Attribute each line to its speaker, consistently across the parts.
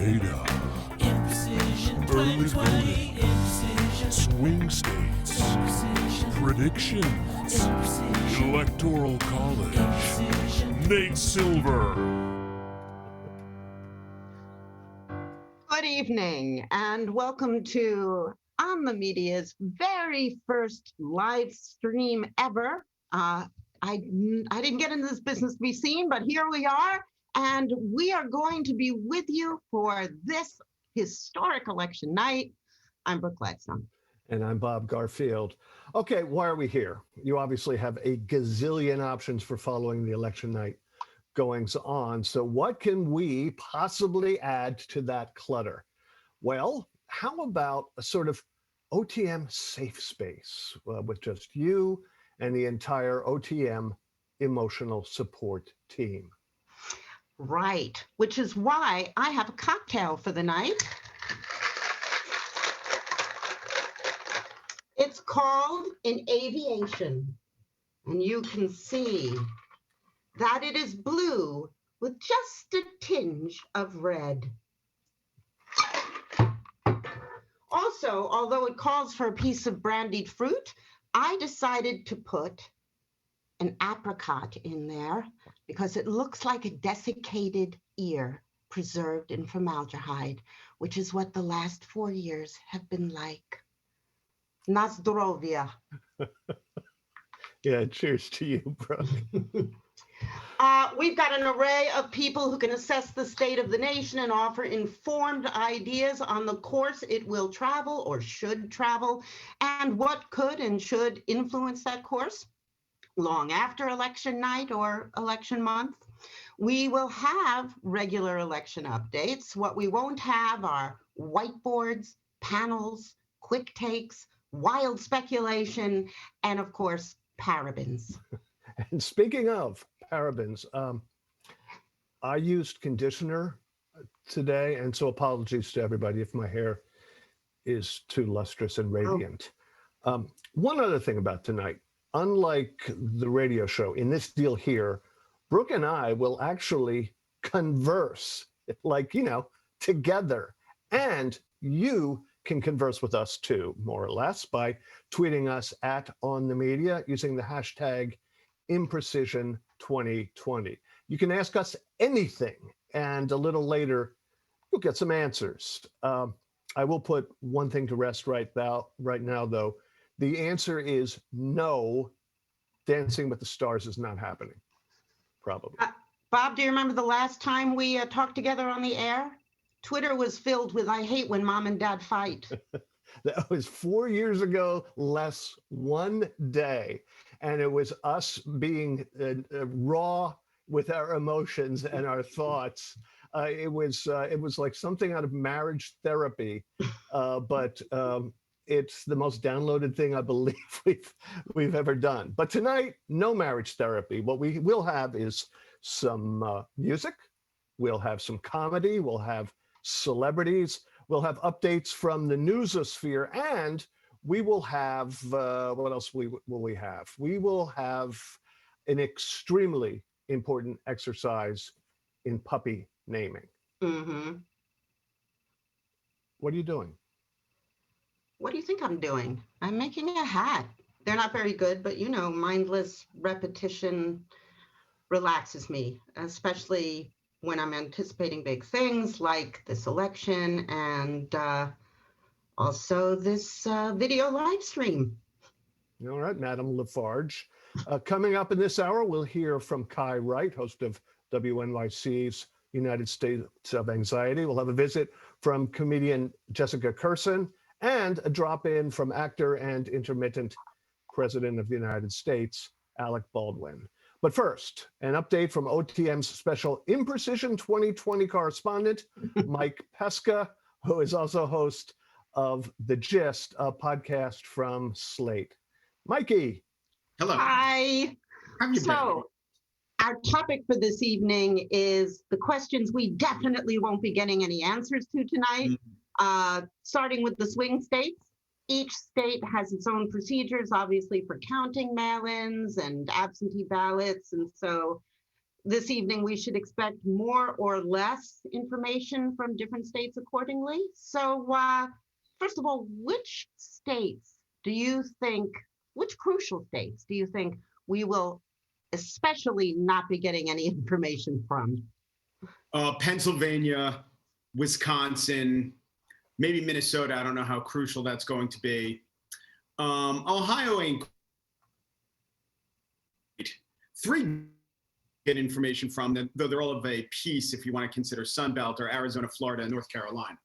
Speaker 1: data,
Speaker 2: Imprecision,
Speaker 1: early
Speaker 2: 2020,
Speaker 1: voting,
Speaker 2: Imprecision,
Speaker 1: swing states,
Speaker 2: Imprecision,
Speaker 1: predictions,
Speaker 2: Imprecision,
Speaker 1: electoral college,
Speaker 2: Imprecision.
Speaker 1: Nate Silver.
Speaker 3: Good evening and welcome to On the Media's very first live stream ever. I didn't get into this business to be seen, but here we are, and we are going to be with you for this historic election night. I'm Brooke Gladstone.
Speaker 4: And I'm Bob Garfield. Okay, why are we here? You obviously have a gazillion options for following the election night goings on. So what can we possibly add to that clutter? Well, how about a sort of OTM safe space with just you and the entire OTM emotional support team?
Speaker 3: Right, which is why I have a cocktail for the night. It's called In Aviation, and you can see that it is blue with just a tinge of red. Also, although it calls for a piece of brandied fruit, I decided to put an apricot in there because it looks like a desiccated ear preserved in formaldehyde, which is what the last 4 years have been like. Na zdrowie.
Speaker 4: Yeah, cheers to you, Brooke.
Speaker 3: We've got an array of people who can assess the state of the nation and offer informed ideas on the course it will travel or should travel, and what could and should influence that course long after election night or election month. We will have regular election updates. What we won't have are whiteboards, panels, quick takes, wild speculation, and of course, parabens.
Speaker 4: And speaking of parabens, I used conditioner today, and so apologies to everybody if my hair is too lustrous and radiant. One other thing about tonight, unlike the radio show, in this deal here, Brooke and I will actually converse, like, together. And you can converse with us too, more or less, by tweeting us at On The Media using the hashtag Imprecision 2020. You can ask us anything, and a little later, you'll get some answers. I will put one thing to rest right now, though. The answer is no, Dancing with the Stars is not happening, probably.
Speaker 3: Bob, do you remember the last time we talked together on the air? Twitter was filled with, I hate when mom and dad fight.
Speaker 4: That was 4 years ago, less one day. And it was us being raw with our emotions and our thoughts. It was like something out of marriage therapy, but it's the most downloaded thing I believe we've ever done. But tonight, no marriage therapy. What we will have is some music. We'll have some comedy. We'll have celebrities. We'll have updates from the newsosphere, and we will have, what else will we have? We will have an extremely important exercise in puppy naming.
Speaker 3: Mm-hmm.
Speaker 4: What are you doing?
Speaker 3: What do you think I'm doing? I'm making a hat. They're not very good, but mindless repetition relaxes me, especially when I'm anticipating big things like this election and also this video live stream.
Speaker 4: All right, Madam Lafarge. Coming up in this hour, we'll hear from Kai Wright, host of WNYC's United States of Anxiety. We'll have a visit from comedian Jessica Kirson and a drop-in from actor and intermittent President of the United States, Alec Baldwin. But first, an update from OTM's special Imprecision 2020 correspondent, Mike Pesca, who is also host of The Gist, a podcast from Slate. Mikey.
Speaker 5: Hello.
Speaker 3: Hi. So, our topic for this evening is the questions we definitely won't be getting any answers to tonight, starting with the swing states. Each state has its own procedures, obviously, for counting mail-ins and absentee ballots. And so this evening we should expect more or less information from different states accordingly. So, first of all, which states do you think, which crucial states do you think we will especially not be getting any information from?
Speaker 5: Pennsylvania, Wisconsin, maybe Minnesota. I don't know how crucial that's going to be. Ohio ain't. Three get information from them, though they're all of a piece if you want to consider Sunbelt, or Arizona, Florida, and North Carolina.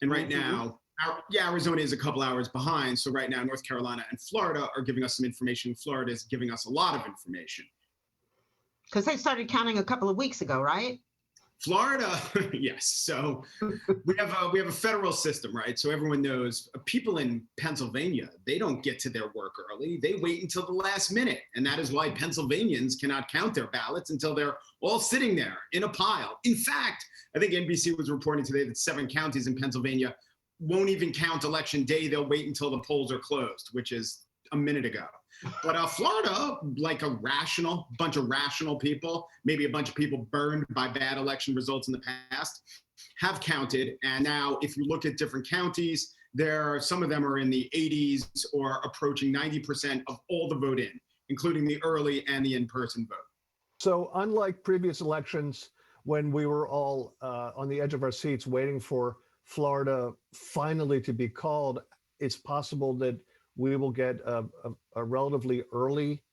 Speaker 5: And right now, Arizona is a couple hours behind. So right now, North Carolina and Florida are giving us some information. Florida is giving us a lot of information.
Speaker 3: Because they started counting a couple of weeks ago, right?
Speaker 5: Florida, yes. So we have a federal system, right? So everyone knows people in Pennsylvania, they don't get to their work early. They wait until the last minute. And that is why Pennsylvanians cannot count their ballots until they're all sitting there in a pile. In fact, I think NBC was reporting today that 7 counties in Pennsylvania won't even count election day. They'll wait until the polls are closed, which is a minute ago. But Florida, like a bunch of rational people, maybe a bunch of people burned by bad election results in the past, have counted. And now if you look at different counties, some of them are in the 80s or approaching 90% of all the vote in, including the early and the in-person vote.
Speaker 4: So unlike previous elections, when we were all on the edge of our seats waiting for Florida finally to be called, it's possible that we will get a relatively early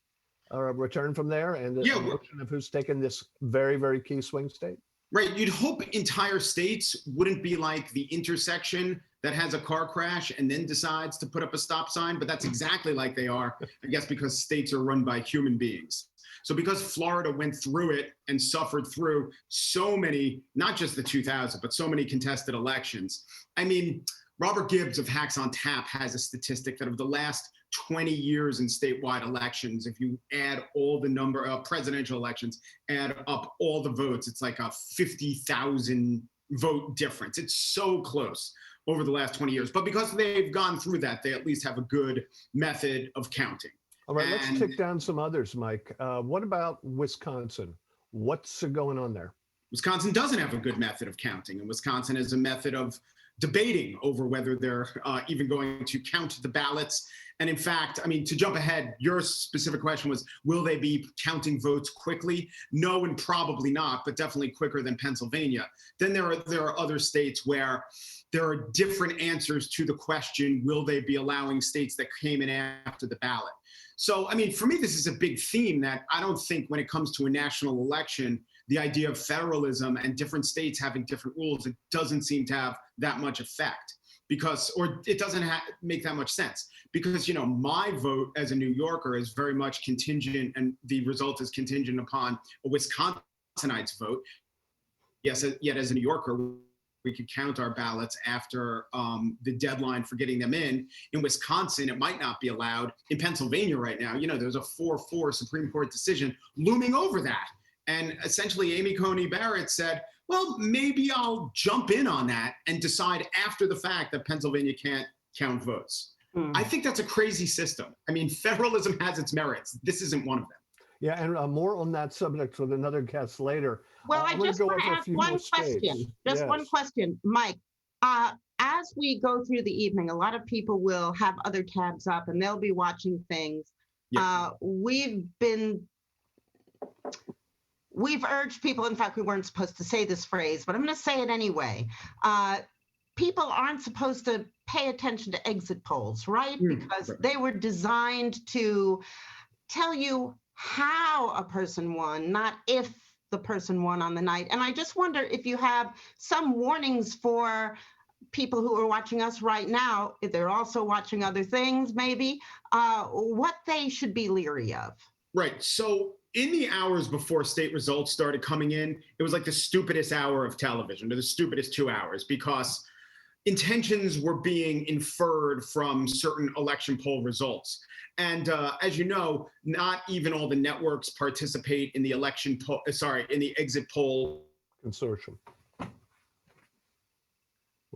Speaker 4: return from there, and the notion of who's taken this very, very key swing state.
Speaker 5: Right. You'd hope entire states wouldn't be like the intersection that has a car crash and then decides to put up a stop sign, but that's exactly like they are, I guess, because states are run by human beings. So because Florida went through it and suffered through so many, not just the 2000, but so many contested elections. I mean, Robert Gibbs of Hacks on Tap has a statistic that of the last 20 years in statewide elections, if you add all the number of presidential elections, add up all the votes, it's like a 50,000 vote difference. It's so close over the last 20 years. But because they've gone through that, they at least have a good method of counting.
Speaker 4: All right, let's tick down some others, Mike. What about Wisconsin? What's going on there?
Speaker 5: Wisconsin doesn't have a good method of counting, and Wisconsin is a method of debating over whether they're even going to count the ballots. And in fact, I mean, to jump ahead, your specific question was, will they be counting votes quickly? No, and probably not, but definitely quicker than Pennsylvania. Then there are other states where there are different answers to the question, will they be allowing states that came in after the ballot? So, I mean, for me, this is a big theme that I don't think when it comes to a national election, the idea of federalism and different states having different rules, it doesn't seem to have that much effect or it doesn't make that much sense because, my vote as a New Yorker is very much contingent, and the result is contingent upon a Wisconsinite's vote. Yes, yet as a New Yorker, we could count our ballots after the deadline for getting them in. In Wisconsin, it might not be allowed. In Pennsylvania right now, there's a 4-4 Supreme Court decision looming over that. And essentially, Amy Coney Barrett said, well, maybe I'll jump in on that and decide after the fact that Pennsylvania can't count votes. I think that's a crazy system. I mean, federalism has its merits. This isn't one of them.
Speaker 4: Yeah, and more on that subject with another guest later.
Speaker 3: Well, I just want to ask one question. One question, Mike. As we go through the evening, a lot of people will have other tabs up and they'll be watching things. Yeah. We've urged people, in fact, we weren't supposed to say this phrase, but I'm going to say it anyway. People aren't supposed to pay attention to exit polls, right? Because they were designed to tell you how a person won, not if the person won on the night. And I just wonder if you have some warnings for people who are watching us right now, if they're also watching other things, maybe, what they should be leery of.
Speaker 5: Right. So in the hours before state results started coming in, it was like the stupidest hour of television, or the stupidest 2 hours, because intentions were being inferred from certain election poll results. And as you know, not even all the networks participate in the in the exit poll
Speaker 4: consortium.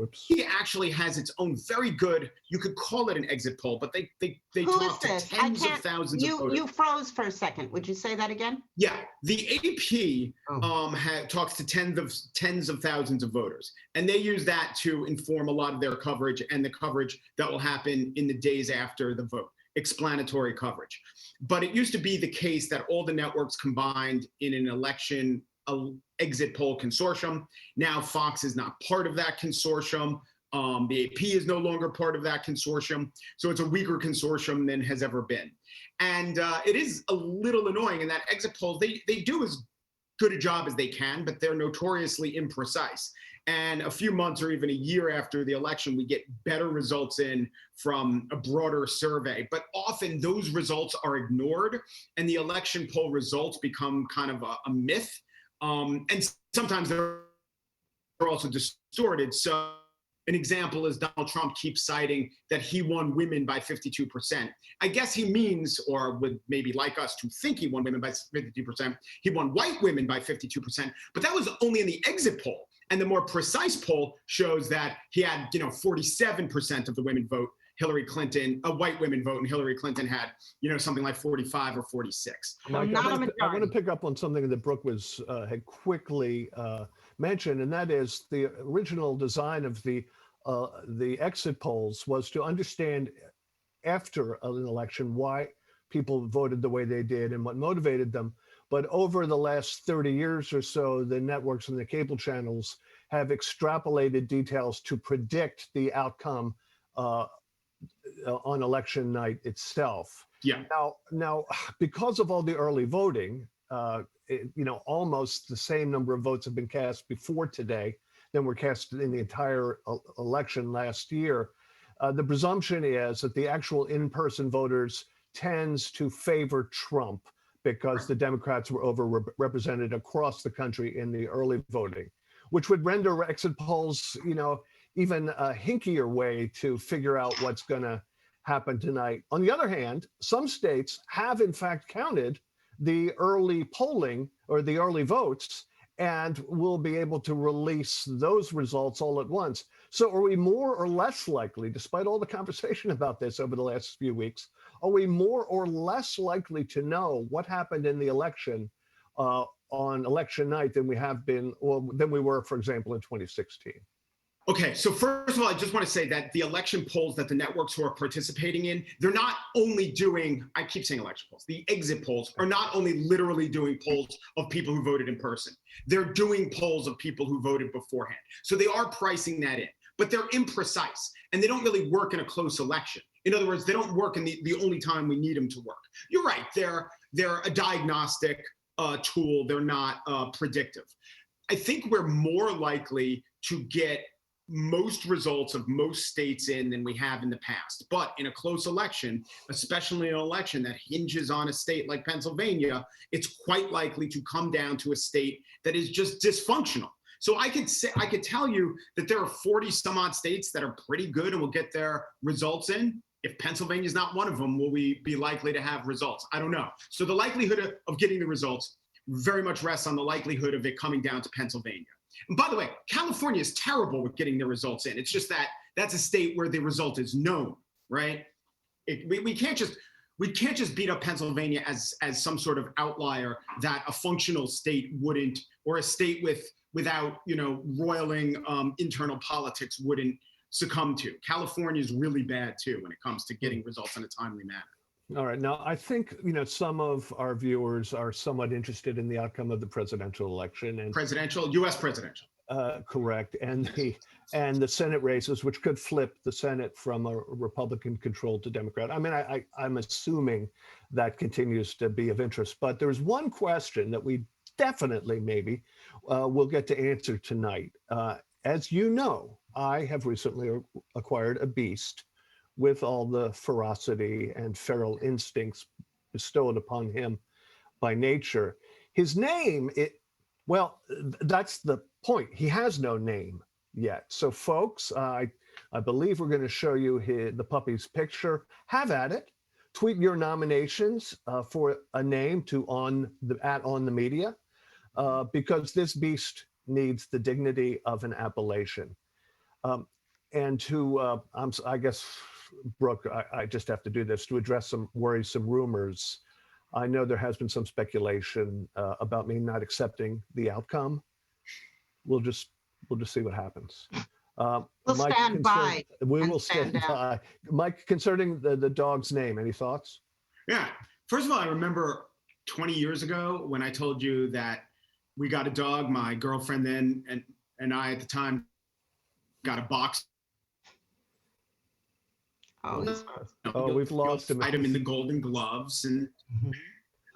Speaker 4: Whoops.
Speaker 5: actually has its own very good, you could call it an exit poll, but they
Speaker 3: Who is
Speaker 5: talk to
Speaker 3: this?
Speaker 5: tens of thousands of voters.
Speaker 3: You froze for a second. Would you say that again?
Speaker 5: Yeah, the AP
Speaker 3: Oh.
Speaker 5: talks to tens of thousands of voters, and they use that to inform a lot of their coverage and the coverage that will happen in the days after the vote, explanatory coverage. But it used to be the case that all the networks combined in an election exit poll consortium. Now Fox is not part of that consortium. The AP is no longer part of that consortium. So it's a weaker consortium than has ever been. And it is a little annoying in that exit polls, they do as good a job as they can, but they're notoriously imprecise. And a few months or even a year after the election, we get better results in from a broader survey. But often those results are ignored and the election poll results become kind of a myth. And sometimes they're also distorted. So an example is Donald Trump keeps citing that he won women by 52%. I guess he means, or would maybe like us to think he won women by 52%, he won white women by 52%, but that was only in the exit poll. And the more precise poll shows that he had, 47% of the women vote Hillary Clinton, white women vote, and Hillary Clinton had, something like 45 or 46.
Speaker 4: Mike,
Speaker 3: not a
Speaker 4: I want
Speaker 3: majority.
Speaker 4: to pick up on something that Brooke had quickly mentioned, and that is the original design of the exit polls was to understand after an election why people voted the way they did and what motivated them. But over the last 30 years or so, the networks and the cable channels have extrapolated details to predict the outcome on election night itself.
Speaker 5: Yeah.
Speaker 4: Now, because of all the early voting, almost the same number of votes have been cast before today than were cast in the entire election last year. The presumption is that the actual in-person voters tends to favor Trump because the Democrats were overrepresented across the country in the early voting, which would render exit polls, even a hinkier way to figure out what's going to happen tonight. On the other hand, some states have in fact counted the early polling or the early votes and will be able to release those results all at once. So are we more or less likely, despite all the conversation about this over the last few weeks, are we more or less likely to know what happened in the election on election night than we have been, or than we were, for example, in 2016?
Speaker 5: Okay, so first of all, I just want to say that the election polls that the networks who are participating in, they're not only doing, I keep saying election polls, the exit polls are not only literally doing polls of people who voted in person, they're doing polls of people who voted beforehand. So they are pricing that in, but they're imprecise and they don't really work in a close election. In other words, they don't work in the only time we need them to work. You're right, they're a diagnostic tool, they're not predictive. I think we're more likely to get most results of most states in than we have in the past. But in a close election, especially an election that hinges on a state like Pennsylvania, it's quite likely to come down to a state that is just dysfunctional. So I could tell you that there are 40 some odd states that are pretty good and will get their results in. If Pennsylvania is not one of them, will we be likely to have results? I don't know. So the likelihood of getting the results very much rests on the likelihood of it coming down to Pennsylvania. And by the way, California is terrible with getting the results in. It's just that that's a state where the result is known, right? We can't just beat up Pennsylvania as some sort of outlier that a functional state wouldn't, or a state without roiling internal politics wouldn't succumb to. California is really bad too when it comes to getting results in a timely manner.
Speaker 4: All right. Now, I think, some of our viewers are somewhat interested in the outcome of the presidential election and
Speaker 5: U.S. presidential.
Speaker 4: Correct. And the Senate races, which could flip the Senate from a Republican control to Democrat. I mean, I'm assuming that continues to be of interest, but there's one question that we definitely maybe will get to answer tonight. As you know, I have recently acquired a beast with all the ferocity and feral instincts bestowed upon him by nature. His name, that's the point. He has no name yet. So folks, I believe we're going to show you the puppy's picture. Have at it. Tweet your nominations for a name to on the media, because this beast needs the dignity of an appellation. And to, I guess, Brooke, I just have to do this to address some worrisome rumors. I know there has been some speculation about me not accepting the outcome. We'll just see what happens.
Speaker 3: We'll stand by.
Speaker 4: We
Speaker 3: and
Speaker 4: will
Speaker 3: stand
Speaker 4: stand
Speaker 3: down.
Speaker 4: by. Mike, concerning the dog's name, any thoughts?
Speaker 5: Yeah. First of all, I remember 20 years ago when I told you that we got a dog. My girlfriend then and I at the time got a box.
Speaker 3: Oh, he's-
Speaker 4: Oh, we've lost him.
Speaker 5: Fight him in the Golden Gloves. And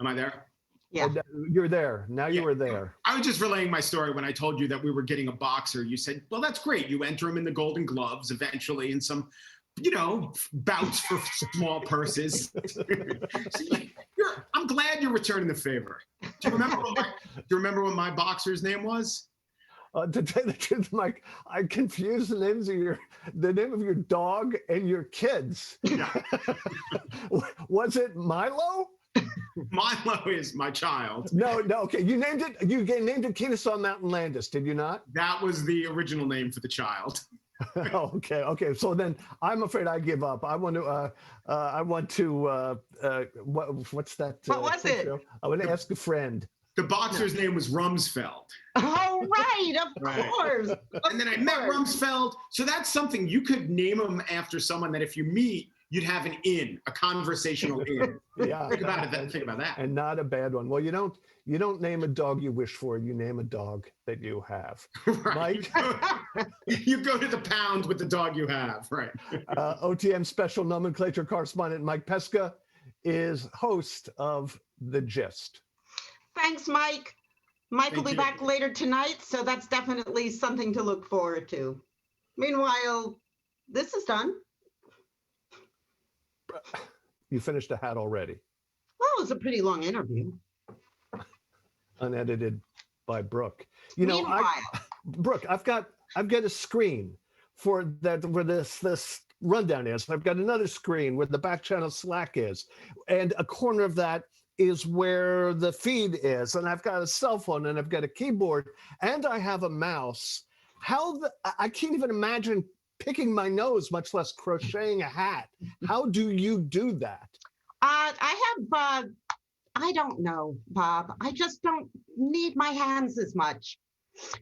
Speaker 5: am I there?
Speaker 3: yeah.
Speaker 4: You're there. Now you
Speaker 5: Yeah.
Speaker 4: are there.
Speaker 5: I was just relaying my story when I told you that we were getting a boxer. You said, well, that's great. You enter him in the Golden Gloves eventually in some, bouts for small purses. I'm glad you're returning the favor. Do you remember what my boxer's name was?
Speaker 4: To tell you the truth, Mike, I confused the name of your dog and your kids.
Speaker 5: Yeah.
Speaker 4: Was it Milo?
Speaker 5: Milo is my child.
Speaker 4: No, okay. You named it Kennesaw Mountain Landis, did you not?
Speaker 5: That was the original name for the child.
Speaker 4: Okay. So then I'm afraid I give up. I want to what's that?
Speaker 3: What was it?
Speaker 4: Show? I want to ask a friend.
Speaker 5: The boxer's name was Rumsfeld.
Speaker 3: Oh, right, of
Speaker 5: Right.
Speaker 3: course.
Speaker 5: And then I met Rumsfeld. So that's something you could name him after someone that if you meet, you'd have an a conversational in.
Speaker 4: Yeah.
Speaker 5: Think about it. Think about that.
Speaker 4: And not a bad one. Well, you don't name a dog you wish for. You name a dog that you have.
Speaker 5: Right. You go to the pound with the dog you have. Right.
Speaker 4: OTM special nomenclature correspondent Mike Pesca is host of The Gist.
Speaker 3: Thanks, Mike. Mike will
Speaker 5: Thank
Speaker 3: be
Speaker 5: you.
Speaker 3: back later tonight, so that's definitely something to look forward to. Meanwhile, this is done.
Speaker 4: You finished a hat already,
Speaker 3: Well, it was a pretty long interview.
Speaker 4: unedited by Brooke.
Speaker 3: Meanwhile,
Speaker 4: Brooke, I've got a screen for that where this rundown is. I've got another screen where the back channel Slack is, and a corner of that is where the feed is. And I've got a cell phone, and I've got a keyboard, and I have a mouse. I can't even imagine picking my nose, much less crocheting a hat. How do you do that?
Speaker 3: I don't know, Bob. I just don't need my hands as much.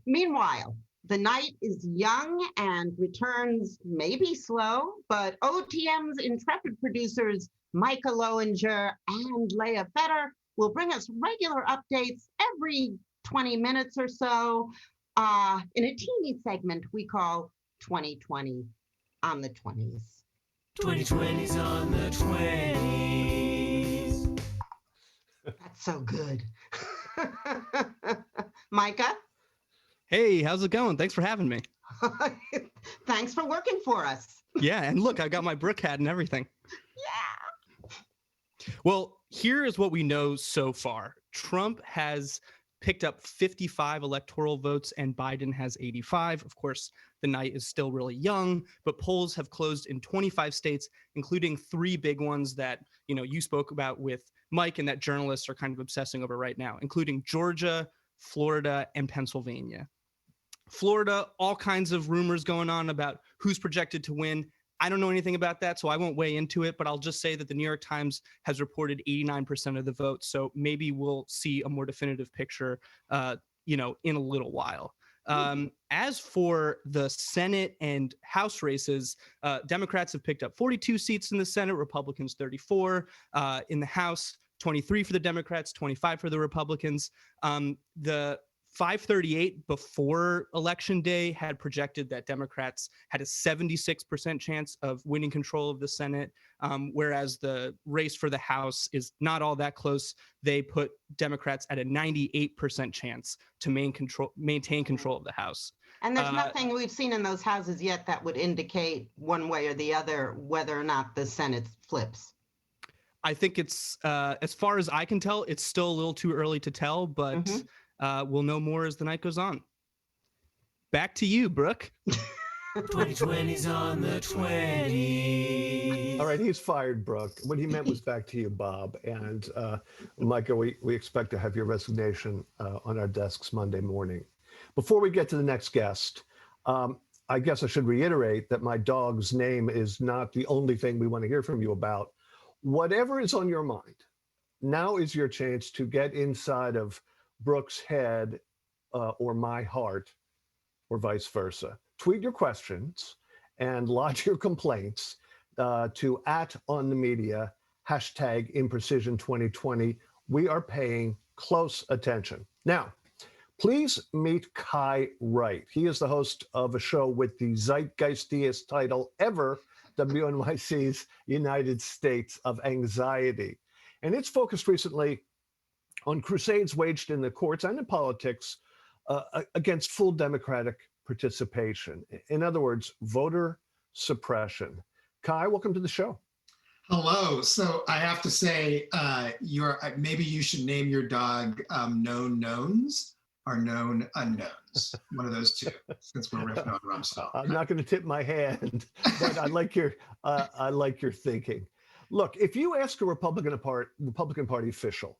Speaker 3: Meanwhile, the night is young and returns maybe slow, but OTM's intrepid producers, Mychal and Leah Fetter, will bring us regular updates every 20 minutes or so in a teeny segment we call 2020 on the 20s.
Speaker 2: 2020's on the 20s.
Speaker 3: That's so good. Micah,
Speaker 6: Hey, how's it going? Thanks for having me.
Speaker 3: thanks for working for us.
Speaker 6: Yeah, and look, I got my Brooke hat and everything.
Speaker 3: Yeah.
Speaker 6: Well, here is what we know so far. Trump has picked up 55 electoral votes and Biden has 85. Of course, the night is still really young, but polls have closed in 25 states, including 3 big ones that, you spoke about with Mike and that journalists are kind of obsessing over right now, including Georgia, Florida, and Pennsylvania. Florida, all kinds of rumors going on about who's projected to win. I don't know anything about that, so I won't weigh into it, but I'll just say that the New York Times has reported 89% of the vote, so maybe we'll see a more definitive picture, in a little while. As for the Senate and House races, Democrats have picked up 42 seats in the Senate, Republicans 34. In the House, 23 for the Democrats, 25 for the Republicans. The 538 before Election Day had projected that Democrats had a 76% chance of winning control of the Senate, whereas the race for the House is not all that close. They put Democrats at a 98% chance to maintain control of the House.
Speaker 3: And there's nothing we've seen in those houses yet that would indicate one way or the other whether or not the Senate flips.
Speaker 6: I think it's, as far as I can tell, it's still a little too early to tell, but we'll know more as the night goes on. Back to you, Brooke.
Speaker 2: 2020's on the 20s.
Speaker 4: All right, he's fired, Brooke. What he meant was back to you, Bob. And Micah, we expect to have your resignation on our desks Monday morning. Before we get to the next guest, I guess I should reiterate that my dog's name is not the only thing we want to hear from you about. Whatever is on your mind, now is your chance to get inside of Brooke's head or my heart, or vice versa. Tweet your questions and lodge your complaints to @onthemedia, #Imprecision 2020. We are paying close attention. Now, please meet Kai Wright. He is the host of a show with the zeitgeistiest title ever, WNYC's United States of Anxiety. And it's focused recently on crusades waged in the courts and in politics against full democratic participation. In other words, voter suppression. Kai, welcome to the show.
Speaker 7: Hello. So I have to say, maybe you should name your dog Known Knowns or Known Unknowns. One of those two, since we're riffing on Rumsfeld.
Speaker 4: I'm not going to tip my hand, but I like your thinking. Look, if you ask a Republican Party official,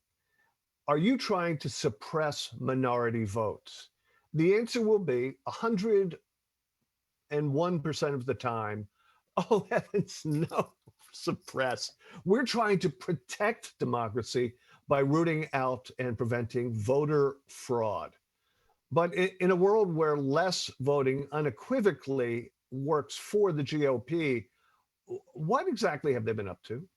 Speaker 4: are you trying to suppress minority votes? The answer will be 101% of the time, oh heavens, no, suppress. We're trying to protect democracy by rooting out and preventing voter fraud. But in a world where less voting unequivocally works for the GOP, what exactly have they been up to?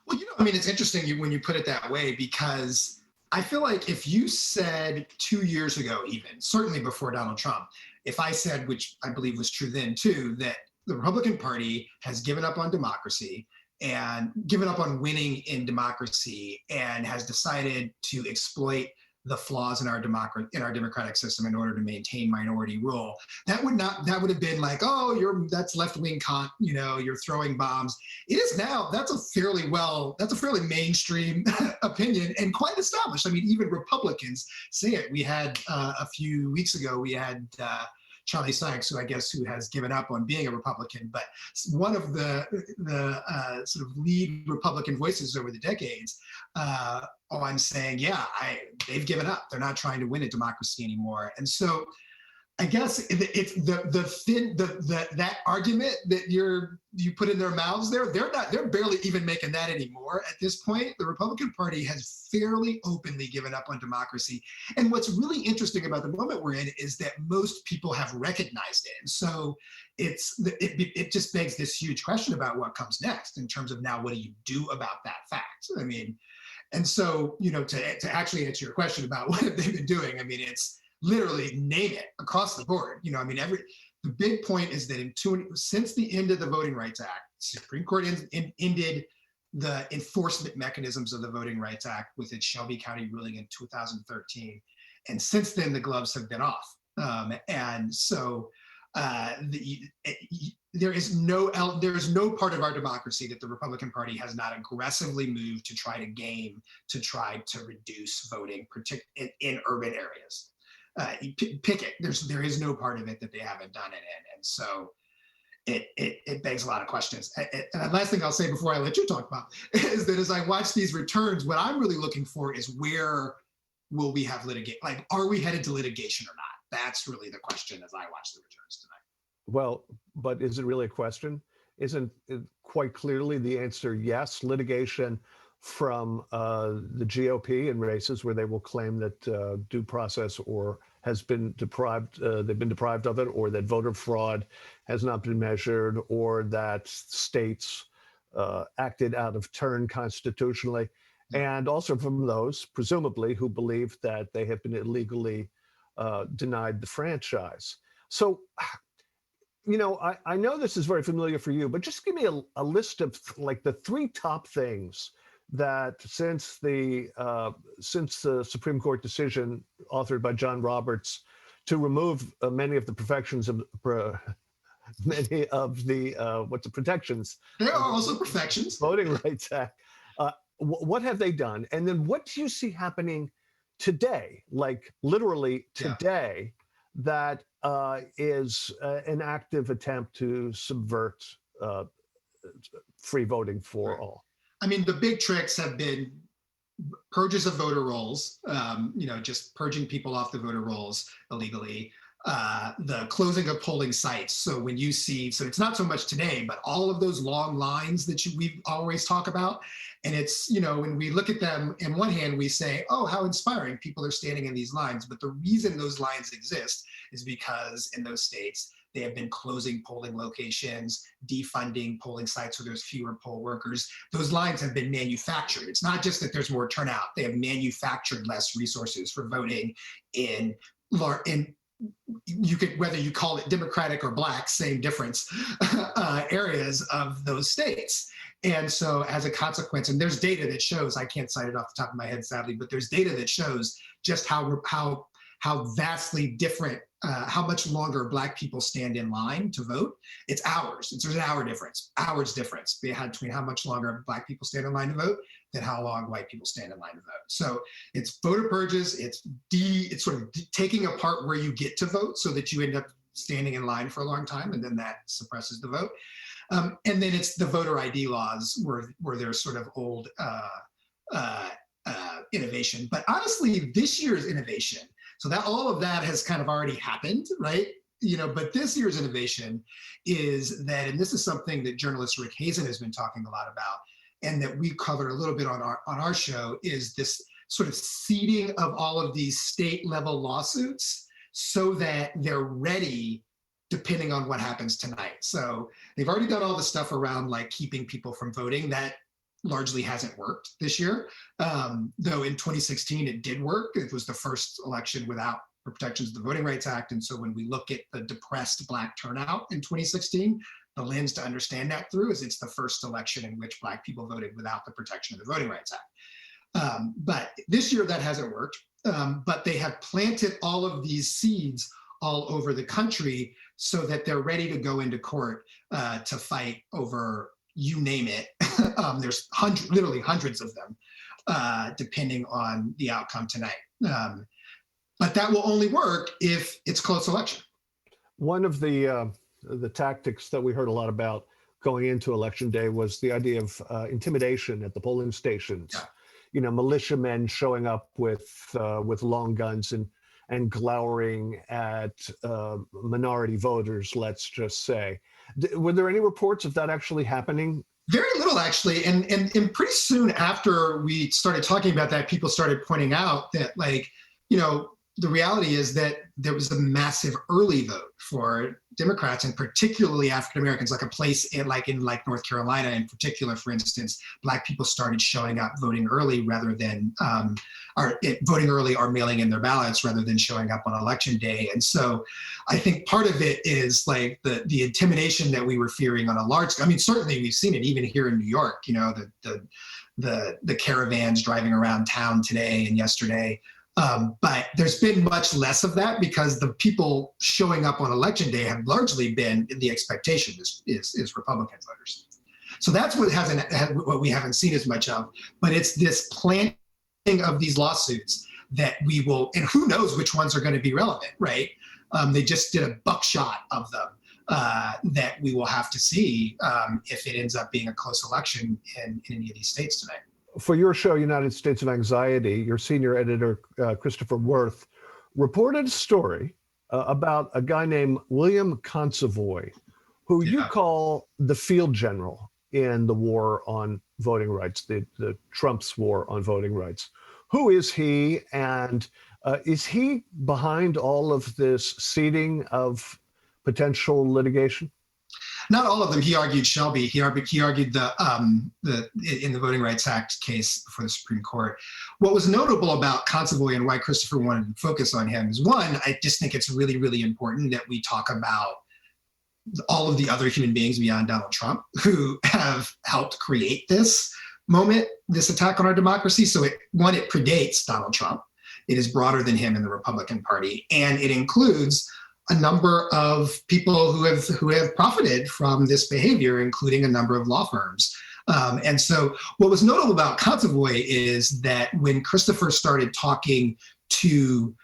Speaker 7: Well, it's interesting when you put it that way, because I feel like if you said 2 years ago, even certainly before Donald Trump, if I said, which I believe was true then too, that the Republican Party has given up on democracy and given up on winning in democracy and has decided to exploit the flaws in our democratic system in order to maintain minority rule, that would have been like, oh, that's left-wing you're throwing bombs. It is now, that's a fairly mainstream opinion and quite established. I mean, even Republicans say it. We had a few weeks ago, we had Charlie Sykes, who has given up on being a Republican, but one of the sort of lead Republican voices over the decades on saying, they've given up. They're not trying to win a democracy anymore. And so I guess it's that argument that you put in their mouths there, they're barely even making that anymore at this point. The Republican Party has fairly openly given up on democracy. And what's really interesting about the moment we're in is that most people have recognized it. And so it just begs this huge question about what comes next in terms of now, what do you do about that fact? I mean, and so, to actually answer your question about what have they been doing, I mean, it's literally name it across the board. The big point is that since the end of the Voting Rights Act, Supreme Court ended the enforcement mechanisms of the Voting Rights Act with its Shelby County ruling in 2013. And since then, the gloves have been off. And so there is no part of our democracy that the Republican Party has not aggressively moved to try to reduce voting, particularly in urban areas. Pick it. There is no part of it that they haven't done it in, and so it begs a lot of questions. And the last thing I'll say before I let you talk about is that as I watch these returns, what I'm really looking for is where will we have litigation? Like, are we headed to litigation or not? That's really the question as I watch the returns tonight.
Speaker 4: Well, but is it really a question? Isn't it quite clearly the answer yes? Litigation from the GOP in races where they will claim that due process or has been deprived, they've been deprived of it, or that voter fraud has not been measured, or that states acted out of turn constitutionally, and also from those, presumably, who believe that they have been illegally denied the franchise. So, I know this is very familiar for you, but just give me a list of like the 3 top things that since the Supreme Court decision authored by John Roberts to remove many of the protections of many of the what's the protections?
Speaker 7: There are also perfections.
Speaker 4: Voting Rights Act. What have they done? And then what do you see happening today, like literally today, that is an active attempt to subvert free voting for all?
Speaker 7: I mean, the big tricks have been purges of voter rolls, just purging people off the voter rolls illegally, the closing of polling sites. So when you see, so it's not so much today, but all of those long lines that we always talk about. And it's, when we look at them, in one hand, we say, oh, how inspiring, people are standing in these lines. But the reason those lines exist is because in those states, they have been closing polling locations, defunding polling sites so there's fewer poll workers. Those lines have been manufactured. It's not just that there's more turnout. They have manufactured less resources for voting in you could, whether you call it Democratic or Black, same difference, areas of those states. And so as a consequence, and there's data that shows, I can't cite it off the top of my head, sadly, but there's data that shows just how vastly different, how much longer Black people stand in line to vote. It's hours. There's an hours difference between how much longer Black people stand in line to vote than how long white people stand in line to vote. So it's voter purges, it's sort of taking apart where you get to vote so that you end up standing in line for a long time, and then that suppresses the vote. And then it's the voter ID laws where there's sort of old innovation. But honestly, this year's innovation, so that all of that has kind of already happened, right? But this year's innovation is that, and this is something that journalist Rick Hazen has been talking a lot about, and that we covered a little bit on our show, is this sort of seeding of all of these state level lawsuits so that they're ready depending on what happens tonight. So they've already done all the stuff around like keeping people from voting. That largely hasn't worked this year. Though in 2016, it did work. It was the first election without the protections of the Voting Rights Act. And so when we look at the depressed Black turnout in 2016, the lens to understand that through is it's the first election in which Black people voted without the protection of the Voting Rights Act. But this year that hasn't worked, but they have planted all of these seeds all over the country so that they're ready to go into court to fight over, you name it. There's literally hundreds of them, depending on the outcome tonight. But that will only work if it's close election. One of
Speaker 4: the tactics that we heard a lot about going into Election Day was the idea of intimidation at the polling stations. Yeah. Militiamen showing up with long guns and glowering at minority voters, let's just say. Were there any reports of that actually happening? Very little, actually. And pretty soon after we started talking about that, people started pointing out that, the reality is that there was a massive early vote for Democrats, and particularly African Americans, like a place in North Carolina in particular, for instance, Black people started showing up voting early rather than voting early or mailing in their ballots rather than showing up on Election Day. And so I think part of it is like the intimidation that we were fearing on a large scale. I mean, certainly we've seen it even here in New York, the caravans driving around town today and yesterday. But there's been much less of that because the people showing up on Election Day have largely been, the expectation is Republican voters. So that's what we haven't seen as much of, but it's this planting of these lawsuits that we will, and who knows which ones are going to be relevant, right? They just did a buckshot of them that we will have to see if it ends up being a close election in any of these states tonight. For your show, United States of Anxiety, your senior editor, Christopher Worth, reported a story about a guy named William Consovoy, who you call the field general in the war on voting rights, the Trump's war on voting rights. Who is he, and is he behind all of this seeding of potential litigation? Not all of them. He argued Shelby. He argued in the Voting Rights Act case before the Supreme Court. What was notable about Consovoy and why Christopher wanted to focus on him is, one, I just think it's really, really important that we talk about all of the other human beings beyond Donald Trump who have helped create this moment, this attack on our democracy. So it predates Donald Trump. It is broader than him in the Republican Party, and it includes a number of people who have profited from this behavior, including a number of law firms. And so what was notable about Consovoy is that when Christopher started talking to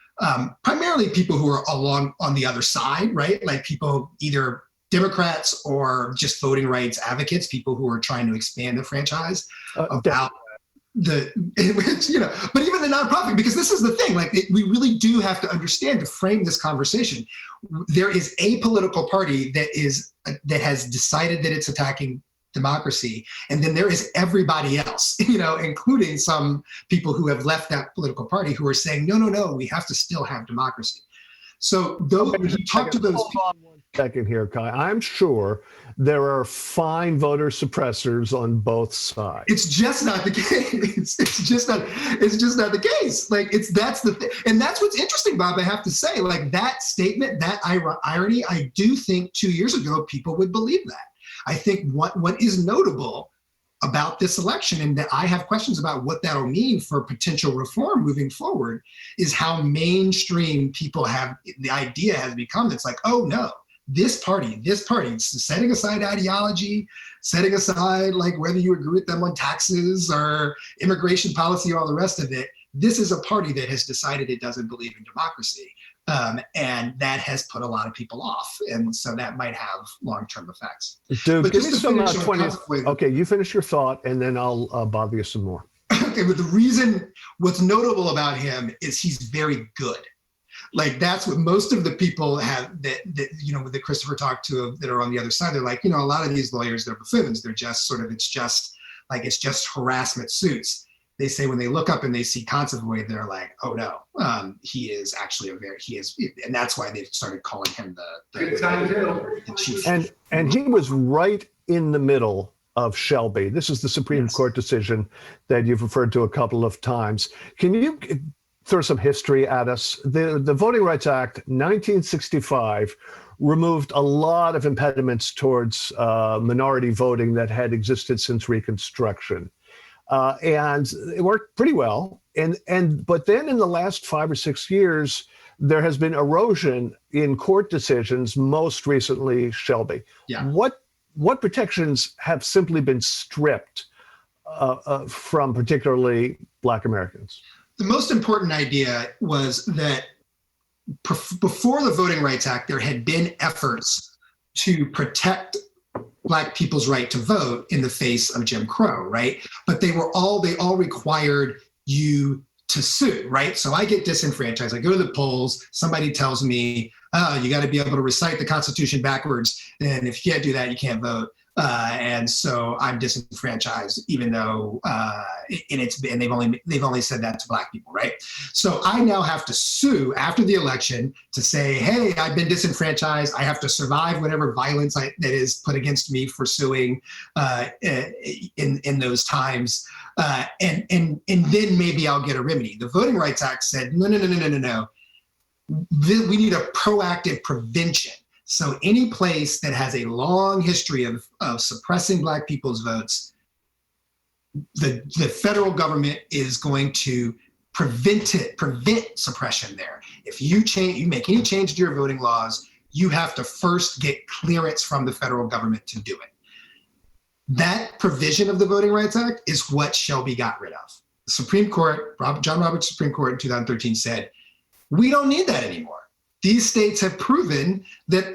Speaker 4: primarily people who are along on the other side, right? Like people, either Democrats or just voting rights advocates, people who are trying to expand the franchise, about
Speaker 7: but even the nonprofit, because this is the thing, like we really do have to understand to frame this conversation. There is a political party that has decided that it's attacking democracy, and then there is everybody else, including some people who have left that political party who are saying, no, we have to still have democracy. So when you talk to those people,
Speaker 4: hold on 1 second here, Kai. I'm sure there are fine voter suppressors on both sides.
Speaker 7: it's just not the case. It's just not the case. Like that's the thing. And that's what's interesting, Bob, I have to say, like that statement, that irony, I do think 2 years ago, people would believe that. I think what is notable about this election, and that I have questions about what that'll mean for potential reform moving forward, is how mainstream the idea has become. It's like, oh no, this party, setting aside ideology, setting aside like whether you agree with them on taxes or immigration policy or all the rest of it, this is a party that has decided it doesn't believe in democracy. And that has put a lot of people off. And so that might have long-term effects.
Speaker 4: Dude,
Speaker 7: But
Speaker 4: give me
Speaker 7: just to
Speaker 4: some
Speaker 7: finish on
Speaker 4: 20.
Speaker 7: conflict-
Speaker 4: Okay, you finish your thought, and then I'll bother you some more.
Speaker 7: Okay, but what's notable about him is he's very good. Like that's what most of the people have that Christopher talked to that are on the other side. They're like, a lot of these lawyers, they're buffoons. They're just it's just harassment suits. They say when they look up and they see Consovoy, they're like, oh no, he is actually and that's why they've started calling him the chief.
Speaker 4: And he was right in the middle of Shelby. This is the Supreme Court decision that you've referred to a couple of times. Can you throw some history at us? The Voting Rights Act, 1965, removed a lot of impediments towards minority voting that had existed since Reconstruction. And it worked pretty well. But then in the last 5 or 6 years, there has been erosion in court decisions, most recently Shelby.
Speaker 7: Yeah.
Speaker 4: What protections have simply been stripped from particularly Black Americans?
Speaker 7: The most important idea was that before the Voting Rights Act, there had been efforts to protect Black people's right to vote in the face of Jim Crow, right? But they all required you to sue, right? So I get disenfranchised. I go to the polls. Somebody tells me, oh, you got to be able to recite the Constitution backwards. And if you can't do that, you can't vote. And so I'm disenfranchised, even though, and they've only said that to Black people, right? So I now have to sue after the election to say, hey, I've been disenfranchised. I have to survive whatever violence that is put against me for suing in those times, and then maybe I'll get a remedy. The Voting Rights Act said, no. We need a proactive prevention. So any place that has a long history of suppressing Black people's votes, the federal government is going to prevent suppression there. If you make any change to your voting laws, you have to first get clearance from the federal government to do it. That provision of the Voting Rights Act is what Shelby got rid of. The Supreme Court, John Roberts Supreme Court in 2013 said, we don't need that anymore. These states have proven that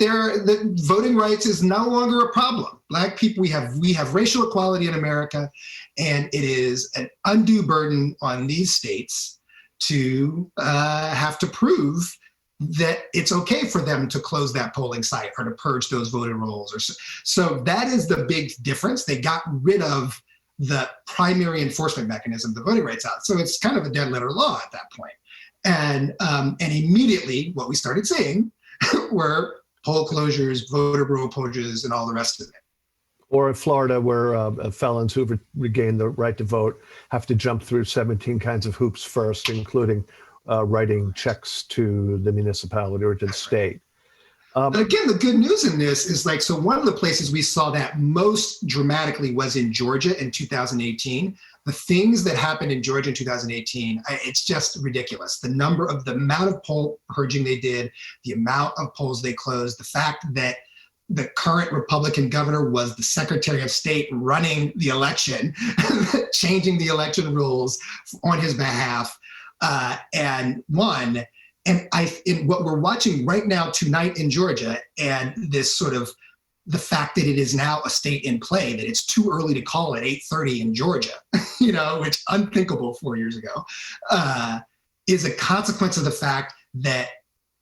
Speaker 7: voting rights is no longer a problem. Black people, we have racial equality in America, and it is an undue burden on these states to have to prove that it's okay for them to close that polling site or to purge those voting rolls. So that is the big difference. They got rid of the primary enforcement mechanism, the Voting Rights Act. So it's kind of a dead letter law at that point. And immediately what we started seeing were poll closures, voter roll purges, and all the rest of it.
Speaker 4: Or in Florida, where felons who've regained the right to vote have to jump through 17 kinds of hoops first, including writing checks to the municipality or to the state.
Speaker 7: But again, the good news in this is so one of the places we saw that most dramatically was in Georgia in 2018. The things that happened in Georgia in 2018, it's just ridiculous. The amount of poll purging they did, the amount of polls they closed, the fact that the current Republican governor was the Secretary of State running the election, changing the election rules on his behalf, and won. And in what we're watching right now tonight in Georgia, and this sort of the fact that it is now a state in play, that it's too early to call at 8:30 in Georgia, which unthinkable 4 years ago, is a consequence of the fact that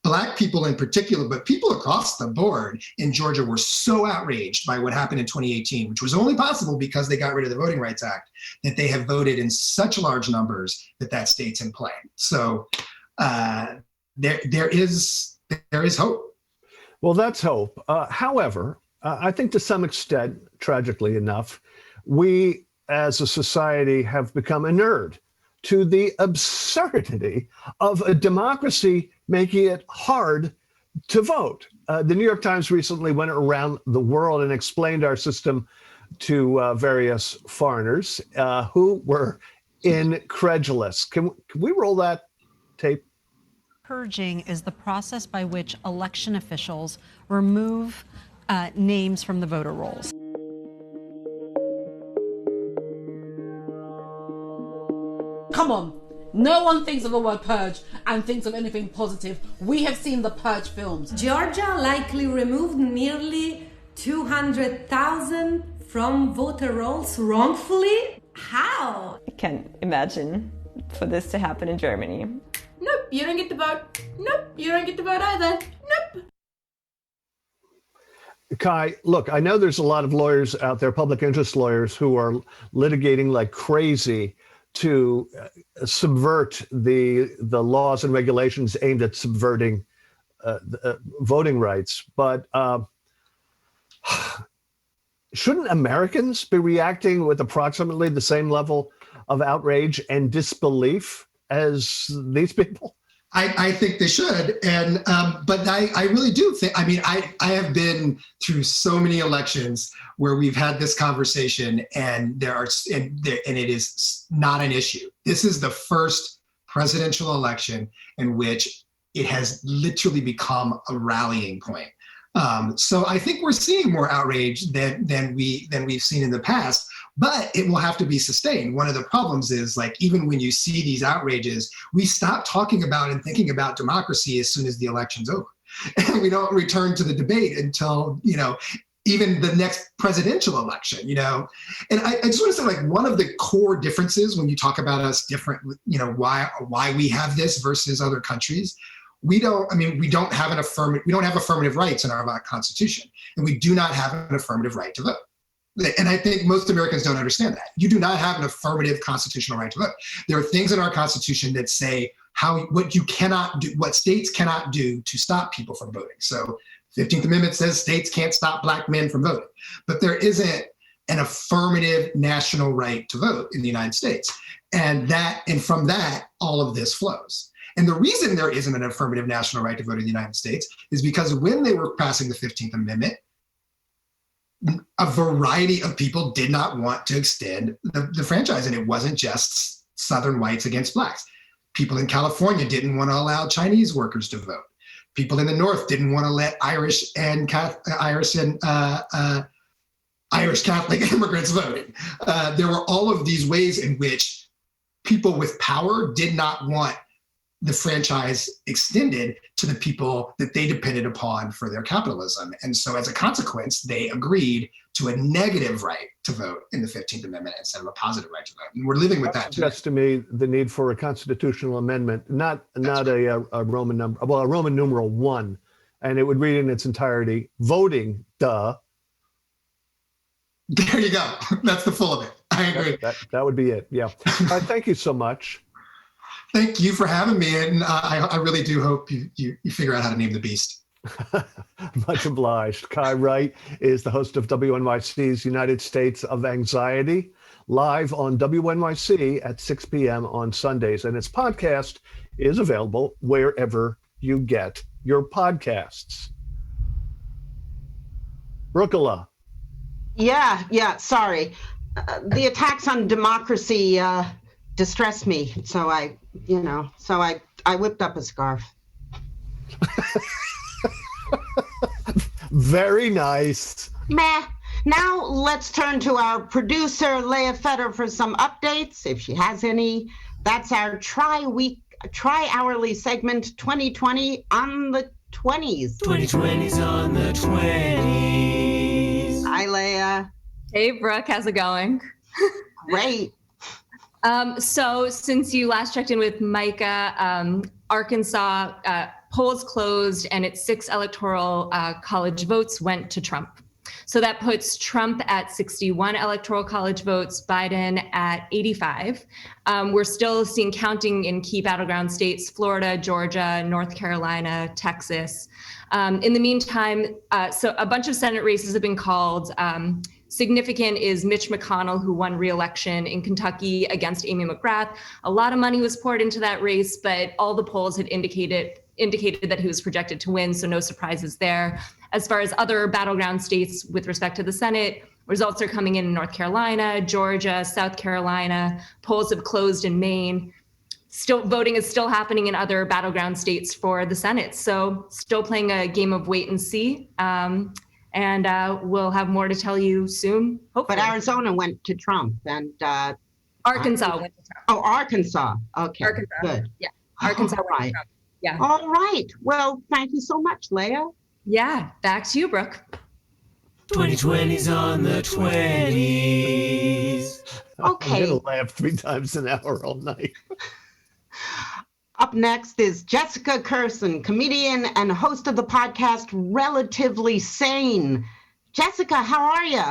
Speaker 7: Black people in particular, but people across the board in Georgia were so outraged by what happened in 2018, which was only possible because they got rid of the Voting Rights Act, that they have voted in such large numbers that state's in play. So there is hope.
Speaker 4: Well, that's hope. However, I think to some extent, tragically enough, we as a society have become inured to the absurdity of a democracy making it hard to vote. The New York Times recently went around the world and explained our system to various foreigners who were incredulous. Can we roll that tape?
Speaker 8: Purging is the process by which election officials remove names from the voter rolls.
Speaker 9: Come on. No one thinks of the word purge and thinks of anything positive. We have seen the purge films.
Speaker 10: Georgia likely removed nearly 200,000 from voter rolls wrongfully. How?
Speaker 11: I can't imagine for this to happen in Germany.
Speaker 10: Nope, you don't get to vote. Nope, you don't get to vote either. Nope.
Speaker 4: Kai, look, I know there's a lot of lawyers out there, public interest lawyers, who are litigating like crazy to subvert the laws and regulations aimed at subverting voting rights. But shouldn't Americans be reacting with approximately the same level of outrage and disbelief as these people?
Speaker 7: I think they should, but I really do think. I mean, I have been through so many elections where we've had this conversation, and it is not an issue. This is the first presidential election in which it has literally become a rallying point. So I think we're seeing more outrage than we've seen in the past. But it will have to be sustained. One of the problems is, like, even when you see these outrages, we stop talking about and thinking about democracy as soon as the election's over. And we don't return to the debate until, even the next presidential election, And I just want to say, like, one of the core differences when you talk about us different, why we have this versus other countries, we don't have affirmative rights in our Constitution, and we do not have an affirmative right to vote. And I think most Americans don't understand that. You do not have an affirmative constitutional right to vote. There are things in our Constitution that say what you cannot do, what states cannot do to stop people from voting. So 15th Amendment says states can't stop Black men from voting, but there isn't an affirmative national right to vote in the United States. And from that, all of this flows. And the reason there isn't an affirmative national right to vote in the United States is because when they were passing the 15th Amendment, a variety of people did not want to extend the franchise. And it wasn't just Southern whites against Blacks. People in California didn't want to allow Chinese workers to vote. People in the North didn't want to let Irish Catholic immigrants voting. There were all of these ways in which people with power did not want the franchise extended to the people that they depended upon for their capitalism. And so as a consequence, they agreed to a negative right to vote in the 15th Amendment instead of a positive right to vote. And we're living with that.
Speaker 4: That's to me the need for a constitutional amendment, not a Roman number, well, a Roman numeral 1, and it would read in its entirety, voting, duh.
Speaker 7: There you go. That's the full of it. I agree.
Speaker 4: That would be it. Yeah. Thank you so much.
Speaker 7: Thank you for having me, and I really do hope you figure out how to name the beast.
Speaker 4: Much obliged. Kai Wright is the host of WNYC's United States of Anxiety, live on WNYC at 6 p.m. on Sundays, and its podcast is available wherever you get your podcasts. Brooke.
Speaker 3: Yeah, sorry. The attacks on democracy distressed me, so I whipped up a scarf.
Speaker 4: Very nice.
Speaker 3: Meh. Now let's turn to our producer, Leah Fetter, for some updates, if she has any. That's our tri-hourly segment, 2020 on the 20s.
Speaker 2: 2020's on the 20s.
Speaker 3: Leah.
Speaker 11: Hey, Brooke, how's it going?
Speaker 3: Great.
Speaker 11: So since you last checked in with Micah, Arkansas polls closed and its 6 electoral college votes went to Trump. So that puts Trump at 61 electoral college votes, Biden at 85. We're still seeing counting in key battleground states, Florida, Georgia, North Carolina, Texas. In the meantime, so a bunch of Senate races have been called. Significant is Mitch McConnell, who won re-election in Kentucky against Amy McGrath. A lot of money was poured into that race, but all the polls had indicated that he was projected to win, so no surprises there. As far as other battleground states with respect to the Senate, results are coming in North Carolina, Georgia, South Carolina. Polls have closed in Maine. Still, voting is still happening in other battleground states for the Senate. So still playing a game of wait and see. And we'll have more to tell you soon, hopefully.
Speaker 3: But Arizona went to Trump and
Speaker 11: Arkansas went to Trump.
Speaker 3: Oh, Arkansas. Okay,
Speaker 11: Arkansas.
Speaker 3: good.
Speaker 11: Yeah, Arkansas
Speaker 3: All
Speaker 11: went to
Speaker 3: right.
Speaker 11: Trump. Yeah.
Speaker 3: All right. Well, thank you so much, Leah.
Speaker 11: Yeah, back to you, Brooke.
Speaker 2: 2020's on the 20s.
Speaker 3: Okay.
Speaker 4: I'm going to laugh 3 times an hour all night.
Speaker 3: Up next is Jessica Kirson, comedian and host of the podcast Relatively Sane. Jessica, how are you?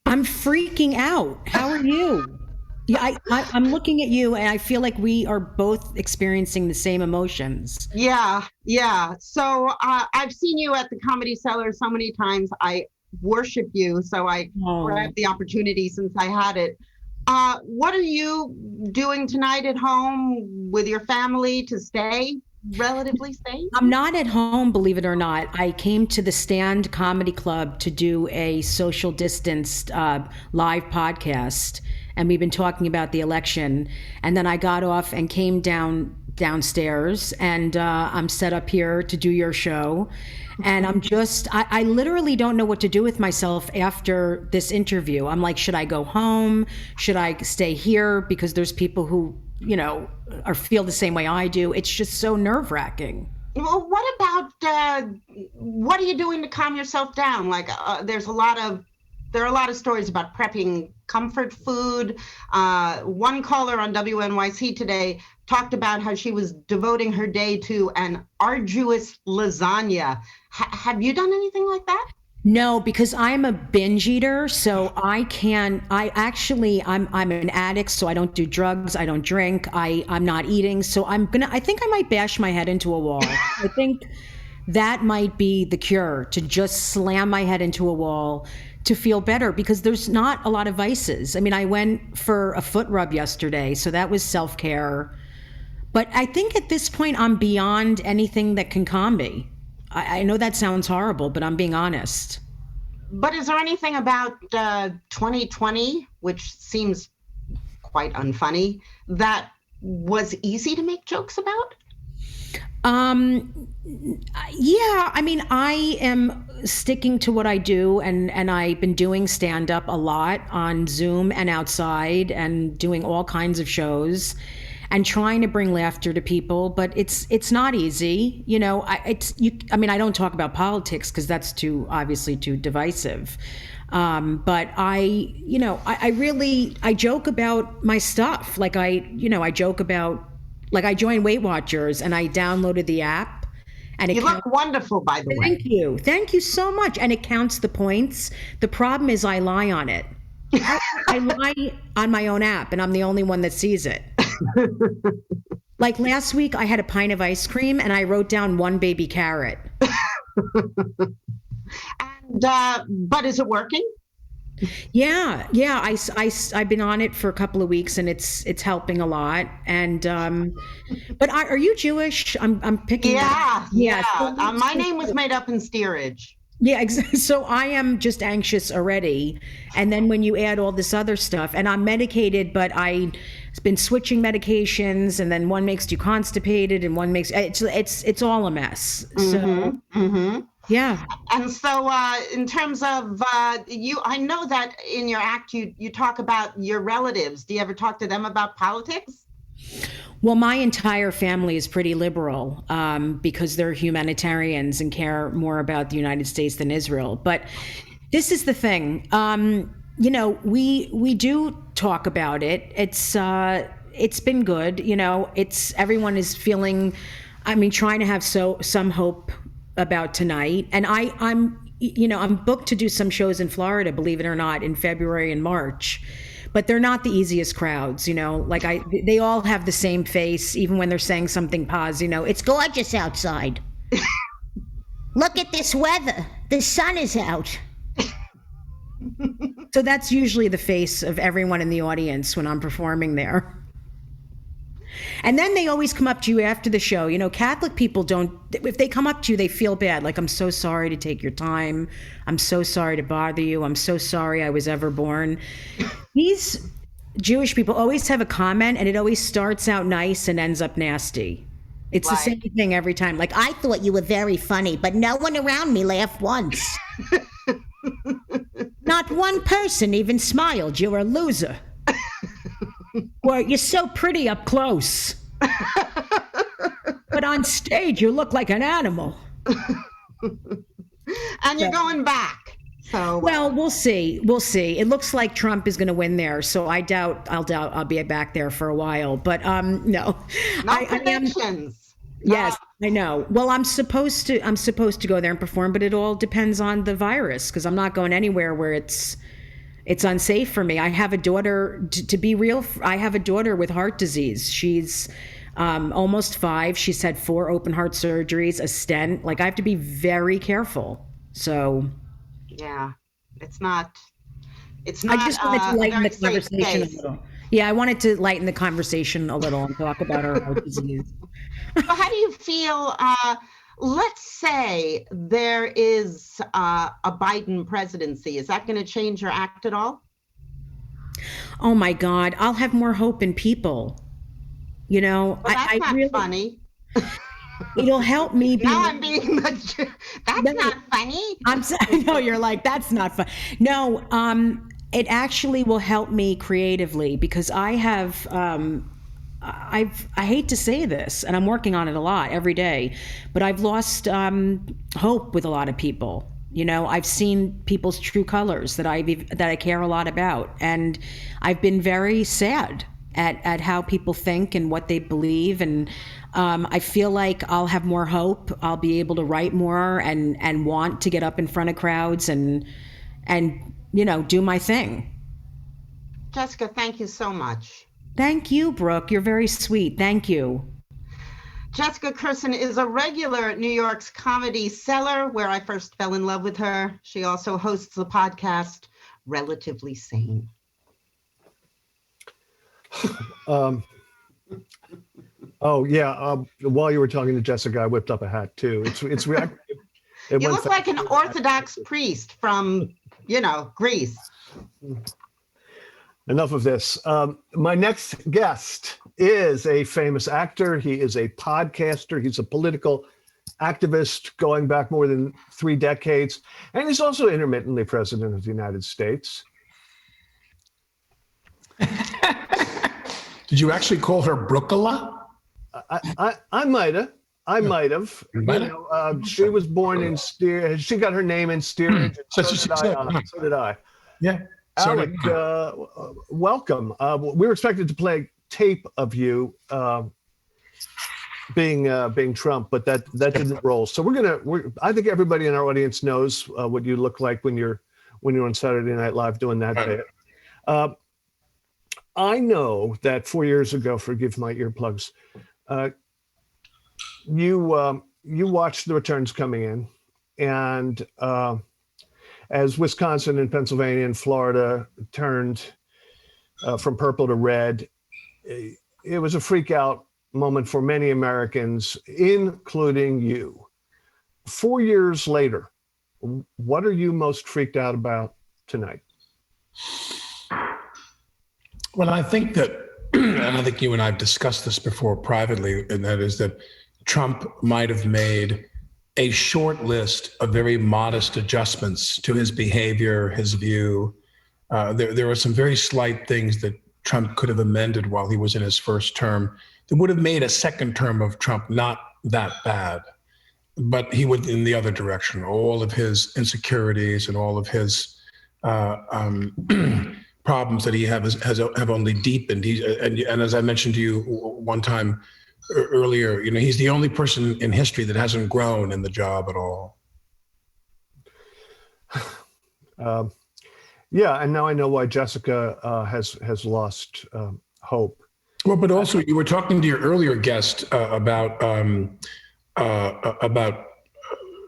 Speaker 12: I'm freaking out. How are you? Yeah, I'm looking at you and I feel like we are both experiencing the same emotions.
Speaker 3: Yeah. So I've seen you at the Comedy Cellar so many times. I worship you, so I grabbed the opportunity since I had it. What are you doing tonight at home with your family to stay relatively safe?
Speaker 12: I'm not at home, believe it or not. I came to the Stand Comedy Club to do a social distanced live podcast, and we've been talking about the election. And then I got off and came downstairs, and I'm set up here to do your show. And I'm just, I literally don't know what to do with myself after this interview. I'm like, should I go home? Should I stay here? Because there's people who, feel the same way I do. It's just so nerve-wracking.
Speaker 3: Well, what about, what are you doing to calm yourself down? Like, there are a lot of stories about prepping comfort food. One caller on WNYC today talked about how she was devoting her day to an arduous lasagna. Have you done anything like that?
Speaker 12: No, because I'm a binge eater, so I'm an addict, so I don't do drugs, I don't drink, I'm not eating, so I think I might bash my head into a wall. I think that might be the cure, to just slam my head into a wall to feel better, because there's not a lot of vices. I mean, I went for a foot rub yesterday, so that was self-care. But I think at this point, I'm beyond anything that can calm me. I know that sounds horrible, but I'm being honest.
Speaker 3: But is there anything about 2020, which seems quite unfunny, that was easy to make jokes about?
Speaker 12: Yeah, I mean, I am sticking to what I do, and I've been doing stand-up a lot on Zoom and outside and doing all kinds of shows and trying to bring laughter to people, but it's not easy. I don't talk about politics because that's obviously too divisive. But I joke about my stuff. Like I joke about, like I joined Weight Watchers and I downloaded the app. And
Speaker 3: you look wonderful, by the way.
Speaker 12: Thank you so much. And it counts the points. The problem is I lie on it. I lie on my own app, and I'm the only one that sees it. Like last week, I had a pint of ice cream, and I wrote down 1 baby carrot.
Speaker 3: And but is it working?
Speaker 12: Yeah. I've been on it for a couple of weeks, and it's helping a lot. And but are you Jewish? I'm picking.
Speaker 3: Yeah.
Speaker 12: So
Speaker 3: my name was made up in steerage.
Speaker 12: Yeah, exactly. So I am just anxious already. And then when you add all this other stuff, and I'm medicated, but I've been switching medications, and then one makes you constipated and one makes, it's all a mess. So, yeah.
Speaker 3: And so in terms of you, I know that in your act, you talk about your relatives. Do you ever talk to them about politics?
Speaker 12: Well, my entire family is pretty liberal because they're humanitarians and care more about the United States than Israel. But This is the thing. You know, we do talk about it. It's been good. You know, everyone is feeling, I mean, trying to have some hope about tonight. And I'm booked to do some shows in Florida, believe it or not, in February and March. But they're not the easiest crowds, you know, like they all have the same face, even when they're saying something positive, you know, it's gorgeous outside. Look at this weather. The sun is out. So that's usually the face of everyone in the audience when I'm performing there. And then they always come up to you after the show. You know, Catholic people don't, if they come up to you, they feel bad. Like, I'm so sorry to take your time. I'm so sorry to bother you. I'm so sorry I was ever born. These Jewish people always have a comment, and it always starts out nice and ends up nasty. It's the same thing every time. Like, I thought you were very funny, but no one around me laughed once. Not one person even smiled. You're a loser. Or you're so pretty up close. But on stage, you look like an animal.
Speaker 3: And you're going back. So
Speaker 12: well, we'll see. We'll see. It looks like Trump is going to win there, so I doubt I'll be back there for a while. But no.
Speaker 3: Predictions.
Speaker 12: Yes, I know. Well, I'm supposed to go there and perform, but it all depends on the virus, because I'm not going anywhere where it's unsafe for me. I have a daughter, to be real, I have a daughter with heart disease. She's almost 5. She's had 4 open heart surgeries, a stent. Like, I have to be very careful. So
Speaker 3: yeah, it's not.
Speaker 12: I just wanted to lighten the conversation a little. Yeah, I wanted to lighten the conversation a little and talk about our heart disease.
Speaker 3: So how do you feel? Let's say there is a Biden presidency. Is that going to change your act at all?
Speaker 12: Oh my God, I'll have more hope in people. You know,
Speaker 3: well, that's not really funny.
Speaker 12: It'll help me.
Speaker 3: Now I'm being that's not funny.
Speaker 12: I'm sorry. No, you're like, that's not fun. No, it actually will help me creatively, because I have. I hate to say this, and I'm working on it a lot every day, but I've lost hope with a lot of people. You know, I've seen people's true colors that I care a lot about, and I've been very sad at how people think and what they believe, and I feel like I'll have more hope. I'll be able to write more and want to get up in front of crowds and you know, do my thing.
Speaker 3: Jessica, thank you so much.
Speaker 12: Thank you, Brooke. You're very sweet. Thank you.
Speaker 3: Jessica Kirson is a regular at New York's Comedy Cellar, where I first fell in love with her. She also hosts the podcast Relatively Sane.
Speaker 4: Oh yeah. While you were talking to Jessica, I whipped up a hat too. It's reactive.
Speaker 3: You look like an Orthodox priest from, you know, Greece.
Speaker 4: Enough of this. My next guest is a famous actor. He is a podcaster. He's a political activist going back more than 3 decades. And he's also intermittently president of the United States.
Speaker 13: Did you actually call her Brookala?
Speaker 4: I might have. You know, she was born in steerage. She got her name in steerage. So did I.
Speaker 13: Yeah.
Speaker 4: Alec, welcome. We were expected to play tape of you being Trump, but that didn't roll. So I think everybody in our audience knows what you look like when you're on Saturday Night Live doing that bit. I know that 4 years ago, forgive my earplugs, you watched the returns coming in, and as Wisconsin and Pennsylvania and Florida turned from purple to red, it was a freak out moment for many Americans, including you. 4 years later, what are you most freaked out about tonight?
Speaker 13: Well, I think that, and I think you and I have discussed this before privately, and that is that Trump might have made a short list of very modest adjustments to his behavior, his view. There were some very slight things that Trump could have amended while he was in his first term that would have made a second term of Trump not that bad. but he went in the other direction. All of his insecurities and all of his problems that he have only deepened. And as I mentioned to you one time earlier, he's the only person in history that hasn't grown in the job at all.
Speaker 4: Yeah, and now I know why Jessica has lost hope.
Speaker 13: Well, but also you were talking to your earlier guest about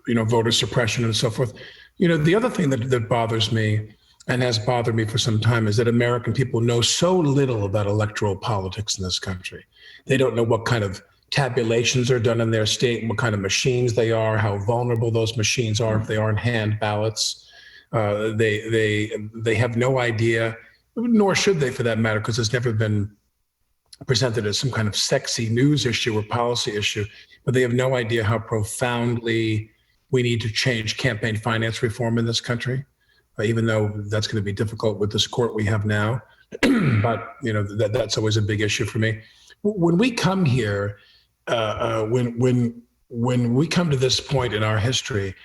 Speaker 13: voter suppression and so forth. The other thing that bothers me and has bothered me for some time is that American people know so little about electoral politics in this country. They don't know what kind of tabulations are done in their state, what kind of machines they are, how vulnerable those machines are if they aren't hand ballots. They have no idea, nor should they for that matter, because it's never been presented as some kind of sexy news issue or policy issue, but they have no idea how profoundly we need to change campaign finance reform in this country, even though that's going to be difficult with this court we have now. But that's always a big issue for me. When we come here, when we come to this point in our history,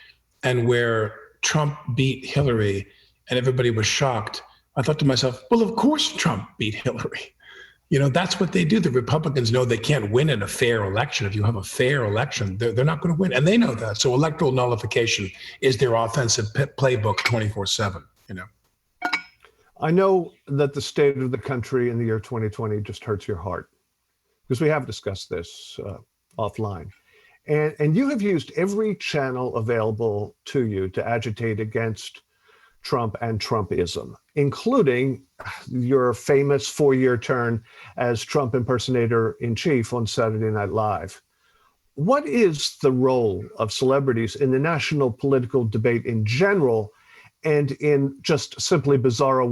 Speaker 13: and where Trump beat Hillary, and everybody was shocked, I thought to myself, well, of course Trump beat Hillary. That's what they do. The Republicans know they can't win in a fair election. If you have a fair election, they're not going to win. And they know that. So electoral nullification is their offensive playbook 24/7,
Speaker 4: I know that the state of the country in the year 2020 just hurts your heart, because we have discussed this offline. And you have used every channel available to you to agitate against Trump and Trumpism, including your famous 4-year turn as Trump impersonator in chief on Saturday Night Live. What is the role of celebrities in the national political debate in general, and in just simply bizarro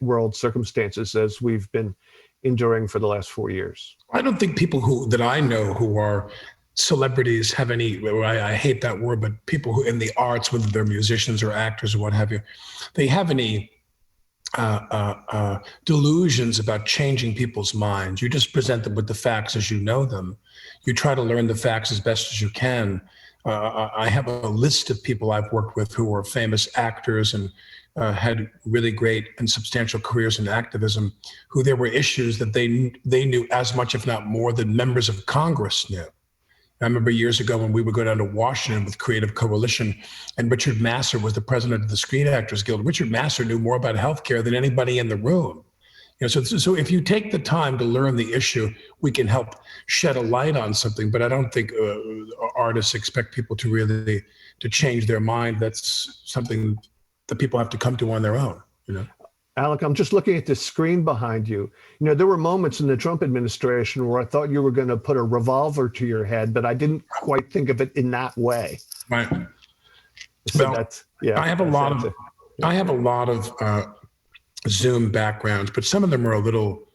Speaker 4: world circumstances as we've been enduring for the last 4 years?
Speaker 13: I don't think people that I know who are celebrities have any, I hate that word, but people who in the arts, whether they're musicians or actors or what have you, they have any delusions about changing people's minds. You just present them with the facts as you know them. You try to learn the facts as best as you can. I have a list of people I've worked with who are famous actors and had really great and substantial careers in activism, who there were issues that they knew as much, if not more, than members of Congress knew. I remember years ago when we would go down to Washington with Creative Coalition, and Richard Masur was the president of the Screen Actors Guild. Richard Masur knew more about healthcare than anybody in the room. So if you take the time to learn the issue, we can help shed a light on something. But I don't think artists expect people to really to change their mind. That's something that people have to come to on their own.
Speaker 4: Alec, I'm just looking at the screen behind you. There were moments in the Trump administration where I thought you were going to put a revolver to your head, but I didn't quite think of it in that way.
Speaker 13: Right.
Speaker 4: So
Speaker 13: well,
Speaker 4: that's, yeah.
Speaker 13: I have a lot of Zoom backgrounds, but some of them are a little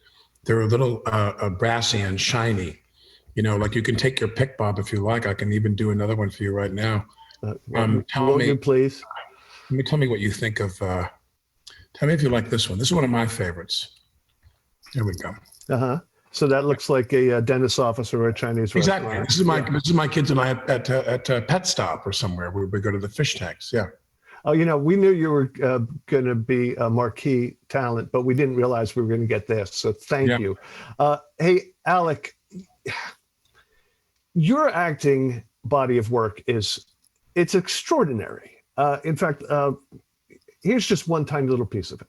Speaker 13: brassy and shiny. Like you can take your pick, Bob, if you like. I can even do another one for you right now.
Speaker 4: Tell me, please.
Speaker 13: Tell me what you think of. Tell me if you like this one. This is one of my favorites. Here we go.
Speaker 4: So that looks like a dentist office or a Chinese
Speaker 13: exactly.
Speaker 4: restaurant.
Speaker 13: This is my kids and I at Pet Stop or somewhere where we go to the fish tanks. Yeah.
Speaker 4: Oh, we knew you were going to be a marquee talent, but we didn't realize we were going to get this. So thank you. Hey, Alec, your acting body of work it's extraordinary. In fact, here's just one tiny little piece of it.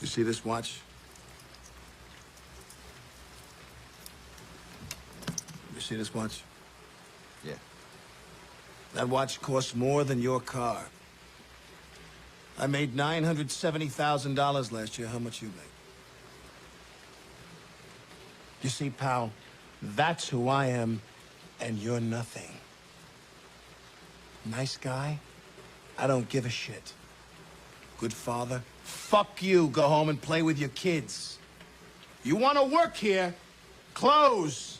Speaker 14: You see this watch? You see this watch? Yeah. That watch costs more than your car. I made $970,000 last year. How much you make? You see, pal, that's who I am, and you're nothing. Nice guy? I don't give a shit. Good father? Fuck you. Go home and play with your kids. You want to work here? Close.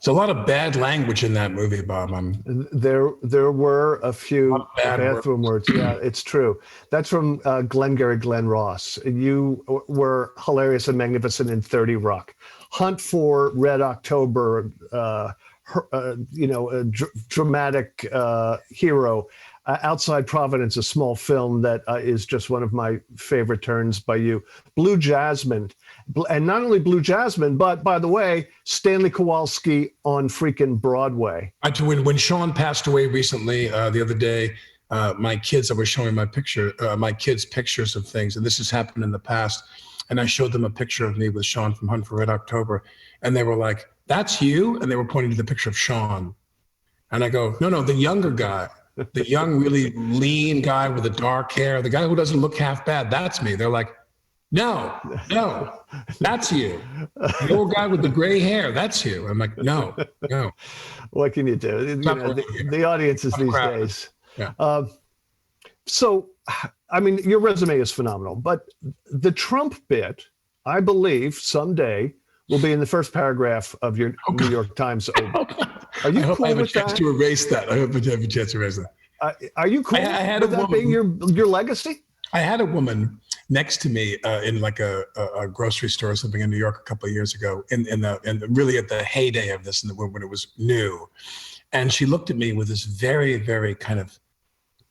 Speaker 13: There's a lot of bad language in that movie, Bob.
Speaker 4: There were a few
Speaker 13: bad
Speaker 4: bathroom words. Yeah, it's true. That's from Glengarry Glen Ross. You were hilarious and magnificent in 30 Rock. Hunt for Red October, dramatic hero. Outside Providence, a small film that is just one of my favorite turns by you. Blue Jasmine. And not only Blue Jasmine, but by the way, Stanley Kowalski on freaking Broadway.
Speaker 13: When Sean passed away recently, the other day, my kids, I was showing my kids pictures of things, and this has happened in the past. And I showed them a picture of me with Sean from Hunt for Red October. And they were like, "That's you?" And they were pointing to the picture of Sean. And I go, no, the younger guy, the young, really lean guy with the dark hair, the guy who doesn't look half bad. That's me. They're like, no, that's you. The old guy with the gray hair, that's you. I'm like, no.
Speaker 4: What can you do? The audiences these days.
Speaker 13: Yeah.
Speaker 4: So, I mean, your resume is phenomenal, but the Trump bit, I believe someday will be in the first paragraph of your New York Times open. Are you cool
Speaker 13: I have
Speaker 4: with
Speaker 13: a chance
Speaker 4: that?
Speaker 13: to erase that. I hope I have a chance to erase that.
Speaker 4: Are you cool with that being your legacy?
Speaker 13: I had a woman next to me in like a grocery store or something in New York a couple of years ago, and really at the heyday of this, when it was new, and she looked at me with this very, very kind of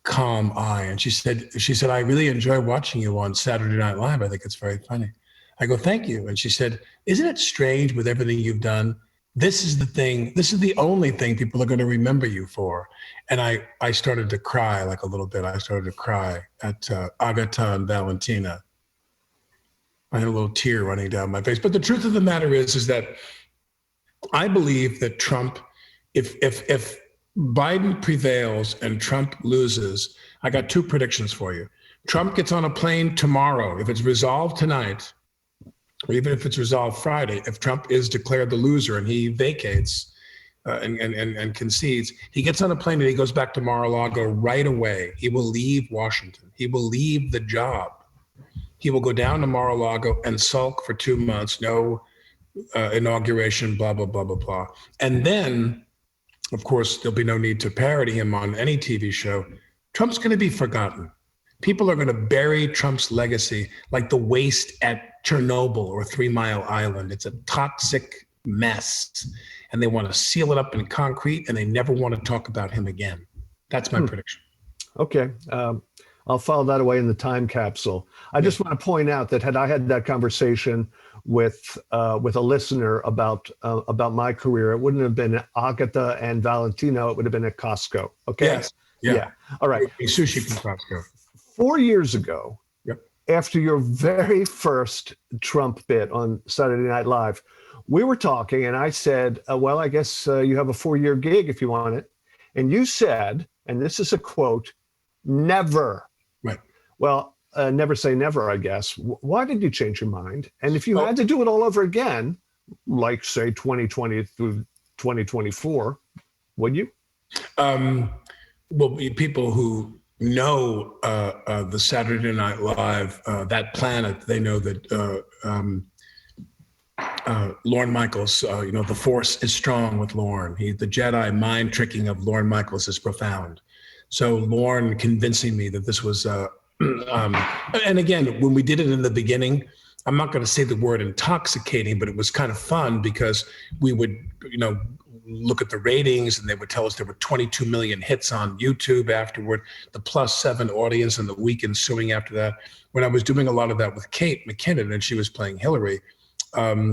Speaker 13: calm eye, and she said, "I really enjoy watching you on Saturday Night Live. I think it's very funny." I go, "Thank you." And she said, "Isn't it strange with everything you've done? This is the only thing people are going to remember you for." And I started to cry like a little bit. I started to cry at Agatha and Valentina. I had a little tear running down my face. But the truth of the matter is that I believe that Trump, if Biden prevails and Trump loses, I got two predictions for you. Trump gets on a plane tomorrow. If it's resolved tonight, or even if it's resolved Friday, if Trump is declared the loser and he vacates and concedes, he gets on a plane and he goes back to Mar-a-Lago right away. He will leave Washington. He will leave the job. He will go down to Mar-a-Lago and sulk for 2 months, no inauguration, blah, blah, blah, blah, blah. And then, of course, there'll be no need to parody him on any TV show. Trump's going to be forgotten. People are going to bury Trump's legacy like the waste at Chernobyl or 3 Mile Island. It's a toxic mess, and they want to seal it up in concrete, and they never want to talk about him again. That's my prediction.
Speaker 4: Okay. I'll file that away in the time capsule. I just want to point out that had I had that conversation with a listener about my career, it wouldn't have been Agatha and Valentino. It would have been at Costco. Okay.
Speaker 13: Yes. Yeah.
Speaker 4: All right.
Speaker 13: Sushi from Costco.
Speaker 4: 4 years ago,
Speaker 13: Yep.
Speaker 4: after your very first Trump bit on Saturday Night Live, we were talking, and I said, well, I guess you have a 4-year gig if you want it. And you said, and this is a quote, never.
Speaker 13: Right.
Speaker 4: Well, never say never, I guess. Why did you change your mind? And if you had to do it all over again, like, say, 2020 through 2024, would you?
Speaker 13: Well, people who know the Saturday Night Live, that planet, they know that Lorne Michaels, the force is strong with Lorne. The Jedi mind tricking of Lorne Michaels is profound. So Lorne convincing me that this was, and again, when we did it in the beginning, I'm not going to say the word intoxicating, but it was kind of fun because we would, look at the ratings and they would tell us there were 22 million hits on YouTube afterward, the +7 audience and the week ensuing after that. When I was doing a lot of that with Kate McKinnon and she was playing Hillary,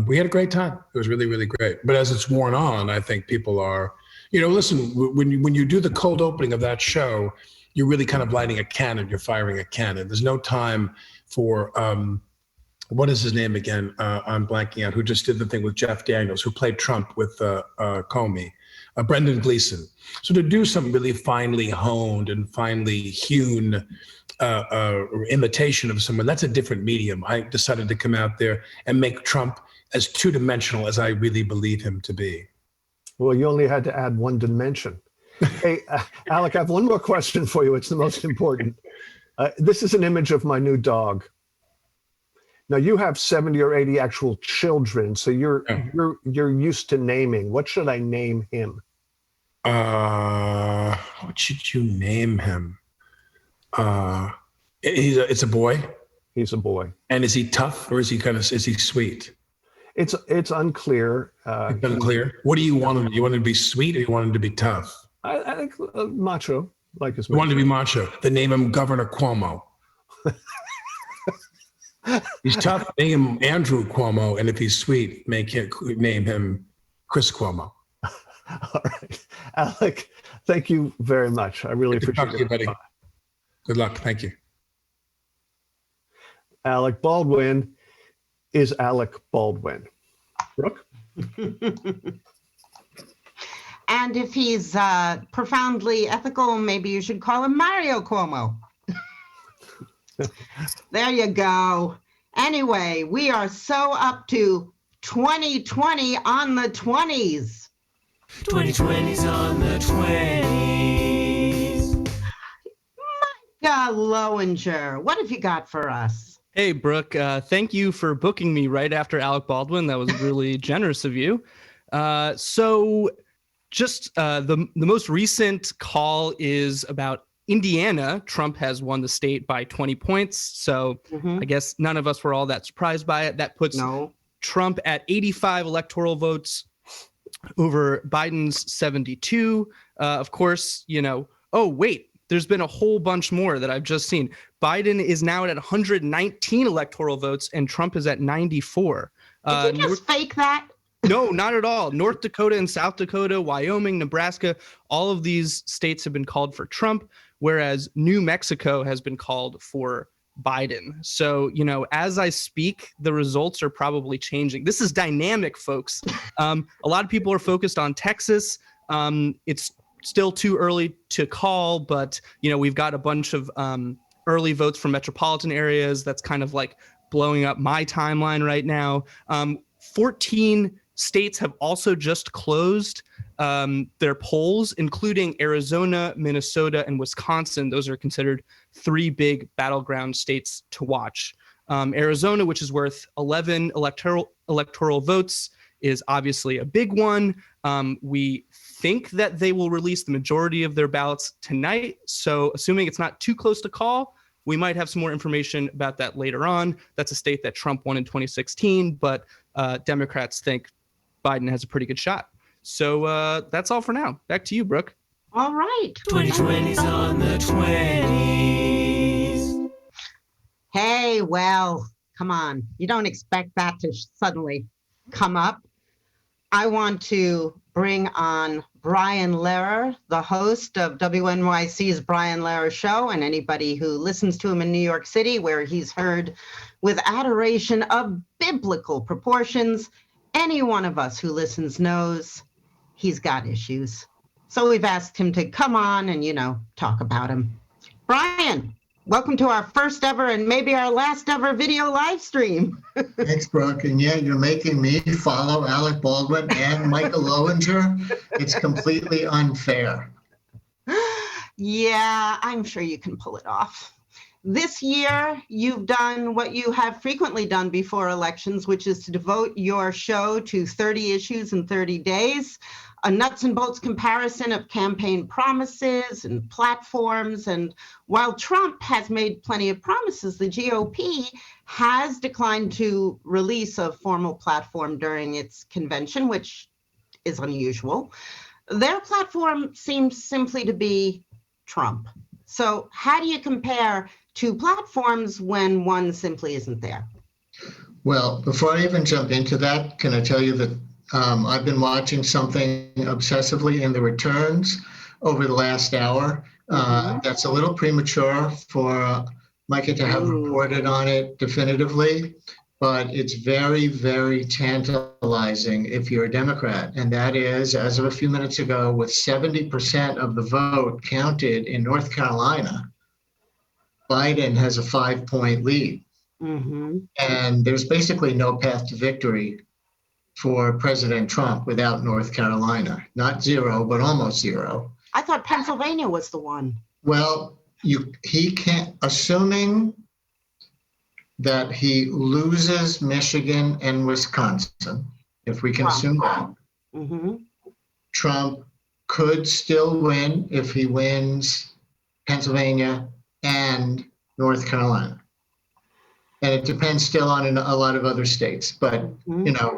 Speaker 13: we had a great time. It was really, really great. But as it's worn on, I think people are, listen, when you do the cold opening of that show, you're really kind of lighting a cannon, you're firing a cannon. There's no time for, what is his name again? I'm blanking out, who just did the thing with Jeff Daniels, who played Trump with Comey, Brendan Gleeson. So to do some really finely honed and finely hewn imitation of someone, that's a different medium. I decided to come out there and make Trump as two-dimensional as I really believe him to be.
Speaker 4: Well, you only had to add one dimension. Hey, Alec, I have one more question for you. It's the most important. This is an image of my new dog. Now you have 70 or 80 actual children, so you're used to naming. What should I name him?
Speaker 13: What should you name him? It's a boy.
Speaker 4: He's a boy.
Speaker 13: And is he tough or is he sweet?
Speaker 4: It's unclear.
Speaker 13: It's unclear. What do you want him? You want him to be sweet or you want him to be tough?
Speaker 4: I think macho, like his.
Speaker 13: You want him to be macho. Then name him Governor Cuomo. He's tough. Name him Andrew Cuomo, and if he's sweet, name him Chris Cuomo.
Speaker 4: All right, Alec. Thank you very much. I really appreciate it,
Speaker 13: buddy. Good luck. Thank you.
Speaker 4: Alec Baldwin is Alec Baldwin. Brooke?
Speaker 3: And if he's profoundly ethical, maybe you should call him Mario Cuomo. There you go. Anyway, we are so up to 2020 on the 20s.
Speaker 2: 2020's on the 20s.
Speaker 3: Mychal Lowinger, what have you got for us?
Speaker 6: Hey, Brooke, thank you for booking me right after Alec Baldwin. That was really generous of you. So just the most recent call is about Indiana. Trump has won the state by 20 points. So I guess none of us were all that surprised by it. That puts Trump at 85 electoral votes over Biden's 72. Of course, oh, wait, there's been a whole bunch more that I've just seen. Biden is now at 119 electoral votes and Trump is at 94.
Speaker 3: Did you just fake that?
Speaker 6: No, not at all. North Dakota and South Dakota, Wyoming, Nebraska, all of these states have been called for Trump, whereas New Mexico has been called for Biden. So, as I speak, the results are probably changing. This is dynamic, folks. A lot of people are focused on Texas. It's still too early to call, but, we've got a bunch of early votes from metropolitan areas. That's kind of like blowing up my timeline right now. 14 states have also just closed their polls, including Arizona, Minnesota, and Wisconsin. Those are considered 3 big battleground states to watch. Arizona, which is worth 11 electoral votes, is obviously a big one. We think that they will release the majority of their ballots tonight. So assuming it's not too close to call, we might have some more information about that later on. That's a state that Trump won in 2016, but Democrats think Biden has a pretty good shot. So that's all for now. Back to you, Brooke.
Speaker 3: All right.
Speaker 2: 2020's on the 20s.
Speaker 3: Hey, well, come on. You don't expect that to suddenly come up. I want to bring on Brian Lehrer, the host of WNYC's Brian Lehrer Show, and anybody who listens to him in New York City, where he's heard with adoration of biblical proportions. Any one of us who listens knows he's got issues. So we've asked him to come on and, talk about him. Brian, welcome to our first ever and maybe our last ever video live stream.
Speaker 15: Thanks, Brooke. And yeah, you're making me follow Alec Baldwin and Mychal Lowinger. It's completely unfair.
Speaker 3: Yeah, I'm sure you can pull it off. This year, you've done what you have frequently done before elections, which is to devote your show to 30 issues in 30 days, a nuts and bolts comparison of campaign promises and platforms. And while Trump has made plenty of promises, the GOP has declined to release a formal platform during its convention, which is unusual. Their platform seems simply to be Trump. So how do you compare two platforms when one simply isn't there?
Speaker 15: Well, before I even jump into that, can I tell you that I've been watching something obsessively in the returns over the last hour. That's a little premature for Micah to have reported on it definitively, but it's very, very tantalizing if you're a Democrat. And that is, as of a few minutes ago, with 70% of the vote counted in North Carolina, Biden has a 5-point lead. And there's basically no path to victory for President Trump without North Carolina. Not zero, but almost zero.
Speaker 3: I thought Pennsylvania was the one.
Speaker 15: Well, he can't, assuming that he loses Michigan and Wisconsin, if we can assume that. Trump could still win if he wins Pennsylvania and North Carolina. And it depends still on a lot of other states, but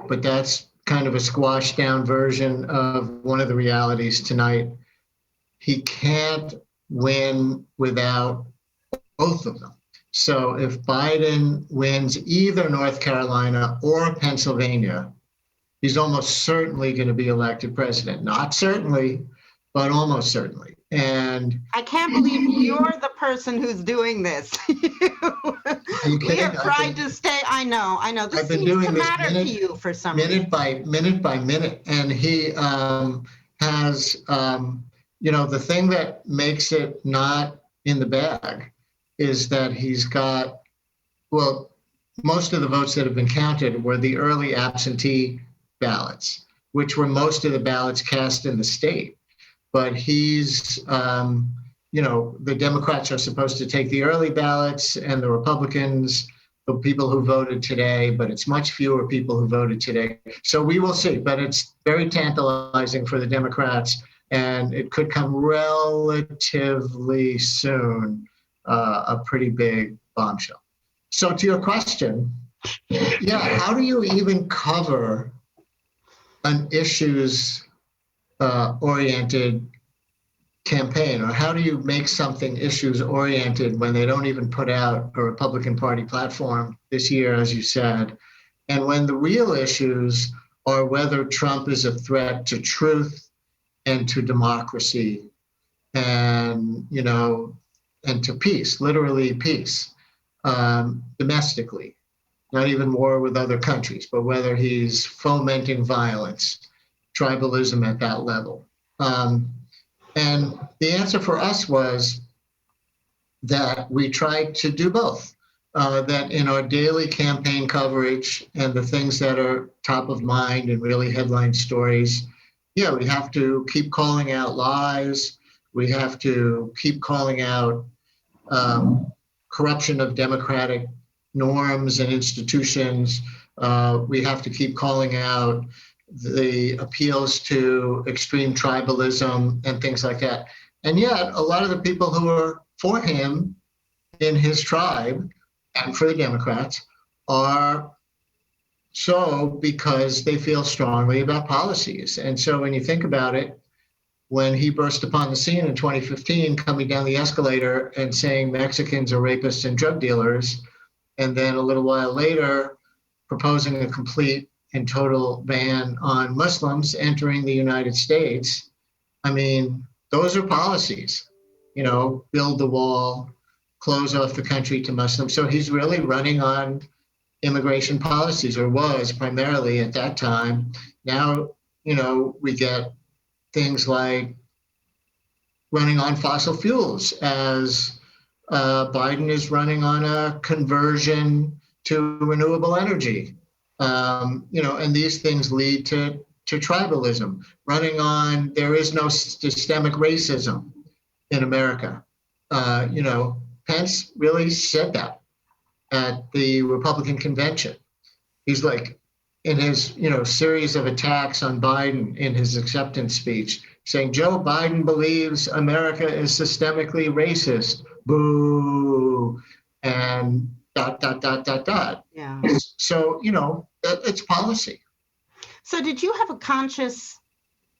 Speaker 15: but that's kind of a squashed down version of one of the realities tonight. He can't win without both of them. So if Biden wins either North Carolina or Pennsylvania, he's almost certainly going to be elected president. Not certainly, but almost certainly. And
Speaker 3: I can't believe you're the person who's doing this. We have tried to stay. I know. This seems to matter to you for some reason.
Speaker 15: Minute by minute. And he has, the thing that makes it not in the bag is that he's got, most of the votes that have been counted were the early absentee ballots, which were most of the ballots cast in the state. But he's, the Democrats are supposed to take the early ballots and the Republicans, the people who voted today, but it's much fewer people who voted today. So we will see, but it's very tantalizing for the Democrats, and it could come relatively soon, a pretty big bombshell. So to your question, how do you even cover an issues oriented campaign, or how do you make something issues oriented when they don't even put out a Republican Party platform this year, as you said, and when the real issues are whether Trump is a threat to truth and to democracy and and to peace, literally peace, domestically, not even war with other countries, but whether he's fomenting violence, tribalism at that level. And the answer for us was that we tried to do both, that in our daily campaign coverage and the things that are top of mind and really headline stories, we have to keep calling out lies. We have to keep calling out corruption of democratic norms and institutions. We have to keep calling out the appeals to extreme tribalism and things like that. And yet, a lot of the people who are for him in his tribe and for the Democrats are so because they feel strongly about policies. And so when you think about it, when he burst upon the scene in 2015, coming down the escalator and saying Mexicans are rapists and drug dealers, and then a little while later proposing a complete and total ban on Muslims entering the United States, I mean, those are policies, build the wall, close off the country to Muslims. So he's really running on immigration policies, or was primarily at that time. Now, we get things like running on fossil fuels, as Biden is running on a conversion to renewable energy. And these things lead to tribalism, running on there is no systemic racism in America. Pence really said that at the Republican convention. He's like, in his series of attacks on Biden in his acceptance speech, saying Joe Biden believes America is systemically racist. Boo. And ... Yeah. So, it's policy.
Speaker 3: So did you have a conscious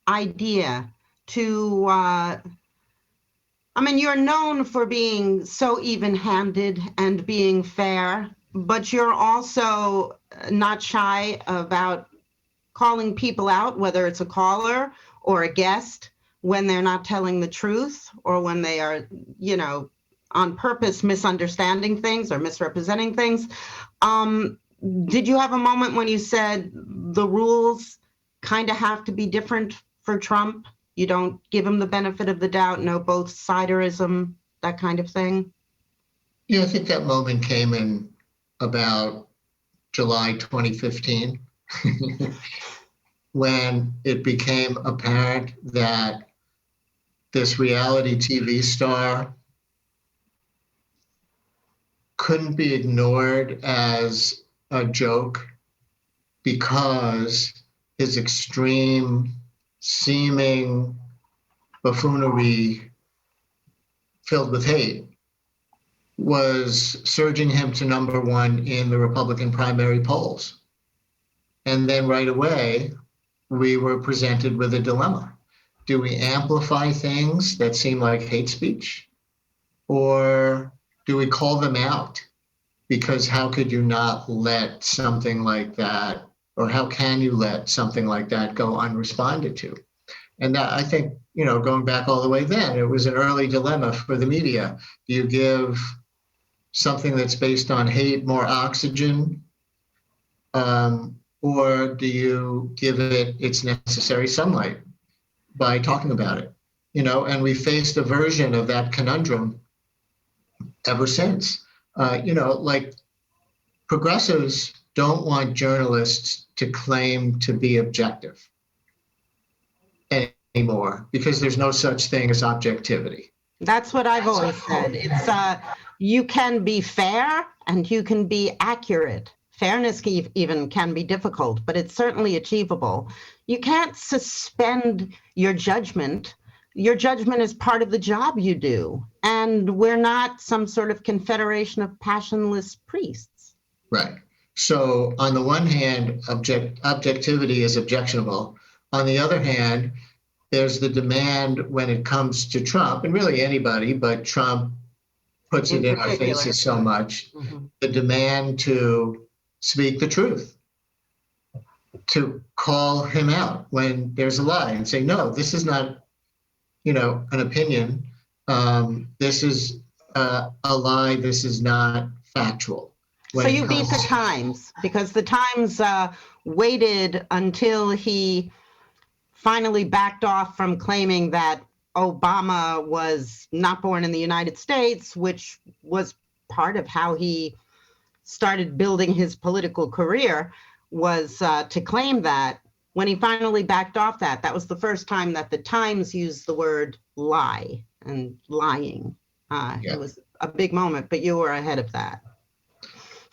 Speaker 3: idea to, you're known for being so even-handed and being fair, but you're also not shy about calling people out, whether it's a caller or a guest, when they're not telling the truth or when they are, on purpose misunderstanding things or misrepresenting things. Did you have a moment when you said the rules kind of have to be different for Trump? You don't give him the benefit of the doubt, no both siderism, that kind of thing?
Speaker 15: Yeah, I think that moment came in about July 2015, when it became apparent that this reality TV star couldn't be ignored as a joke because his extreme seeming buffoonery filled with hate was surging him to number one in the Republican primary polls. And then right away, we were presented with a dilemma. Do we amplify things that seem like hate speech? Or do we call them out? Because how could you not let something like that, or how can you let something like that go unresponded to? And that, I think, going back all the way then, it was an early dilemma for the media. Do you give something that's based on hate more oxygen? Or do you give it its necessary sunlight by talking about it? And we faced a version of that conundrum ever since. Like progressives don't want journalists to claim to be objective anymore because there's no such thing as objectivity.
Speaker 3: That's what I've always said. It's you can be fair and you can be accurate. Fairness even can be difficult, but it's certainly achievable. You can't suspend your judgment. Your judgment is part of the job you do. And we're not some sort of confederation of passionless priests.
Speaker 15: Right. So on the one hand, objectivity is objectionable. On the other hand, there's the demand when it comes to Trump, and really anybody, but Trump puts it in our faces so much, the demand to speak the truth, to call him out when there's a lie and say, no, this is not, an opinion. This is a lie. This is not factual.
Speaker 3: So you beat the Times, because the Times waited until he finally backed off from claiming that Obama was not born in the United States, which was part of how he started building his political career, was to claim that. When he finally backed off that was the first time that the Times used the word lie and lying. It was a big moment, but you were ahead of that.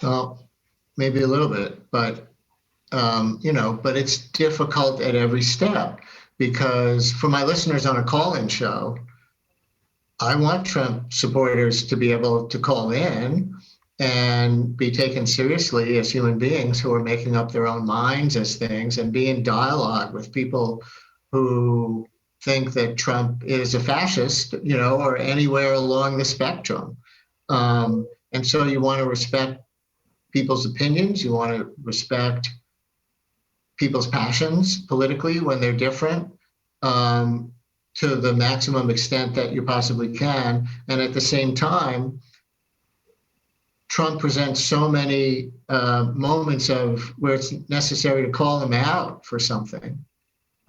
Speaker 15: Well, maybe a little bit, but but it's difficult at every step, because for my listeners on a call-in show, I want Trump supporters to be able to call in and be taken seriously as human beings who are making up their own minds as things, and be in dialogue with people who think that Trump is a fascist, or anywhere along the spectrum. And so you want to respect people's opinions. You want to respect people's passions politically when they're different, to the maximum extent that you possibly can. And at the same time, Trump presents so many moments of where it's necessary to call him out for something,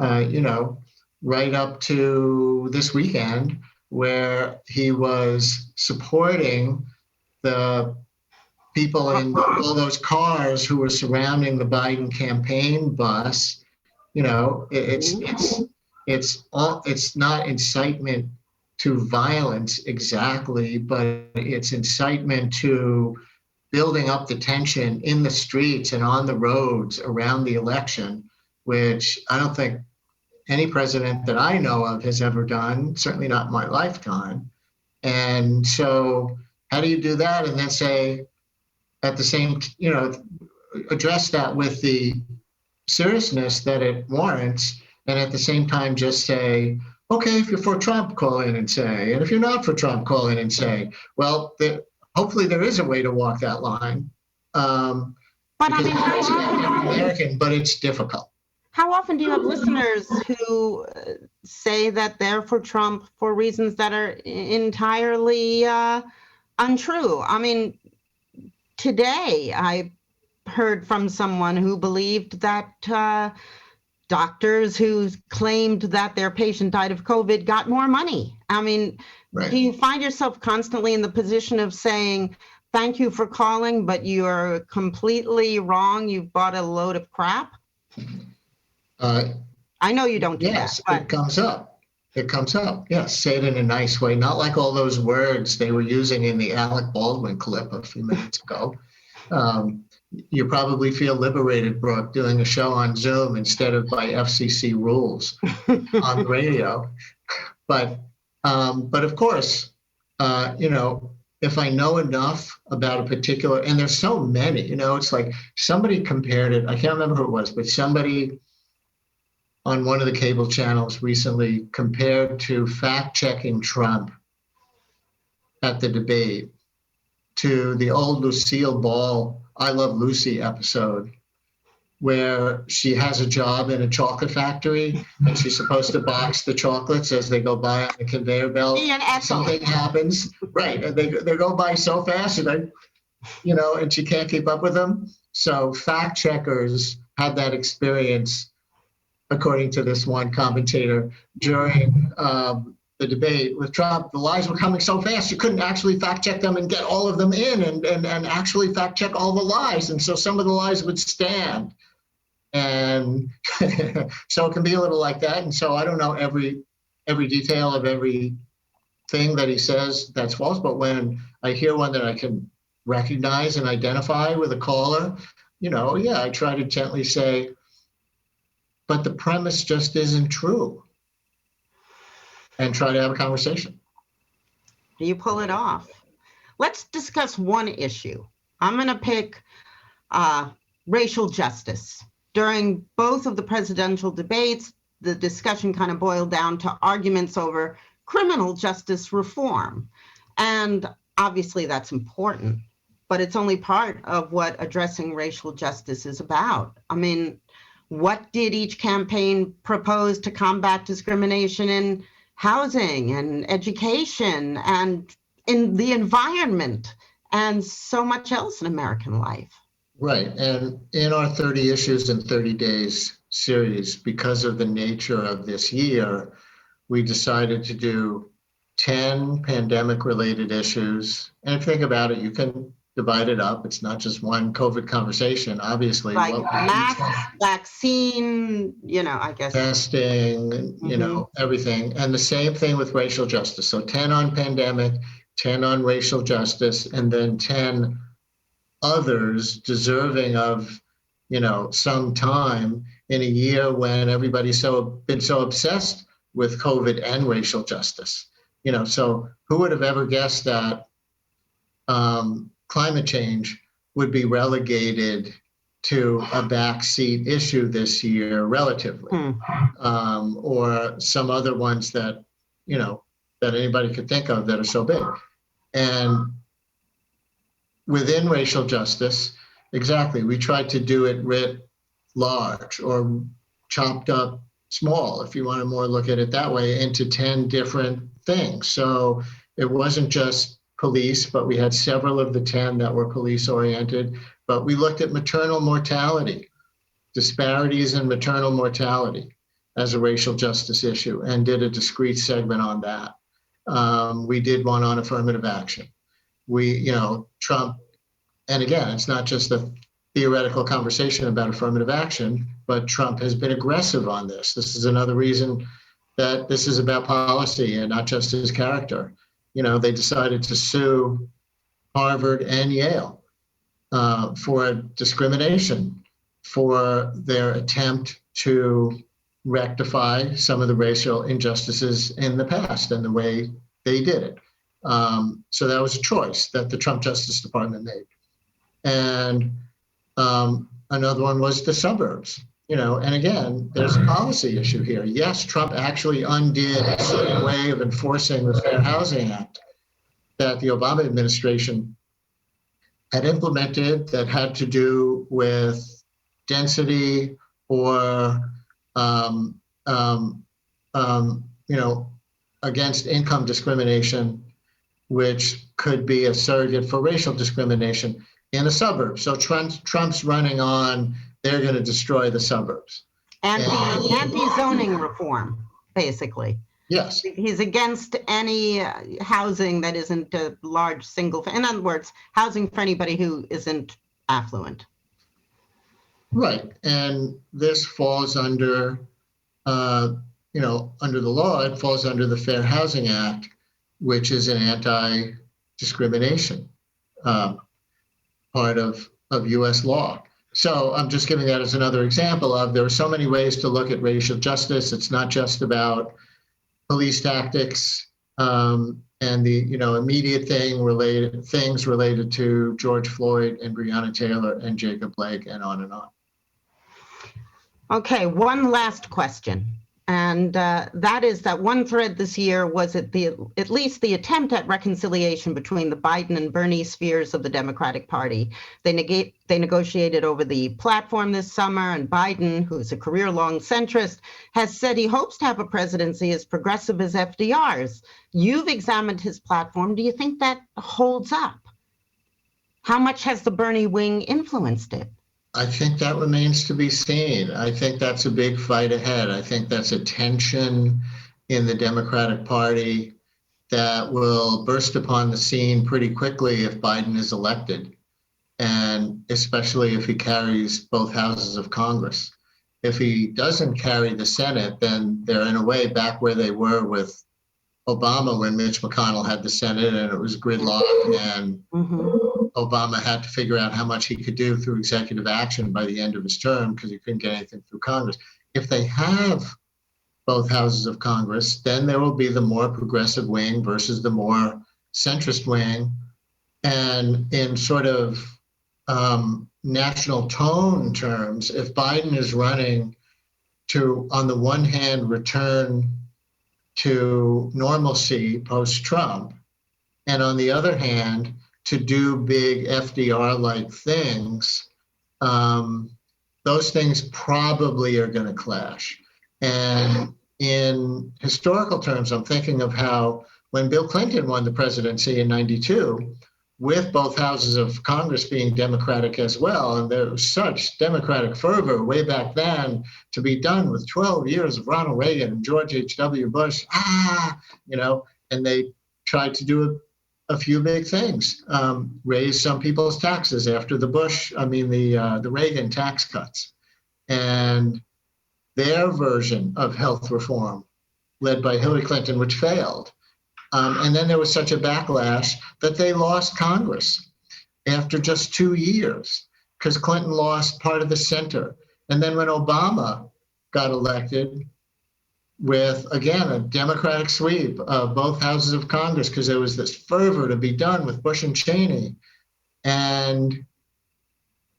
Speaker 15: right up to this weekend, where he was supporting the people in all those cars who were surrounding the Biden campaign bus. It's not incitement to violence exactly, but it's incitement to building up the tension in the streets and on the roads around the election, which I don't think any president that I know of has ever done, certainly not in my lifetime. And so how do you do that and then say, at the same, address that with the seriousness that it warrants, and at the same time just say, okay, if you're for Trump, call in and say, and if you're not for Trump, call in and say. Well, hopefully there is a way to walk that line. But I mean, American, but it's difficult.
Speaker 3: How often do you have listeners who say that they're for Trump for reasons that are entirely untrue? I mean, today I heard from someone who believed that doctors who claimed that their patient died of COVID got more money. I mean, right. Do you find yourself constantly in the position of saying, thank you for calling, but you're completely wrong, you've bought a load of crap? I know you don't do
Speaker 15: that. Yes,
Speaker 3: but
Speaker 15: it comes up. it comes up. Yes, say it in a nice way, not like all those words they were using in the Alec Baldwin clip a few minutes ago. You probably feel liberated, Brooke, doing a show on Zoom instead of by FCC rules on the radio. But of course, if I know enough about a particular, and there's so many, it's like somebody compared it. I can't remember who it was, but somebody on one of the cable channels recently compared to fact-checking Trump at the debate to the old Lucille Ball I Love Lucy episode, where she has a job in a chocolate factory and she's supposed to box the chocolates as they go by on the conveyor belt. Something happens, right? And they go by so fast, and and she can't keep up with them. So fact checkers had that experience, according to this one commentator, during the debate with Trump. The lies were coming so fast, you couldn't actually fact check them and get all of them in and actually fact check all the lies. And so some of the lies would stand. And so it can be a little like that. And so I don't know every detail of every thing that he says that's false. But when I hear one that I can recognize and identify with a caller, I try to gently say, but the premise just isn't true. And try to have a conversation.
Speaker 3: You pull it off. Let's discuss one issue. I'm going to pick racial justice. During both of the presidential debates, the discussion kind of boiled down to arguments over criminal justice reform. And obviously that's important, but it's only part of what addressing racial justice is about. I mean, what did each campaign propose to combat discrimination in housing and education and in the environment and so much else in American life?
Speaker 15: Right. And in our 30 Issues in 30 Days series, because of the nature of this year, we decided to do 10 pandemic-related issues. And think about it, you can divide it up. It's not just one COVID conversation, obviously.
Speaker 3: Like mask, vaccine, I guess.
Speaker 15: Testing, everything. And the same thing with racial justice. So 10 on pandemic, 10 on racial justice, and then 10 others deserving of, some time in a year when everybody's been so obsessed with COVID and racial justice. So who would have ever guessed that climate change would be relegated to a backseat issue this year, relatively, or some other ones that, that anybody could think of that are so big. And within racial justice, exactly, we tried to do it writ large or chopped up small, if you want to more look at it that way, into 10 different things. So it wasn't just police, but we had several of the 10 that were police oriented. But we looked at maternal mortality, disparities in maternal mortality as a racial justice issue, and did a discrete segment on that. We did one on affirmative action. Trump, and again, it's not just a theoretical conversation about affirmative action, but Trump has been aggressive on this. This is another reason that this is about policy and not just his character. They decided to sue Harvard and Yale for discrimination, for their attempt to rectify some of the racial injustices in the past and the way they did it. So that was a choice that the Trump Justice Department made. And another one was the suburbs. And again, there's a policy issue here. Yes, Trump actually undid a certain way of enforcing the Fair Housing Act that the Obama administration had implemented that had to do with density or, against income discrimination, which could be a surrogate for racial discrimination in the suburbs. So Trump's running on, they're going to destroy the suburbs.
Speaker 3: Anti-zoning reform, basically.
Speaker 15: Yes.
Speaker 3: He's against any housing that isn't a large single, in other words, housing for anybody who isn't affluent.
Speaker 15: Right. And this falls under under the law, it falls under the Fair Housing Act, which is an anti-discrimination part of U.S. law. So I'm just giving that as another example of there are so many ways to look at racial justice. It's not just about police tactics and the immediate things related to George Floyd and Breonna Taylor and Jacob Blake and on and on.
Speaker 3: Okay, one last question. And that is that one thread this year was at least the attempt at reconciliation between the Biden and Bernie spheres of the Democratic Party. They negotiated over the platform this summer, and Biden, who's a career-long centrist, has said he hopes to have a presidency as progressive as FDR's. You've examined his platform. Do you think that holds up? How much has the Bernie wing influenced it?
Speaker 15: I think that remains to be seen. I think that's a big fight ahead. I think that's a tension in the Democratic Party that will burst upon the scene pretty quickly if Biden is elected, and especially if he carries both houses of Congress. If he doesn't carry the Senate, then they're in a way back where they were with Obama when Mitch McConnell had the Senate and it was gridlocked and Obama had to figure out how much he could do through executive action by the end of his term because he couldn't get anything through Congress. If they have both houses of Congress, then there will be the more progressive wing versus the more centrist wing. And in sort of national tone terms, if Biden is running to, on the one hand, return to normalcy post-Trump, and on the other hand, to do big FDR-like things, those things probably are going to clash. And in historical terms, I'm thinking of how when Bill Clinton won the presidency in '92, with both houses of Congress being Democratic as well, and there was such Democratic fervor way back then to be done with 12 years of Ronald Reagan and George H.W. Bush, and they tried to do a few big things, raise some people's taxes after the Reagan tax cuts, and their version of health reform led by Hillary Clinton, which failed. And then there was such a backlash that they lost Congress after just 2 years because Clinton lost part of the center. And then when Obama got elected with, again, a Democratic sweep of both houses of Congress because there was this fervor to be done with Bush and Cheney and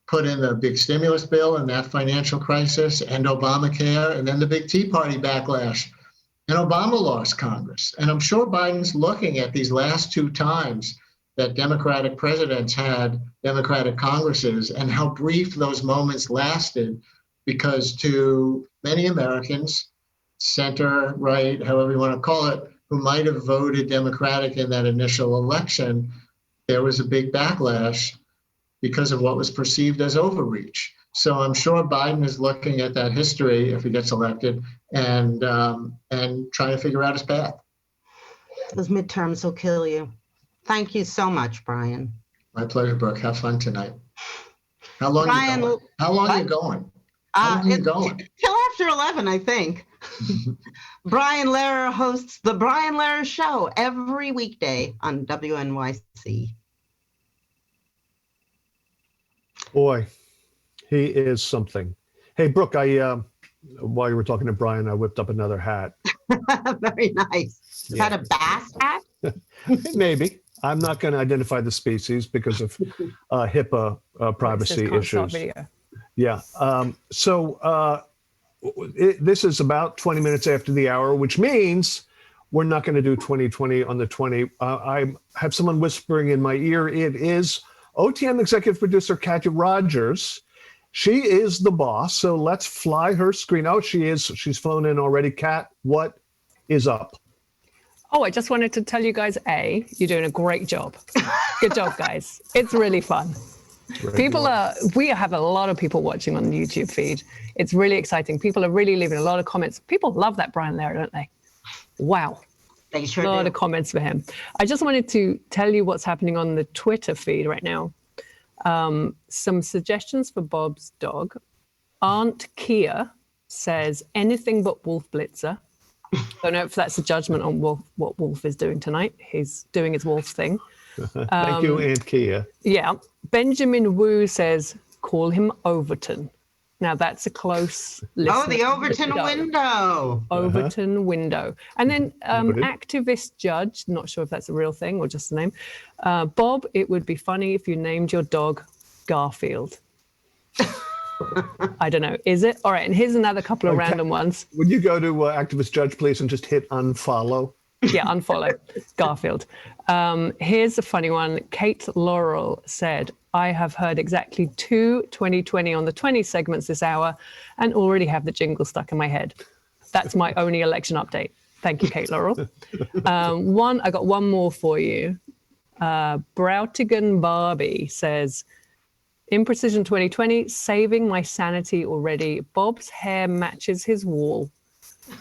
Speaker 15: put in the big stimulus bill and that financial crisis and Obamacare and then the big Tea Party backlash. And Obama lost Congress. And I'm sure Biden's looking at these last two times that Democratic presidents had Democratic Congresses and how brief those moments lasted, because to many Americans, center, right, however you want to call it, who might have voted Democratic in that initial election, there was a big backlash because of what was perceived as overreach. So I'm sure Biden is looking at that history if he gets elected and trying to figure out his path.
Speaker 3: Those midterms will kill you. Thank you so much, Brian.
Speaker 15: My pleasure, Brooke. Have fun tonight. How long are you going? How long are you going? How long are you going?
Speaker 3: Till after 11, I think. Brian Lehrer hosts The Brian Lehrer Show every weekday on WNYC.
Speaker 4: Boy, he is something. Hey, Brooke, while you were talking to Brian, I whipped up another hat.
Speaker 3: Very nice. Is that a bass hat?
Speaker 4: Maybe. I'm not going to identify the species because of HIPAA privacy issues. Yeah. This is about 20 minutes after the hour, which means we're not going to do 2020 on the 20. I have someone whispering in my ear. It is OTM executive producer Katya Rogers. She is the boss, so let's fly her screen. Oh, she is. She's flown in already. Kat, what is up?
Speaker 16: Oh, I just wanted to tell you guys, you're doing a great job. Good job, guys. It's really fun. We have a lot of people watching on the YouTube feed. It's really exciting. People are really leaving a lot of comments. People love that Brian Lehrer, don't they? Wow.
Speaker 3: They sure
Speaker 16: do. A lot of comments for him. I just wanted to tell you what's happening on the Twitter feed right now. Some suggestions for Bob's dog. Aunt Kia says anything but Wolf Blitzer. Don't know if that's a judgment on what Wolf is doing tonight. He's doing his Wolf thing.
Speaker 4: Thank you, Aunt Kia.
Speaker 16: Yeah. Benjamin Wu says, call him Overton. Now that's a close listen.
Speaker 3: Oh, the Overton window.
Speaker 16: Overton window. And then activist judge, not sure if that's a real thing or just a name. Bob, it would be funny if you named your dog Garfield. I don't know. Is it? All right. And here's another couple of random ones.
Speaker 4: Would you go to activist judge, please, and just hit unfollow?
Speaker 16: Yeah, unfollow Garfield. Here's a funny one. Kate Laurel said, I have heard exactly 2 2020 on the 20 segments this hour and already have the jingle stuck in my head. That's my only election update. Thank you, Kate Laurel. I got one more for you. Broutigan Barbie says, Imprecision 2020, saving my sanity already. Bob's hair matches his wall.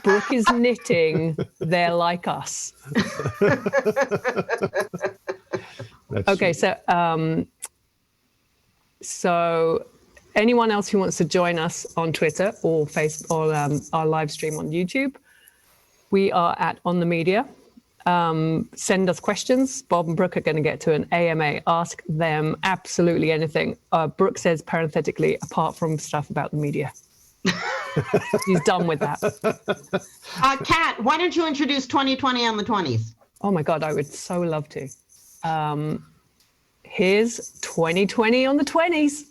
Speaker 16: Brooke is knitting. They're like us. Okay, so anyone else who wants to join us on Twitter or Facebook or our live stream on YouTube, we are at On The Media. Send us questions. Bob and Brooke are going to get to an AMA. Ask them absolutely anything. Brooke says parenthetically, apart from stuff about the media. He's done with that.
Speaker 3: Kat, why don't you introduce 2020 on the 20s?
Speaker 16: Oh my God, I would so love to. Here's 2020 on the 20s.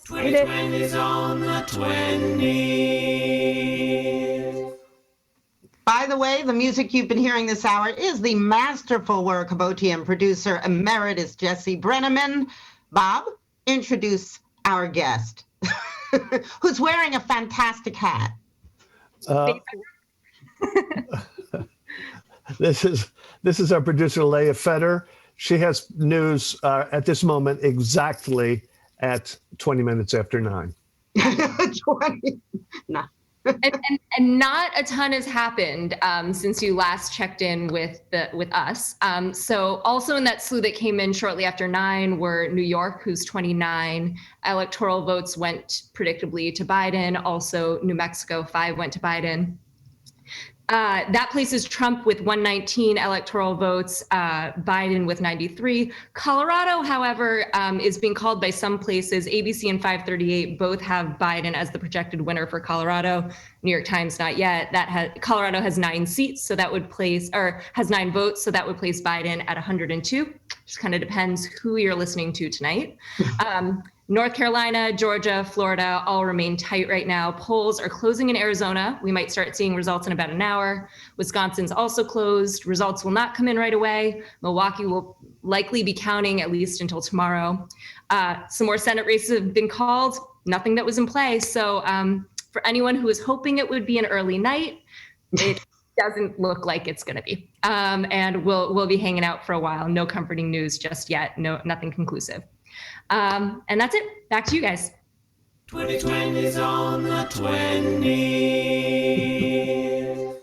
Speaker 2: 2020's on the 20s.
Speaker 3: By the way, the music you've been hearing this hour is the masterful work of OTM producer emeritus Jesse Brenneman. Bob, introduce our guest, who's wearing a fantastic hat.
Speaker 4: This is our producer, Leah Fetter. She has news at this moment exactly at 20 minutes after 9.
Speaker 3: 20. No.
Speaker 11: and not a ton has happened since you last checked in with us. So also in that slew that came in shortly after 9 were New York, who's 29. Electoral votes went predictably to Biden. Also New Mexico, 5 went to Biden. That places Trump with 119 electoral votes, Biden with 93. Colorado, however, is being called by some places. ABC and 538 both have Biden as the projected winner for Colorado. New York Times, not yet. Colorado has 9 seats, so that would place, or has 9 votes, so that would place Biden at 102. Just kind of depends who you're listening to tonight. North Carolina, Georgia, Florida all remain tight right now. Polls are closing in Arizona. We might start seeing results in about an hour. Wisconsin's also closed. Results will not come in right away. Milwaukee will likely be counting at least until tomorrow. Some more Senate races have been called. Nothing that was in play. So for anyone who is hoping it would be an early night, it doesn't look like it's going to be. And we'll be hanging out for a while. No comforting news just yet. Nothing conclusive. And that's it. Back to you guys.
Speaker 2: 2020's on the 20s.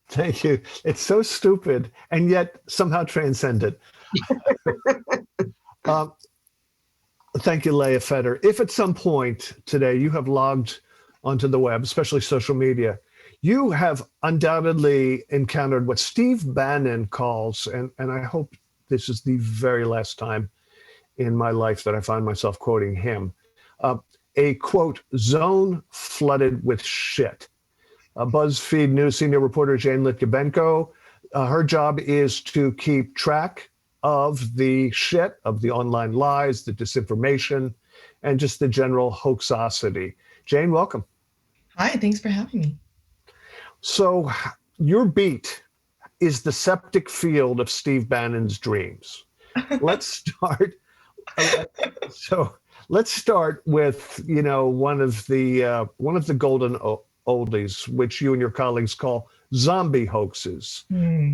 Speaker 4: Thank you. It's so stupid and yet somehow transcendent. Thank you, Leah Fetter. If at some point today you have logged onto the web, especially social media, you have undoubtedly encountered what Steve Bannon calls, and I hope this is the very last time in my life that I find myself quoting him, a quote, zone flooded with shit. BuzzFeed News senior reporter Jane Lytvynenko, her job is to keep track of the shit, of the online lies, the disinformation, and just the general hoaxosity. Jane, welcome.
Speaker 17: Hi, thanks for having me. So
Speaker 4: your beat is the septic field of Steve Bannon's dreams. Let's start. Let's start with, one of the golden oldies, which you and your colleagues call zombie hoaxes,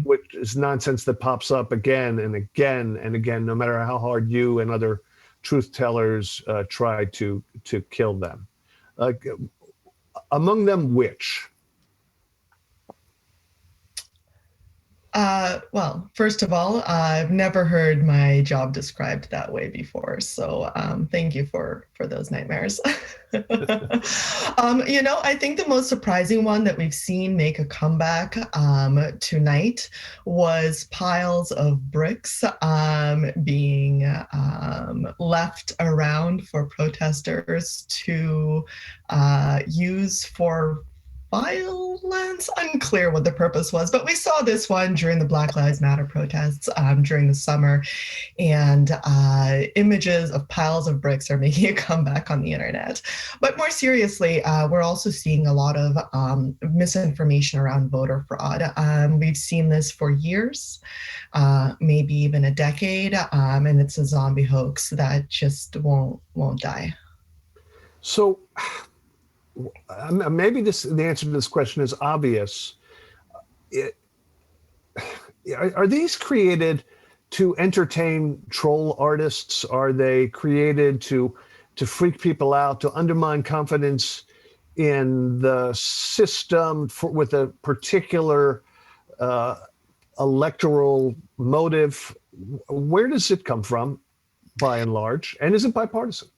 Speaker 4: which is nonsense that pops up again and again and again, no matter how hard you and other truth tellers try to kill them. Among them, which?
Speaker 17: Well, first of all, I've never heard my job described that way before. So thank you for those nightmares. I think the most surprising one that we've seen make a comeback tonight was piles of bricks being left around for protesters to use for violence. Unclear what the purpose was, but we saw this one during the Black Lives Matter protests during the summer, and images of piles of bricks are making a comeback on the internet. But more seriously, we're also seeing a lot of misinformation around voter fraud. We've seen this for years, maybe even a decade, and it's a zombie hoax that just won't die.
Speaker 4: So maybe the answer to this question is obvious. Are these created to entertain troll artists? Are they created to freak people out, to undermine confidence in the system with a particular electoral motive? Where does it come from, by and large? And is it bipartisan?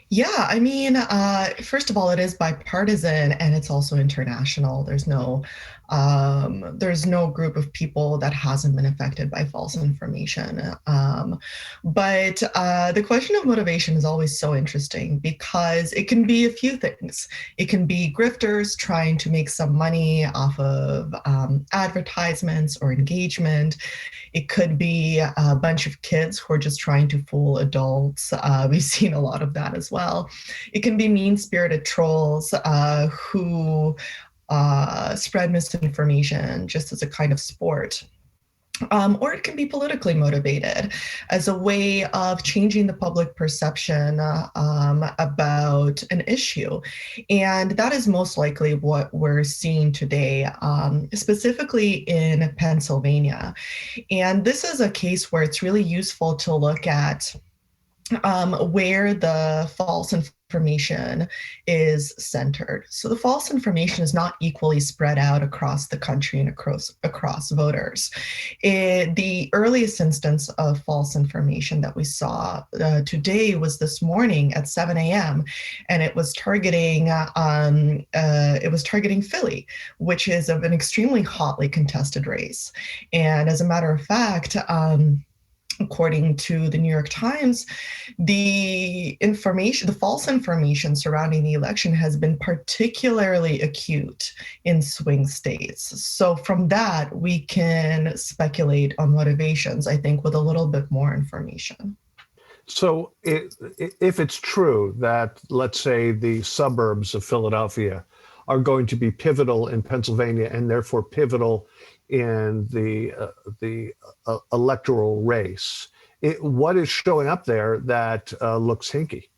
Speaker 17: Yeah, I mean, first of all, it is bipartisan and it's also international. There's no group of people that hasn't been affected by false information. But the question of motivation is always so interesting because it can be a few things. It can be grifters trying to make some money off of advertisements or engagement. It could be a bunch of kids who are just trying to fool adults. We've seen a lot of that as well. It can be mean-spirited trolls who spread misinformation just as a kind of sport. Or it can be politically motivated as a way of changing the public perception about an issue. And that is most likely what we're seeing today, specifically in Pennsylvania. And this is a case where it's really useful to look at where the false information is centered. So the false information is not equally spread out across the country and across voters. The earliest instance of false information that we saw today was this morning at 7 a.m. and it was targeting Philly, which is of an extremely hotly contested race. And as a matter of fact, according to the New York Times, the false information surrounding the election has been particularly acute in swing states. So from that, we can speculate on motivations, I think, with a little bit more information.
Speaker 4: So if it's true that, let's say, the suburbs of Philadelphia are going to be pivotal in Pennsylvania and therefore pivotal in the electoral race, what is showing up there that looks hinky?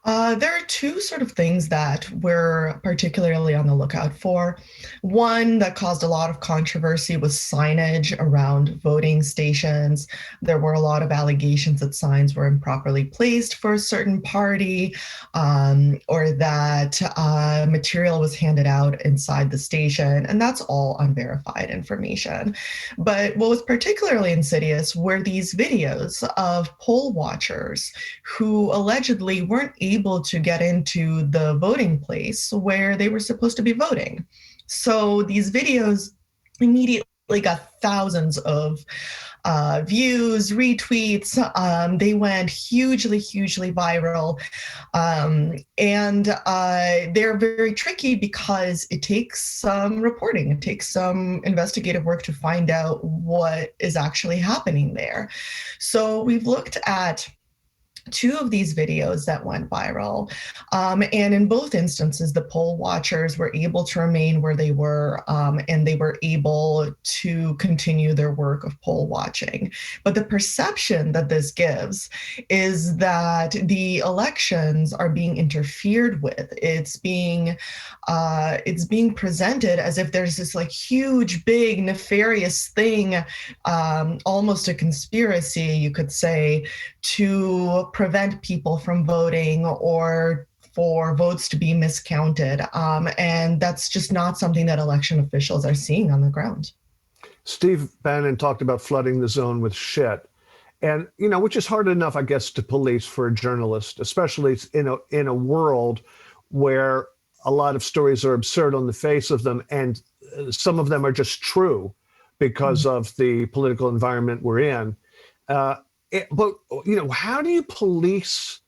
Speaker 17: There are two sort of things that we're particularly on the lookout for. One that caused a lot of controversy was signage around voting stations. There were a lot of allegations that signs were improperly placed for a certain party, or that material was handed out inside the station, and that's all unverified information. But what was particularly insidious were these videos of poll watchers who allegedly weren't able to get into the voting place where they were supposed to be voting. So these videos immediately got thousands of views, retweets. They went hugely viral. And they're very tricky because it takes some reporting. It takes some investigative work to find out what is actually happening there. So we've looked at two of these videos that went viral. And in both instances, the poll watchers were able to remain where they were, and they were able to continue their work of poll watching. But the perception that this gives is that the elections are being interfered with. It's being presented as if there's this like huge, big, nefarious thing, almost a conspiracy, you could say, to prevent people from voting or for votes to be miscounted. And that's just not something that election officials are seeing on the ground.
Speaker 4: Steve Bannon talked about flooding the zone with shit. And, which is hard enough, I guess, to police for a journalist, especially in a world where a lot of stories are absurd on the face of them, and some of them are just true because of the political environment we're in. But how do you police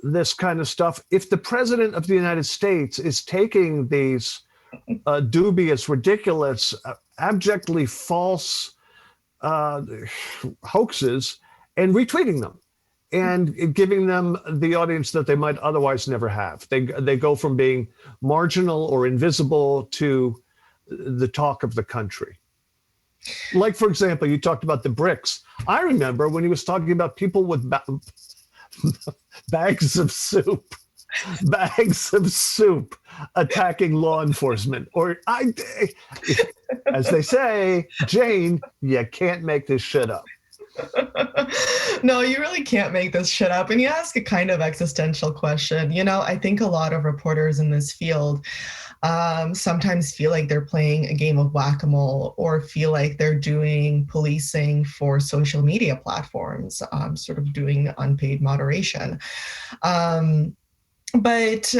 Speaker 4: this kind of stuff if the president of the United States is taking these dubious, ridiculous, abjectly false hoaxes and retweeting them and giving them the audience that they might otherwise never have? They go from being marginal or invisible to the talk of the country. Like, for example, you talked about the bricks. I remember when he was talking about people with bags of soup attacking law enforcement. Or as they say, Jane, you can't make this shit up.
Speaker 17: No, you really can't make this shit up. And you ask a kind of existential question. I think a lot of reporters in this field sometimes feel like they're playing a game of whack-a-mole, or feel like they're doing policing for social media platforms, sort of doing unpaid moderation. But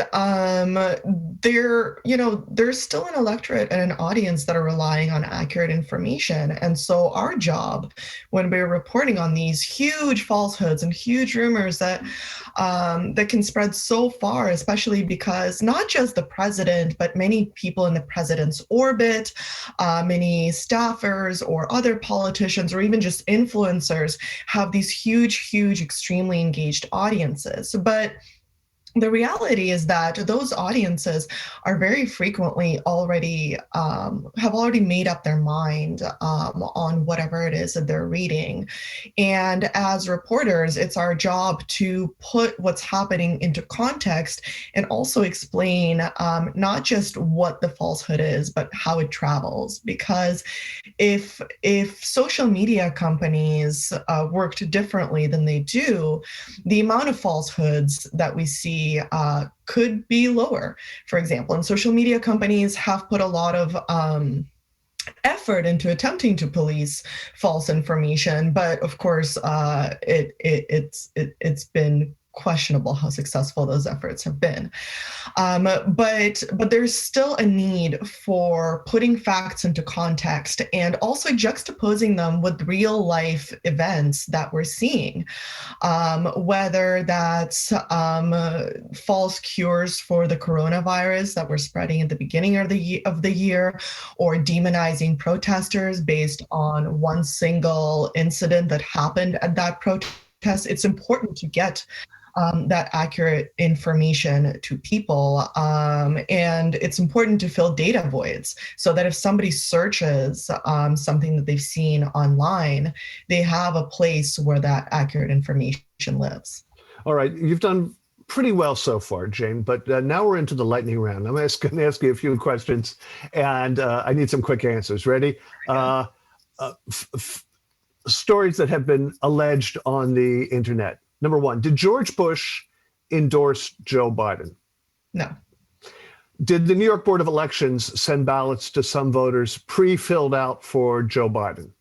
Speaker 17: there's still an electorate and an audience that are relying on accurate information. And so our job when we're reporting on these huge falsehoods and huge rumors that can spread so far, especially because not just the president, but many people in the president's orbit, many staffers or other politicians, or even just influencers have these huge, extremely engaged audiences. But the reality is that those audiences are very frequently already have already made up their mind on whatever it is that they're reading. And as reporters, it's our job to put what's happening into context and also explain not just what the falsehood is, but how it travels. Because if social media companies worked differently than they do, the amount of falsehoods that we see could be lower, for example. And social media companies have put a lot of effort into attempting to police false information, but of course, it's been questionable how successful those efforts have been. But there's still a need for putting facts into context and also juxtaposing them with real life events that we're seeing, whether that's false cures for the coronavirus that were spreading at the beginning of the year, or demonizing protesters based on one single incident that happened at that protest. It's important to get that accurate information to people. And it's important to fill data voids so that if somebody searches something that they've seen online, they have a place where that accurate information lives.
Speaker 4: All right, you've done pretty well so far, Jane, but now we're into the lightning round. I'm going to ask you a few questions, and I need some quick answers. Ready? Stories that have been alleged on the internet. Number one, did George Bush endorse Joe Biden?
Speaker 17: No.
Speaker 4: Did the New York Board of Elections send ballots to some voters pre-filled out for Joe Biden?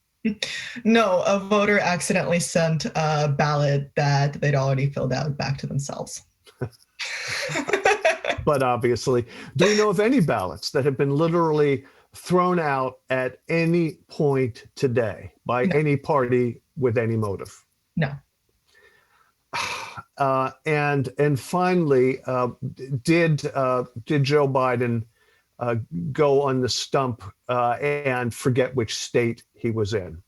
Speaker 17: No, a voter accidentally sent a ballot that they'd already filled out back to themselves.
Speaker 4: But obviously, do you know of any ballots that have been literally thrown out at any point today by any party with any motive?
Speaker 17: No.
Speaker 4: And finally, did Joe Biden go on the stump and forget which state he was in?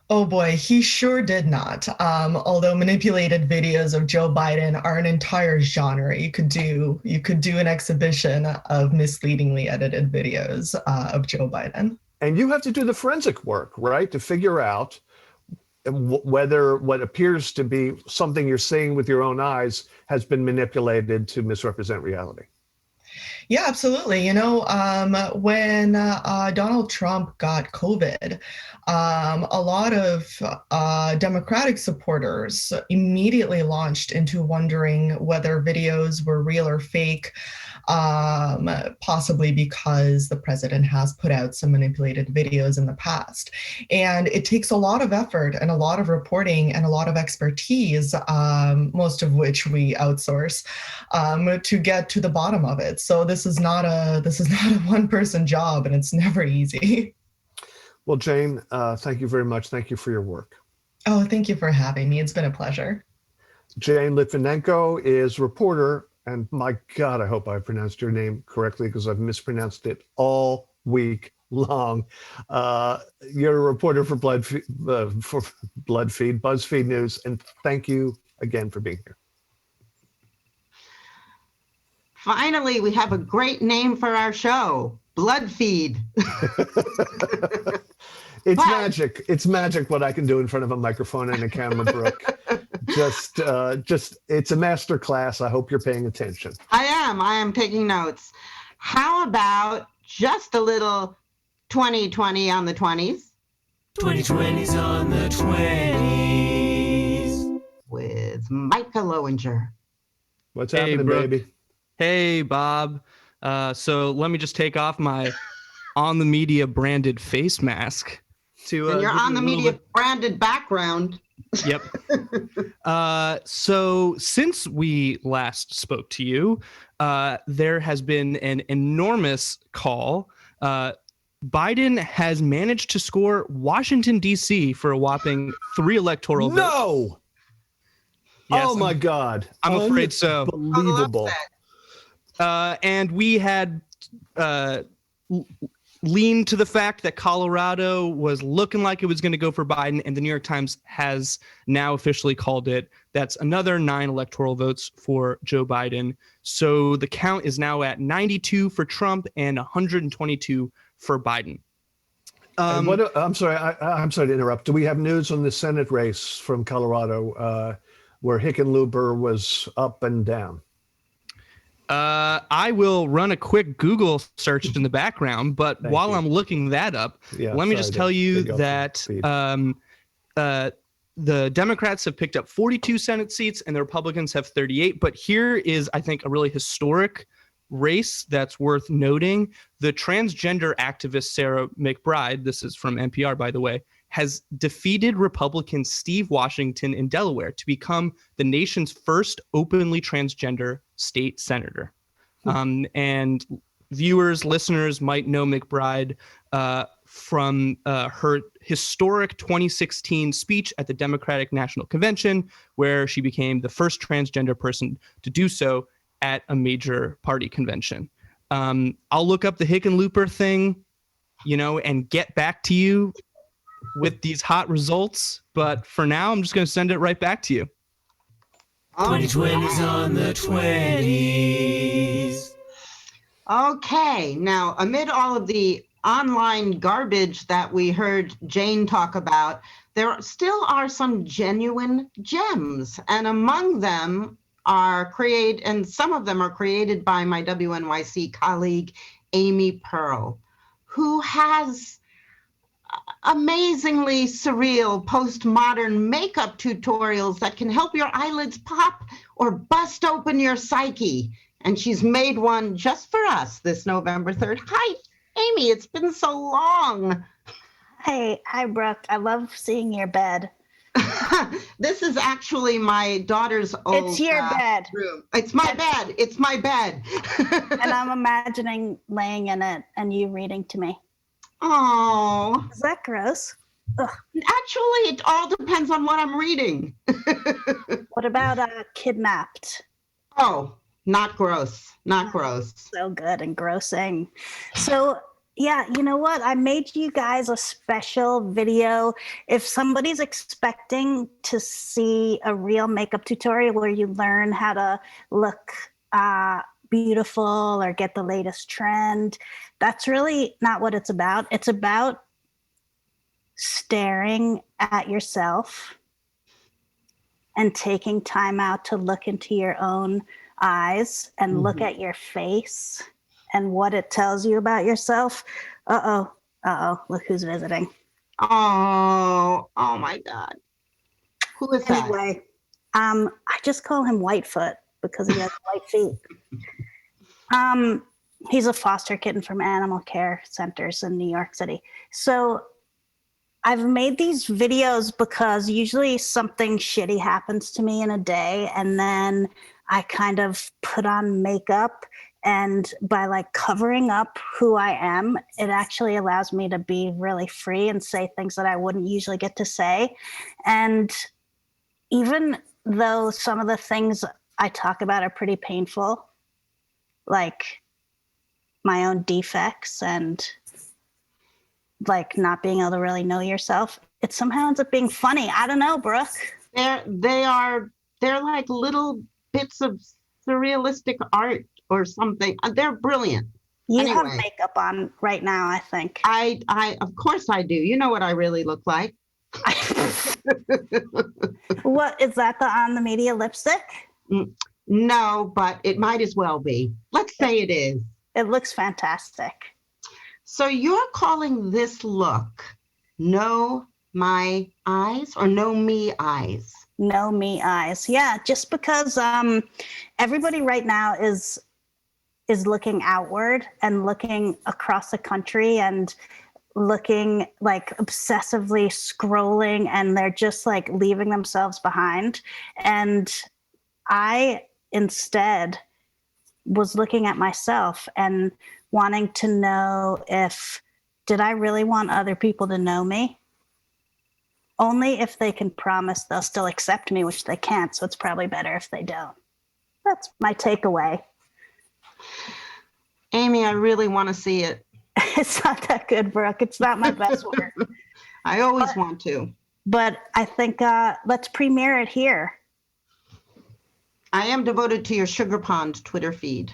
Speaker 17: Oh boy, he sure did not. Although manipulated videos of Joe Biden are an entire genre. You could do an exhibition of misleadingly edited videos of Joe Biden.
Speaker 4: And you have to do the forensic work, right, to figure out whether what appears to be something you're seeing with your own eyes has been manipulated to misrepresent reality.
Speaker 17: Yeah, absolutely. When Donald Trump got COVID, a lot of Democratic supporters immediately launched into wondering whether videos were real or fake. possibly because the president has put out some manipulated videos in the past. And it takes a lot of effort and a lot of reporting and a lot of expertise, most of which we outsource, to get to the bottom of it. So this is not a one-person job, and it's never easy.
Speaker 4: Well, Jane, thank you very much. Thank you for your work.
Speaker 17: Oh, thank you for having me. It's been a pleasure.
Speaker 4: Jane Lytvynenko is reporter, and my God, I hope I pronounced your name correctly because I've mispronounced it all week long. You're a reporter for BuzzFeed News, and thank you again for being here.
Speaker 3: Finally, we have a great name for our show, Blood Feed.
Speaker 4: It's magic. It's magic what I can do in front of a microphone and a camera, Brooke. Just, it's a master class. I hope you're paying attention.
Speaker 3: I am taking notes. How about just a little 2020 on the 20s?
Speaker 2: 2020's on the 20s.
Speaker 3: With Mychal Lowinger.
Speaker 4: What's happening,
Speaker 6: Brooke.
Speaker 4: baby?
Speaker 6: Hey, Bob. So let me just take off my On the Media branded face mask.
Speaker 3: And you're On the Media branded background.
Speaker 6: Yep. So since we last spoke to you, there has been an enormous call. Biden has managed to score Washington, D.C. for a whopping 3 electoral votes.
Speaker 4: No!
Speaker 6: Yes,
Speaker 4: oh, my God.
Speaker 6: I'm afraid so.
Speaker 4: Unbelievable.
Speaker 6: And we had leaned to the fact that Colorado was looking like it was going to go for Biden, and the New York Times has now officially called it. That's another 9 electoral votes for Joe Biden. So the count is now at 92 for Trump and 122 for Biden.
Speaker 4: I'm sorry. I'm sorry to interrupt. Do we have news on the Senate race from Colorado where Hickenlooper was up and down?
Speaker 6: I will run a quick Google search in the background, but while I'm looking that up, let me just tell you that the Democrats have picked up 42 Senate seats and the Republicans have 38. But here is, I think, a really historic race that's worth noting. The transgender activist Sarah McBride, this is from NPR, by the way, has defeated Republican Steve Washington in Delaware to become the nation's first openly transgender state senator. And viewers, listeners might know McBride from her historic 2016 speech at the Democratic National Convention, where she became the first transgender person to do so at a major party convention. I'll look up the Hickenlooper thing, and get back to you with these hot results. But for now, I'm just going to send it right back to you.
Speaker 2: 2020's on the 20s.
Speaker 3: Okay, now amid all of the online garbage that we heard Jane talk about, there still are some genuine gems, and among them and some of them are created by my WNYC colleague, Amy Pearl, who has amazingly surreal postmodern makeup tutorials that can help your eyelids pop or bust open your psyche. And she's made one just for us this November 3rd. Hi, Amy, it's been so long.
Speaker 18: Hey, hi, Brooke. I love seeing your bed.
Speaker 3: This is actually my daughter's old
Speaker 18: It's your bed.
Speaker 3: room. It's my bed. It's my bed.
Speaker 18: And I'm imagining laying in it and you reading to me.
Speaker 3: Oh.
Speaker 18: Is that gross? Ugh.
Speaker 3: Actually, it all depends on what I'm reading.
Speaker 18: What about Kidnapped?
Speaker 3: Oh, not gross. Not gross.
Speaker 18: So good and grossing. So, yeah, you know what? I made you guys a special video. If somebody's expecting to see a real makeup tutorial where you learn how to look beautiful or get the latest trend, that's really not what it's about. It's about staring at yourself and taking time out to look into your own eyes and look at your face and what it tells you about yourself. Look who's visiting.
Speaker 3: Oh my God. Who is that?
Speaker 18: Anyway, I just call him Whitefoot because he has white feet. He's a foster kitten from animal care centers in New York City. So I've made these videos because usually something shitty happens to me in a day, and then I kind of put on makeup, and by like covering up who I am, it actually allows me to be really free and say things that I wouldn't usually get to say. And even though some of the things I talk about are pretty painful, like my own defects and like not being able to really know yourself, it somehow ends up being funny. I don't know, Brooke.
Speaker 3: They're like little bits of surrealistic art or something. They're brilliant.
Speaker 18: You
Speaker 3: Anyway,
Speaker 18: have makeup on right now, I think.
Speaker 3: I of course I do. You know what I really look like.
Speaker 18: What is that, the On the Media lipstick?
Speaker 3: No, but it might as well be. Let's say it is.
Speaker 18: It looks fantastic.
Speaker 3: So you're calling this look No My Eyes or No Me Eyes?
Speaker 18: No Me Eyes. Yeah, just because everybody right now is looking outward and looking across the country and looking like obsessively scrolling, and they're just like leaving themselves behind. And I instead was looking at myself and wanting to know did I really want other people to know me? Only if they can promise they'll still accept me, which they can't. So it's probably better if they don't. That's my takeaway.
Speaker 3: Amy, I really want to see it.
Speaker 18: It's not that good, Brooke. It's not my best work.
Speaker 3: I always want to.
Speaker 18: But I think let's premiere it here.
Speaker 3: I am devoted to your Sugar Pond Twitter feed.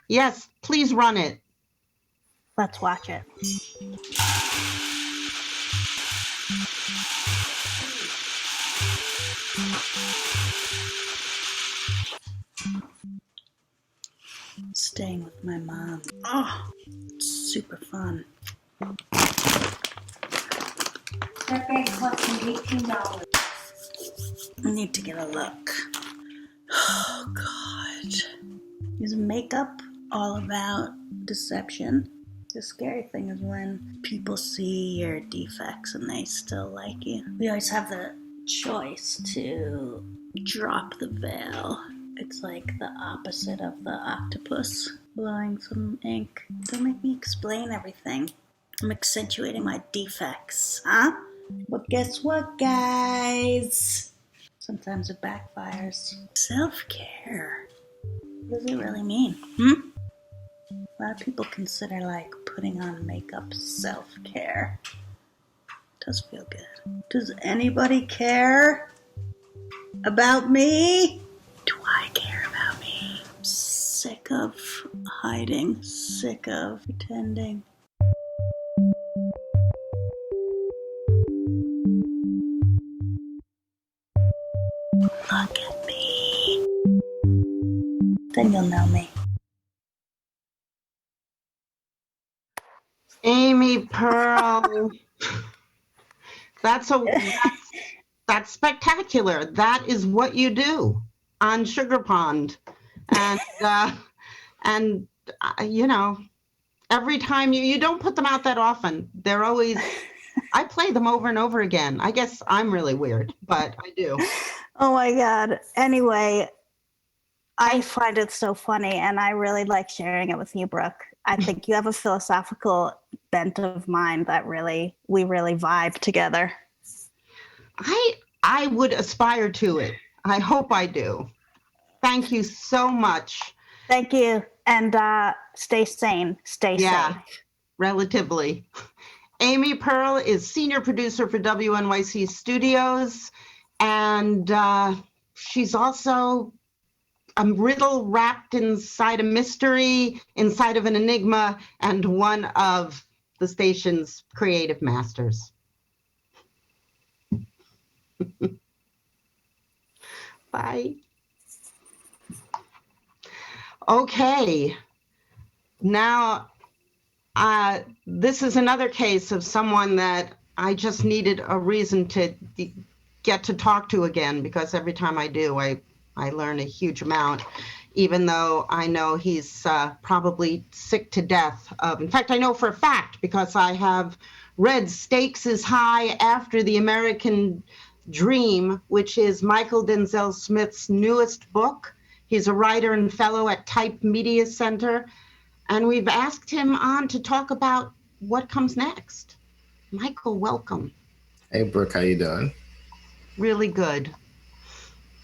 Speaker 3: Yes, please run it.
Speaker 18: Let's watch it. Staying with my mom. Oh, it's super fun.
Speaker 19: That bag cost me $18.
Speaker 18: I need to get a look. Oh, God. Is makeup all about deception? The scary thing is when people see your defects and they still like you. We always have the choice to drop the veil. It's like the opposite of the octopus blowing some ink. Don't make me explain everything. I'm accentuating my defects, huh? But guess what, guys? Sometimes it backfires. Self-care. What does it really mean? A lot of people consider like putting on makeup self-care. It does feel good. Does anybody care about me? Do I care about me? I'm sick of hiding, sick of pretending. Look at me. Then you'll know me.
Speaker 3: Amy Pearl. That's spectacular. That is what you do on Sugar Pond. And you know, every time you don't put them out that often. They're always, I play them over and over again. I guess I'm really weird, but I do.
Speaker 18: Oh my God. Anyway, I find it so funny and I really like sharing it with you, Brooke. I think you have a philosophical bent of mind that we really vibe together.
Speaker 3: I would aspire to it. I hope I do. Thank you so much.
Speaker 18: Thank you. And stay sane. Stay safe.
Speaker 3: Relatively. Amy Pearl is senior producer for WNYC Studios. And she's also a riddle wrapped inside a mystery, inside of an enigma, and one of the station's creative masters. Bye. Okay. Now, this is another case of someone that I just needed a reason to get to talk to again, because every time I do, I learn a huge amount. even though I know he's probably sick to death of. In fact, I know for a fact because I have read Stakes is High After the American Dream, which is Michael Denzel Smith's newest book. He's a writer and fellow at Type Media Center, and we've asked him on to talk about what comes next. Michael, welcome.
Speaker 20: Hey, Brooke, how you doing?
Speaker 3: Really good.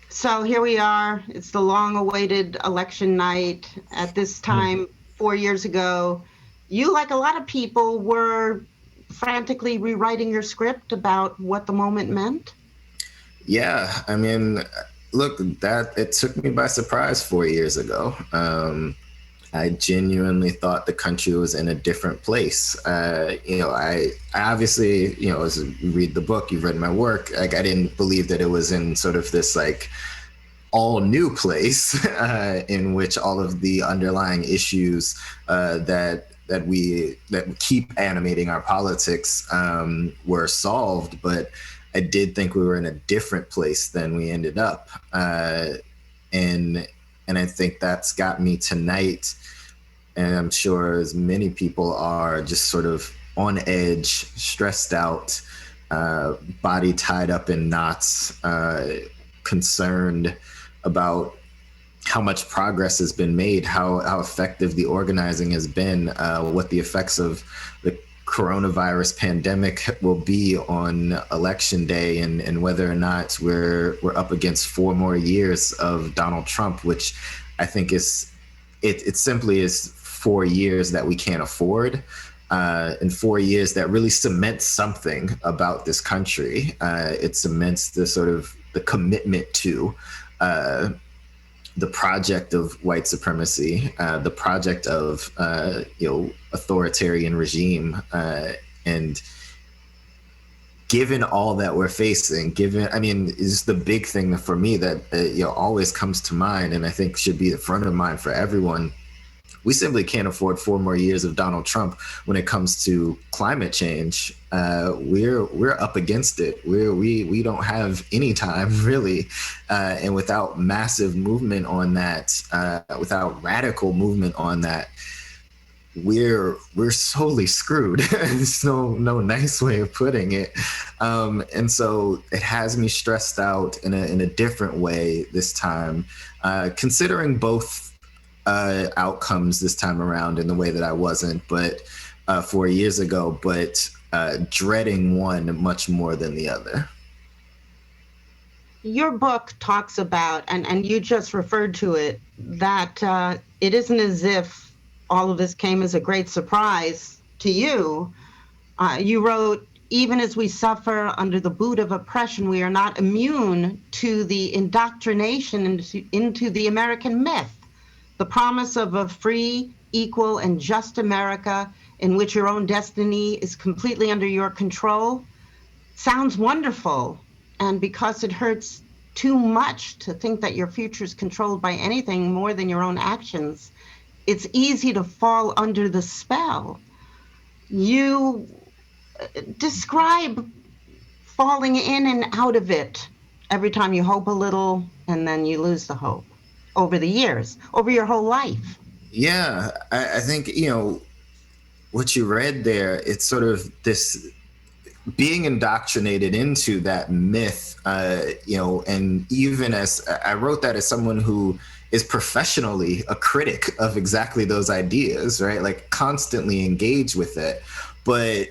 Speaker 3: So here we are. It's the long-awaited election night. At this time, 4 years ago, you, like a lot of people, were frantically rewriting your script about what the moment meant.
Speaker 20: Yeah, I mean, look, it took me by surprise 4 years ago. I genuinely thought the country was in a different place. I obviously, as you read the book, you've read my work, like I didn't believe that it was in sort of this like all new place in which all of the underlying issues that we keep animating our politics were solved. But I did think we were in a different place than we ended up. And I think that's got me tonight, and I'm sure as many people are, just sort of on edge, stressed out, body tied up in knots, concerned about how much progress has been made, how effective the organizing has been, what the effects of the coronavirus pandemic will be on election day, and whether or not we're up against 4 more years of Donald Trump, which I think it simply is 4 years that we can't afford, and 4 years that really cements something about this country. It cements the commitment to the project of white supremacy, the project of authoritarian regime, and given all that we're facing, is the big thing for me that always comes to mind, and I think should be the front of mind for everyone. We simply can't afford 4 more years of Donald Trump when it comes to climate change. We're up against it. We don't have any time really, and without massive movement on that, without radical movement on that, we're solely screwed. There's no nice way of putting it. And so it has me stressed out in a different way this time, considering both outcomes this time around in the way that I wasn't, but 4 years ago, but dreading one much more than the other.
Speaker 3: Your book talks about, and you just referred to it, that it isn't as if all of this came as a great surprise to you. You wrote, even as we suffer under the boot of oppression, we are not immune to the indoctrination into the American myth. The promise of a free, equal, and just America in which your own destiny is completely under your control sounds wonderful. And because it hurts too much to think that your future is controlled by anything more than your own actions, it's easy to fall under the spell. You describe falling in and out of it every time you hope a little and then you lose the hope. Over the years, over your whole life.
Speaker 20: Yeah, I think, what you read there, it's sort of this being indoctrinated into that myth, and even as I wrote that as someone who is professionally a critic of exactly those ideas, right? Like constantly engaged with it. But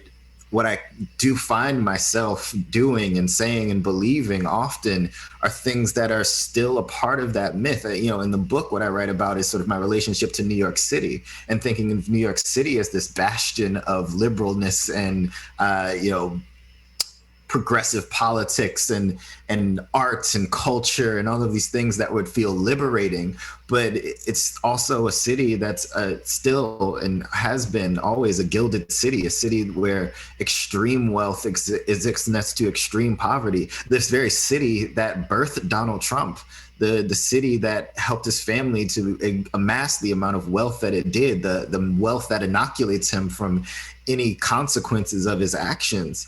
Speaker 20: what I do find myself doing and saying and believing often are things that are still a part of that myth. In the book, what I write about is sort of my relationship to New York City and thinking of New York City as this bastion of liberalness and, progressive politics and arts and culture and all of these things that would feel liberating. But it's also a city that's still and has been always a gilded city, a city where extreme wealth is next to extreme poverty. This very city that birthed Donald Trump, the city that helped his family to amass the amount of wealth that it did, the wealth that inoculates him from any consequences of his actions.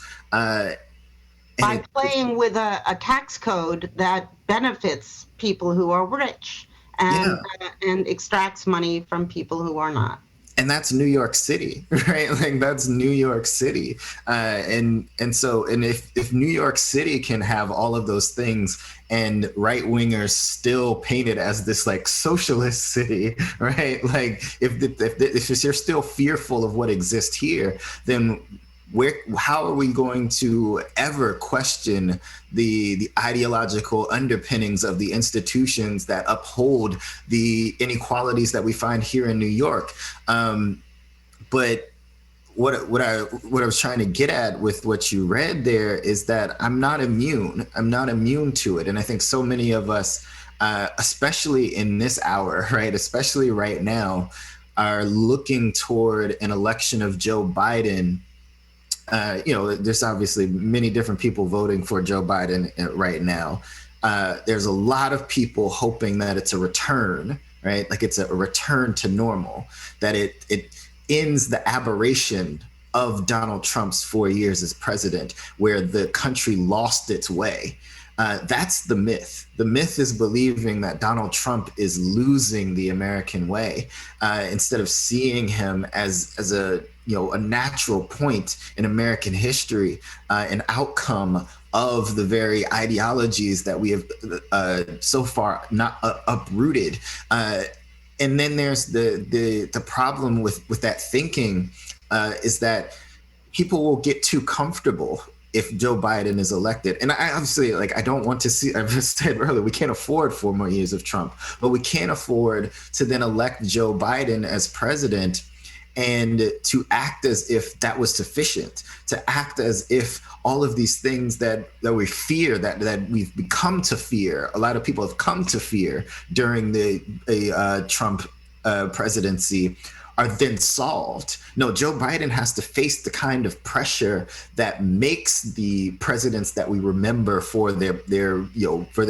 Speaker 3: By playing with a tax code that benefits people who are rich and extracts money from people who are not.
Speaker 20: And that's New York City, right? Like that's New York City. And if New York City can have all of those things and right wingers still paint it as this like socialist city, right? Like if you're still fearful of what exists here, then how are we going to ever question the ideological underpinnings of the institutions that uphold the inequalities that we find here in New York? But what I was trying to get at with what you read there is that I'm not immune. I'm not immune to it. And I think so many of us, especially in this hour, right, especially right now, are looking toward an election of Joe Biden. There's obviously many different people voting for Joe Biden right now. There's a lot of people hoping that it's a return, right? Like it's a return to normal, that it ends the aberration of Donald Trump's 4 years as president, where the country lost its way. That's the myth. The myth is believing that Donald Trump is losing the American way, instead of seeing him as a natural point in American history, an outcome of the very ideologies that we have so far not uprooted. And then there's the problem with that thinking, is that people will get too comfortable if Joe Biden is elected. And I obviously, I don't want to see, I've said earlier, we can't afford 4 more years of Trump, but we can't afford to then elect Joe Biden as president and to act as if that was sufficient, to act as if all of these things that we fear, that we've become to fear, a lot of people have come to fear during the Trump presidency, are then solved. No, Joe Biden has to face the kind of pressure that makes the presidents that we remember for their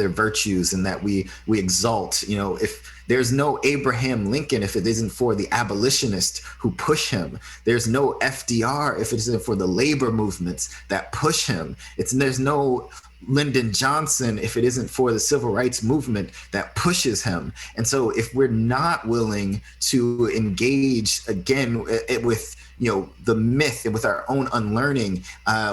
Speaker 20: virtues and that we exalt. If there's no Abraham Lincoln if it isn't for the abolitionists who push him. There's no FDR if it isn't for the labor movements that push him. There's no Lyndon Johnson if it isn't for the civil rights movement that pushes him. And so if we're not willing to engage again with the myth and with our own unlearning,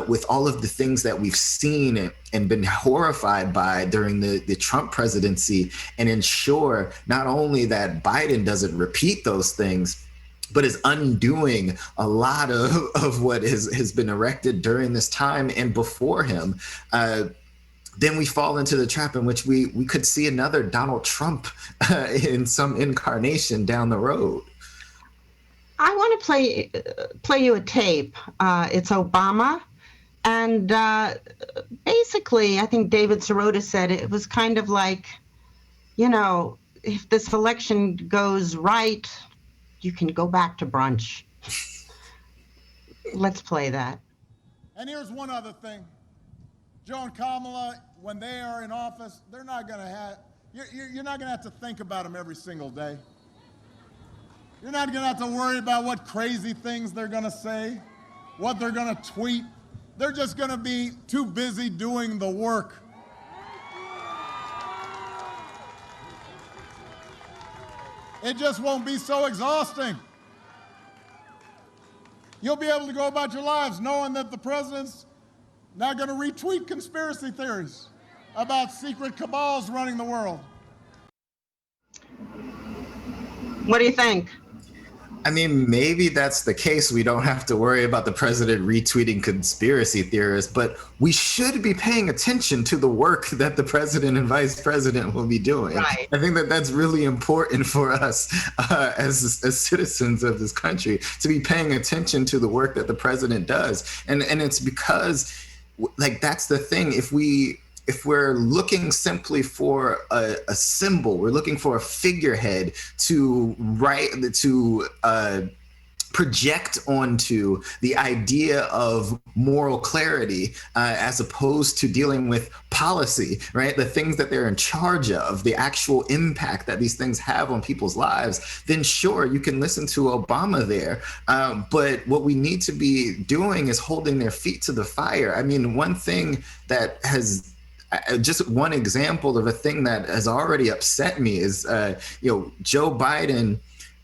Speaker 20: with all of the things that we've seen and been horrified by during the Trump presidency, and ensure not only that Biden doesn't repeat those things, but is undoing a lot of what has been erected during this time and before him, then we fall into the trap in which we could see another Donald Trump in some incarnation down the road.
Speaker 3: I want to play you a tape. It's Obama. And basically, I think David Sirota said it was kind of like, if this election goes right, you can go back to brunch. Let's play that.
Speaker 21: And here's one other thing. Joe and Kamala, when they are in office, they're not going to have, you're not going to have to think about them every single day. You're not going to have to worry about what crazy things they're going to say, what they're going to tweet. They're just going to be too busy doing the work. It just won't be so exhausting. You'll be able to go about your lives knowing that the president's not going to retweet conspiracy theories about secret cabals running the world.
Speaker 3: What do you think?
Speaker 20: I mean, maybe that's the case. We don't have to worry about the president retweeting conspiracy theorists, but we should be paying attention to the work that the president and vice president will be doing.
Speaker 3: Right.
Speaker 20: I think that that's really important for us as citizens of this country, to be paying attention to the work that the president does. And it's because, that's the thing. If we're looking simply for a symbol, we're looking for a figurehead to project onto the idea of moral clarity, as opposed to dealing with policy, right? The things that they're in charge of, the actual impact that these things have on people's lives, then sure, you can listen to Obama there. But what we need to be doing is holding their feet to the fire. I mean, one thing that has just one example of a thing that has already upset me is, Joe Biden,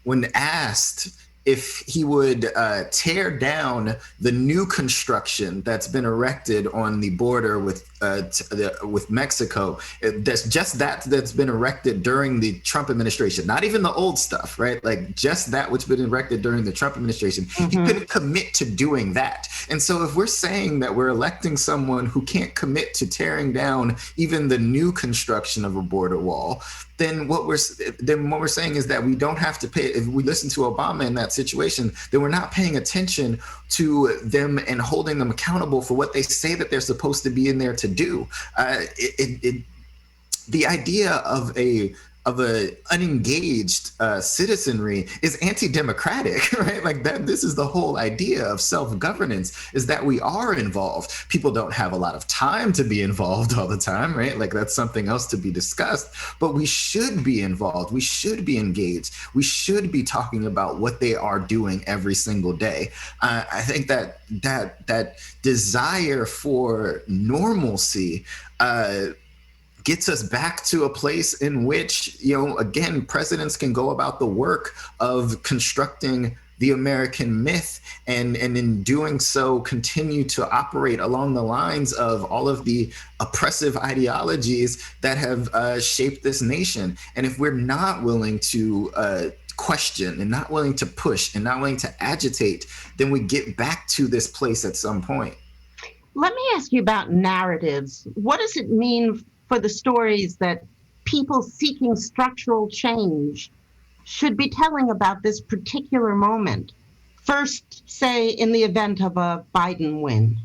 Speaker 20: when asked if he would tear down the new construction that's been erected on the border with Mexico, that's been erected during the Trump administration, not even the old stuff, right? Like just that which been erected during the Trump administration. He couldn't commit to doing that. And so if we're saying that we're electing someone who can't commit to tearing down even the new construction of a border wall, then what we're saying is that we don't have to pay. If we listen to Obama in that situation, then we're not paying attention to them and holding them accountable for what they say that they're supposed to be in there to do. The idea of a unengaged citizenry is anti-democratic, right? Like that. This is the whole idea of self-governance, is that we are involved. People don't have a lot of time to be involved all the time, right? Like that's something else to be discussed, but we should be involved. We should be engaged. We should be talking about what they are doing every single day. I think that desire for normalcy gets us back to a place in which, again, presidents can go about the work of constructing the American myth and in doing so continue to operate along the lines of all of the oppressive ideologies that have shaped this nation. And if we're not willing to question and not willing to push and not willing to agitate, then we get back to this place at some point.
Speaker 3: Let me ask you about narratives. What does it mean for the stories that people seeking structural change should be telling about this particular moment? First, say, in the event of a Biden win.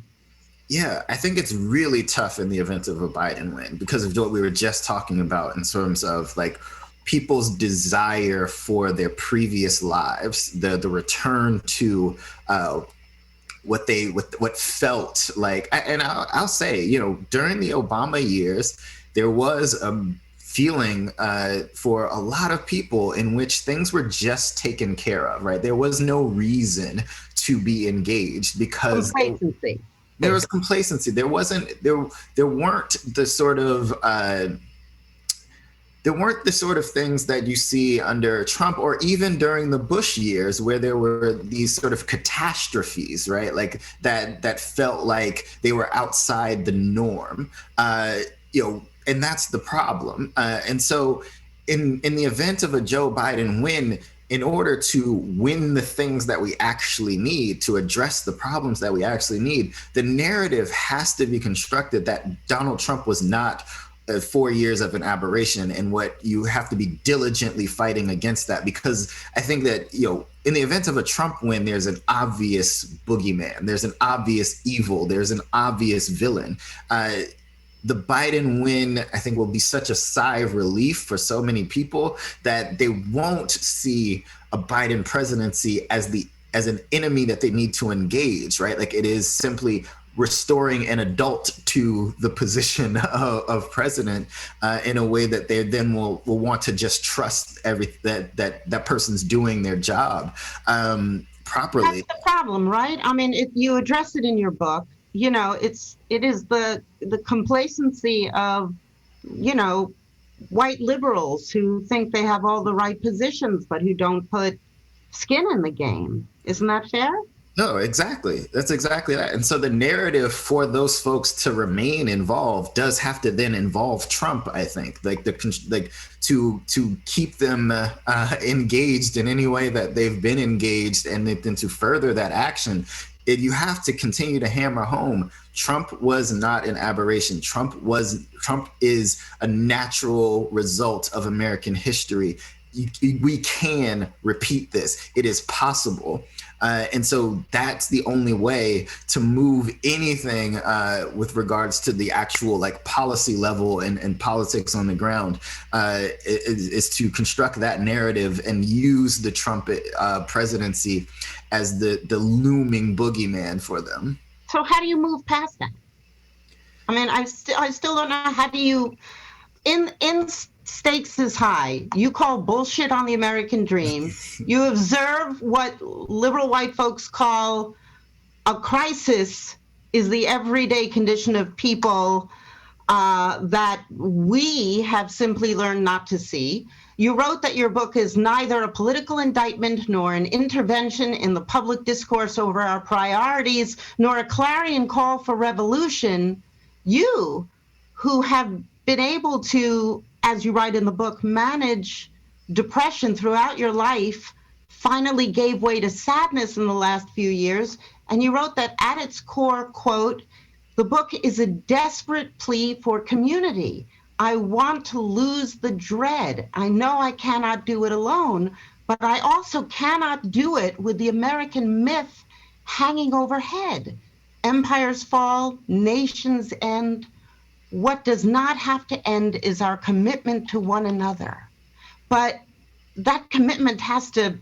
Speaker 20: Yeah, I think it's really tough in the event of a Biden win because of what we were just talking about in terms of like people's desire for their previous lives, the return to what felt like. And I'll say, during the Obama years, there was a feeling for a lot of people in which things were just taken care of, right? There was no reason to be engaged because
Speaker 3: complacency.
Speaker 20: There was complacency. There weren't the sort of things that you see under Trump or even during the Bush years where there were these sort of catastrophes, right? Like that felt like they were outside the norm, and that's the problem. And so in the event of a Joe Biden win, in order to win the things that we actually need, to address the problems that we actually need, the narrative has to be constructed that Donald Trump was not 4 years of an aberration, and what you have to be diligently fighting against that. Because I think that, in the event of a Trump win, there's an obvious boogeyman, there's an obvious evil, there's an obvious villain. The Biden win, I think, will be such a sigh of relief for so many people that they won't see a Biden presidency as an enemy that they need to engage, right? Like it is simply restoring an adult to the position of president in a way that they then will want to just trust that person's doing their job properly.
Speaker 3: That's the problem, right? I mean, if you address it in your book, it is the complacency of, white liberals who think they have all the right positions, but who don't put skin in the game. Isn't that fair?
Speaker 20: No, exactly. That's exactly that. And so the narrative for those folks to remain involved does have to then involve Trump, I think, to keep them engaged in any way that they've been engaged, and then to further that action. You have to continue to hammer home. Trump was not an aberration. Trump is a natural result of American history. We can repeat this. It is possible. And so that's the only way to move anything with regards to the actual policy level and politics on the ground is to construct that narrative and use the Trump presidency as the looming boogeyman for them.
Speaker 3: So how do you move past that? I mean, I still don't know. How do you, in stakes is high. You call bullshit on the American dream. You observe what liberal white folks call a crisis is the everyday condition of people that we have simply learned not to see. You wrote that your book is neither a political indictment nor an intervention in the public discourse over our priorities, nor a clarion call for revolution. You, who have been able to, as you write in the book, manage depression throughout your life, finally gave way to sadness in the last few years. And you wrote that at its core, quote, "The book is a desperate plea for community. I want to lose the dread. I know I cannot do it alone, but I also cannot do it with the American myth hanging overhead. Empires fall, nations end. What does not have to end is our commitment to one another." But that commitment has to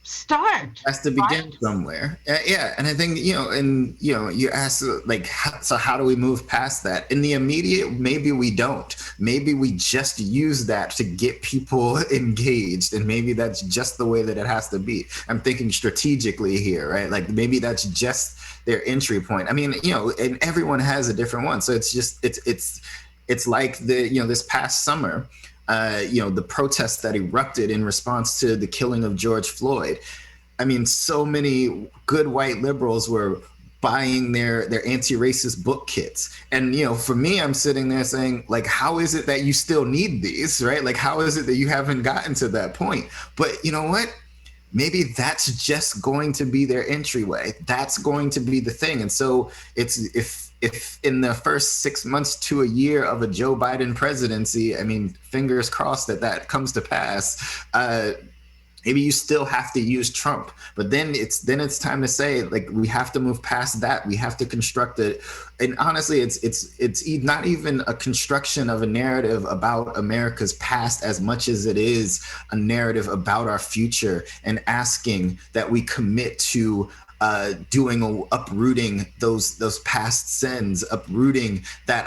Speaker 3: start.
Speaker 20: Has to begin somewhere. Yeah, and I think, you ask, like, so how do we move past that? In the immediate, maybe we don't. Maybe we just use that to get people engaged, and maybe that's just the way that it has to be. I'm thinking strategically here, right? Like, maybe that's just their entry point. I mean, and everyone has a different one. So it's just, it's like this past summer, the protests that erupted in response to the killing of George Floyd. I mean, so many good white liberals were buying their anti-racist book kits. And, for me, I'm sitting there saying, like, how is it that you still need these, right? Like, how is it that you haven't gotten to that point? But you know what? Maybe that's just going to be their entryway. That's going to be the thing. And so if in the first 6 months to a year of a Joe Biden presidency, I mean, fingers crossed that comes to pass, maybe you still have to use Trump. But then it's time to say, like, we have to move past that. We have to construct it. And honestly, it's not even a construction of a narrative about America's past as much as it is a narrative about our future, and asking that we commit to uprooting those past sins, uprooting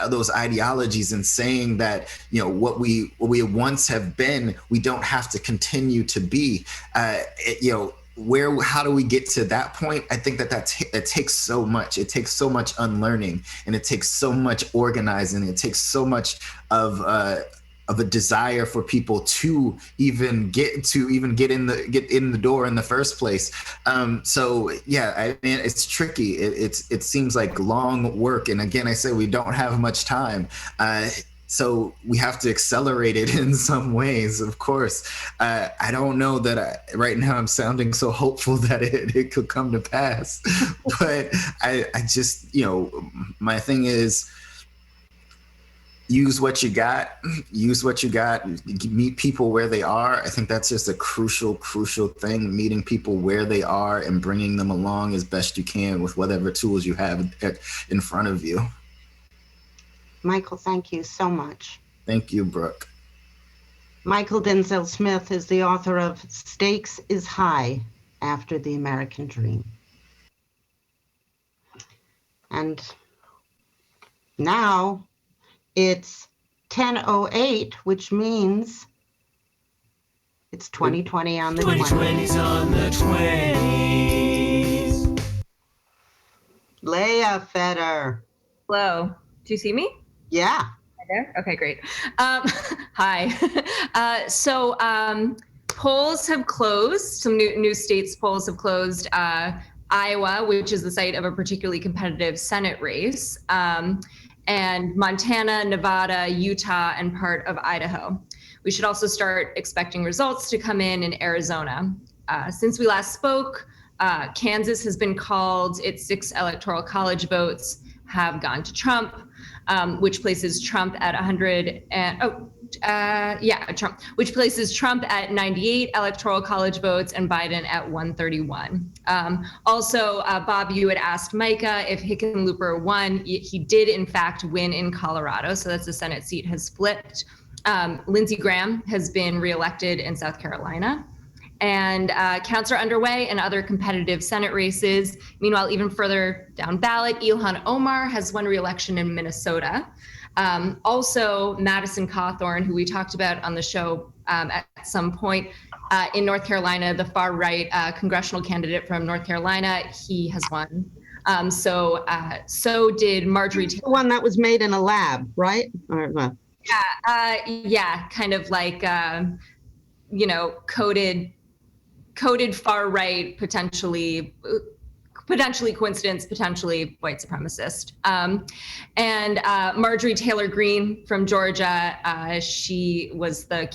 Speaker 20: those ideologies, and saying that what we once have been, we don't have to continue to be. How do we get to that point? I think it takes so much. It takes so much unlearning, and it takes so much organizing. It takes so much of a desire for people to even get in the door in the first place. So yeah, I mean, it's tricky. It seems like long work, and again, I say we don't have much time. So we have to accelerate it in some ways, of course. I don't know that right now I'm sounding so hopeful that it could come to pass, but I just, my thing is, use what you got, meet people where they are. I think that's just a crucial thing, meeting people where they are and bringing them along as best you can with whatever tools you have in front of you.
Speaker 3: Mychal, thank you so much.
Speaker 20: Thank you, Brooke.
Speaker 3: Mychal Denzel Smith is the author of Stakes is High After the American Dream. And now it's 10:08, which means it's 2020 on the
Speaker 2: 2020's on the 20s.
Speaker 3: Leah Fetter.
Speaker 11: Hello. Do you see me?
Speaker 3: Yeah.
Speaker 11: Hi there. Okay, great. Hi. So polls have closed. Some new states' polls have closed. Iowa, which is the site of a particularly competitive Senate race, and Montana, Nevada, Utah, and part of Idaho. We should also start expecting results to come in Arizona. Since we last spoke, Kansas has been called. Its 6 electoral college votes have gone to Trump, which places Trump at which places Trump at 98 electoral college votes and Biden at 131. Also, Bob, you had asked Micah if Hickenlooper won. He did, in fact, win in Colorado, so that's the Senate seat has flipped. Lindsey Graham has been reelected in South Carolina. And counts are underway in other competitive Senate races. Meanwhile, even further down ballot, Ilhan Omar has won re-election in Minnesota. Also, Madison Cawthorn, who we talked about on the show at some point, in North Carolina, the far right congressional candidate from North Carolina, he has won. So did Marjorie Taylor.
Speaker 3: The one that was made in a lab, right? Or,
Speaker 11: Yeah, kind of like, coded far right, potentially coincidence, potentially white supremacist. And Marjorie Taylor Greene from Georgia, she was the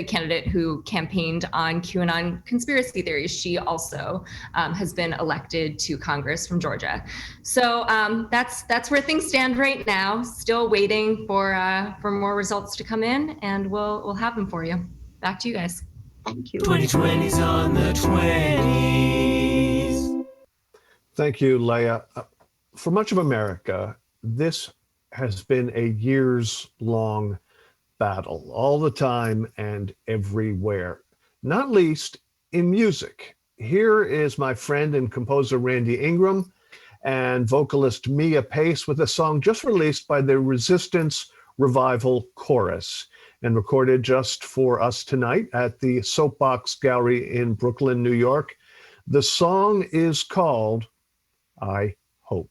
Speaker 11: candidate who campaigned on QAnon conspiracy theories. She also has been elected to Congress from Georgia. So that's where things stand right now. Still waiting for more results to come in, and we'll have them for you. Back to you guys.
Speaker 3: Thank you.
Speaker 2: 2020's on the 20s.
Speaker 4: Thank you, Leah. For much of America, this has been a years-long battle, all the time and everywhere, not least in music. Here is my friend and composer Randy Ingram and vocalist Meah Pace with a song just released by the Resistance Revival Chorus and recorded just for us tonight at the Soapbox Gallery in Brooklyn, New York. The song is called I Hope.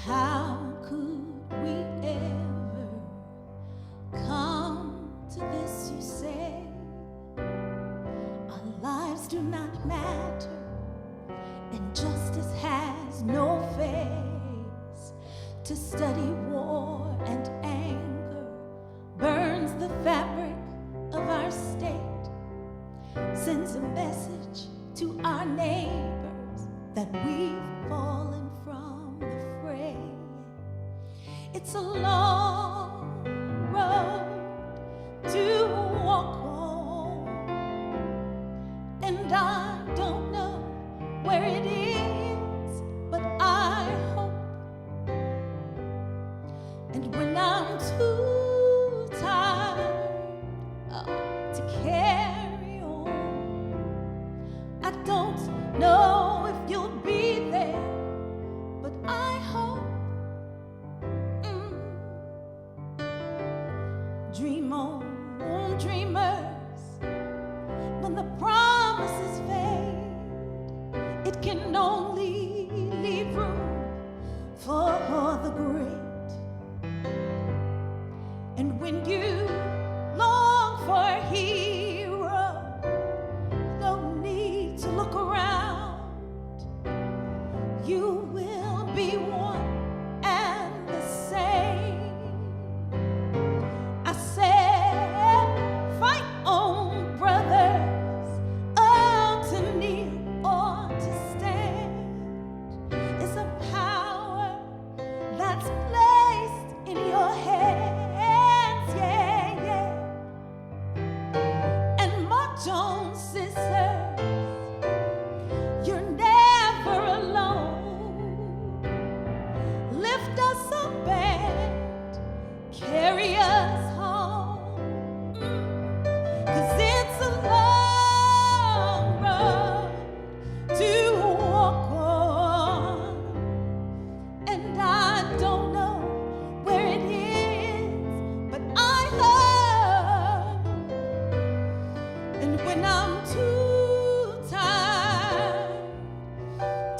Speaker 1: How could we ever come to this, you say? Our lives do not matter. Injustice has no face. To study war and anger burns the fabric of our state, sends a message to our neighbors that we've fallen from the fray. It's a long road to walk on, and I don't know where it is, but I hope. And when I'm too tired to carry on, I don't know if you'll be there, but I hope. Dream on, dreamers, when the promises fade, it can only leave room for the great. And when you long for a hero, no need to look around. You will be one and the same. I said, fight on, brothers, to kneel or to stand. It's a power that's placed in your hands, yeah, yeah. And march on, sisters, you're never alone. Lift us up and carry us home. 'Cause it's a long road to walk on, and I don't know where it is, but I hope. And when I'm too tired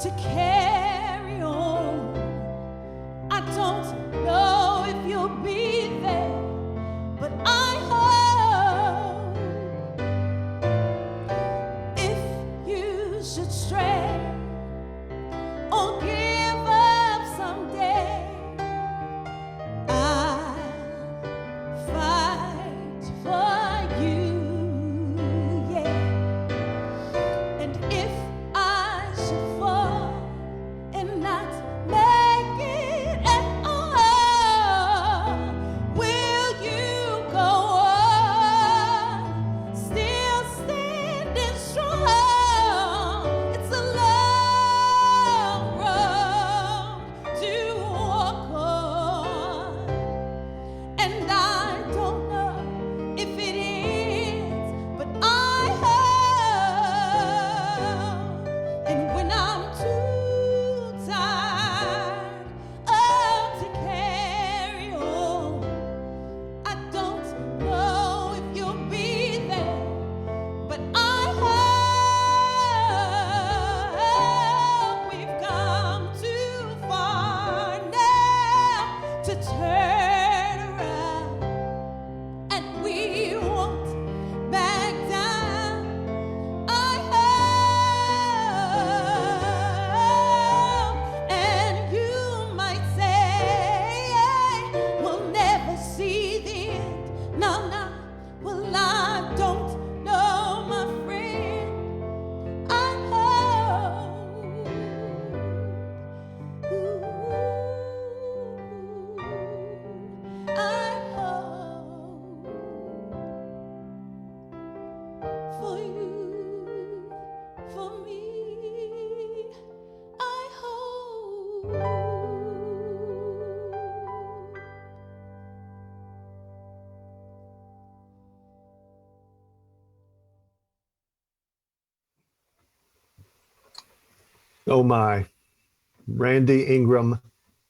Speaker 1: to carry on, I don't know if you'll be there, but I hope. If you should stray or give up someday, I'll fight for you, yeah. And if I should fall
Speaker 4: Oh my. Randy Ingram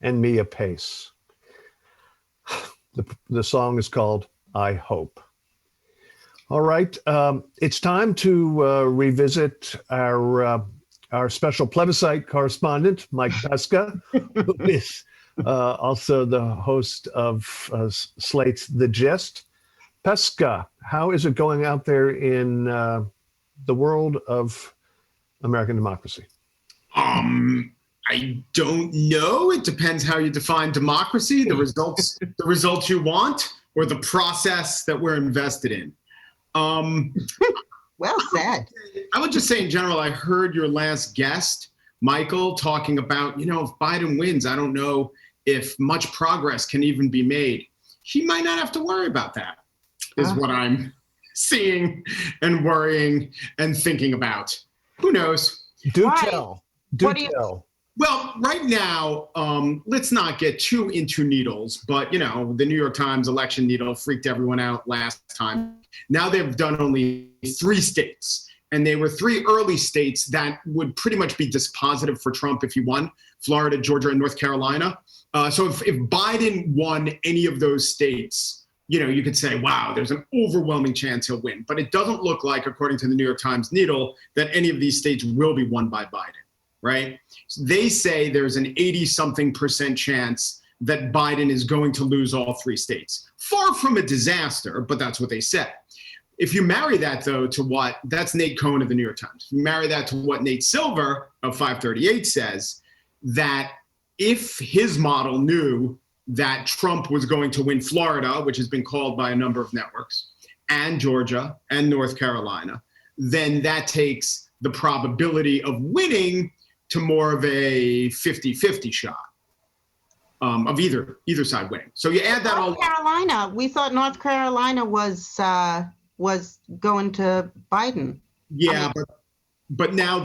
Speaker 4: and Meah Pace. The song is called I Hope. All right, it's time to revisit our special plebiscite correspondent, Mike Pesca, who is also the host of Slate's The Gist. Pesca, how is it going out there in the world of American democracy?
Speaker 5: I don't know. It depends how you define democracy, the results you want, or the process that we're invested in.
Speaker 3: Well said.
Speaker 5: I would just say in general, I heard your last guest, Mychal, talking about, if Biden wins, I don't know if much progress can even be made. He might not have to worry about that, is what I'm seeing and worrying and thinking about. Who knows?
Speaker 4: Do tell.
Speaker 5: Well, right now, let's not get too into needles, but, the New York Times election needle freaked everyone out last time. Now they've done only 3 states, and they were 3 early states that would pretty much be dispositive for Trump if he won: Florida, Georgia, and North Carolina. So if Biden won any of those states, you could say, wow, there's an overwhelming chance he'll win. But it doesn't look like, according to the New York Times needle, that any of these states will be won by Biden, right? So they say there's an 80-something% chance that Biden is going to lose all 3 states. Far from a disaster, but that's what they said. If you marry that, though, to that's Nate Cohn of the New York Times. You marry that to what Nate Silver of 538 says, that if his model knew that Trump was going to win Florida, which has been called by a number of networks, and Georgia and North Carolina, then that takes the probability of winning to more of a 50-50 shot of either side winning. So you add that all.
Speaker 3: North Carolina, we thought North Carolina was going to Biden.
Speaker 5: Yeah, but now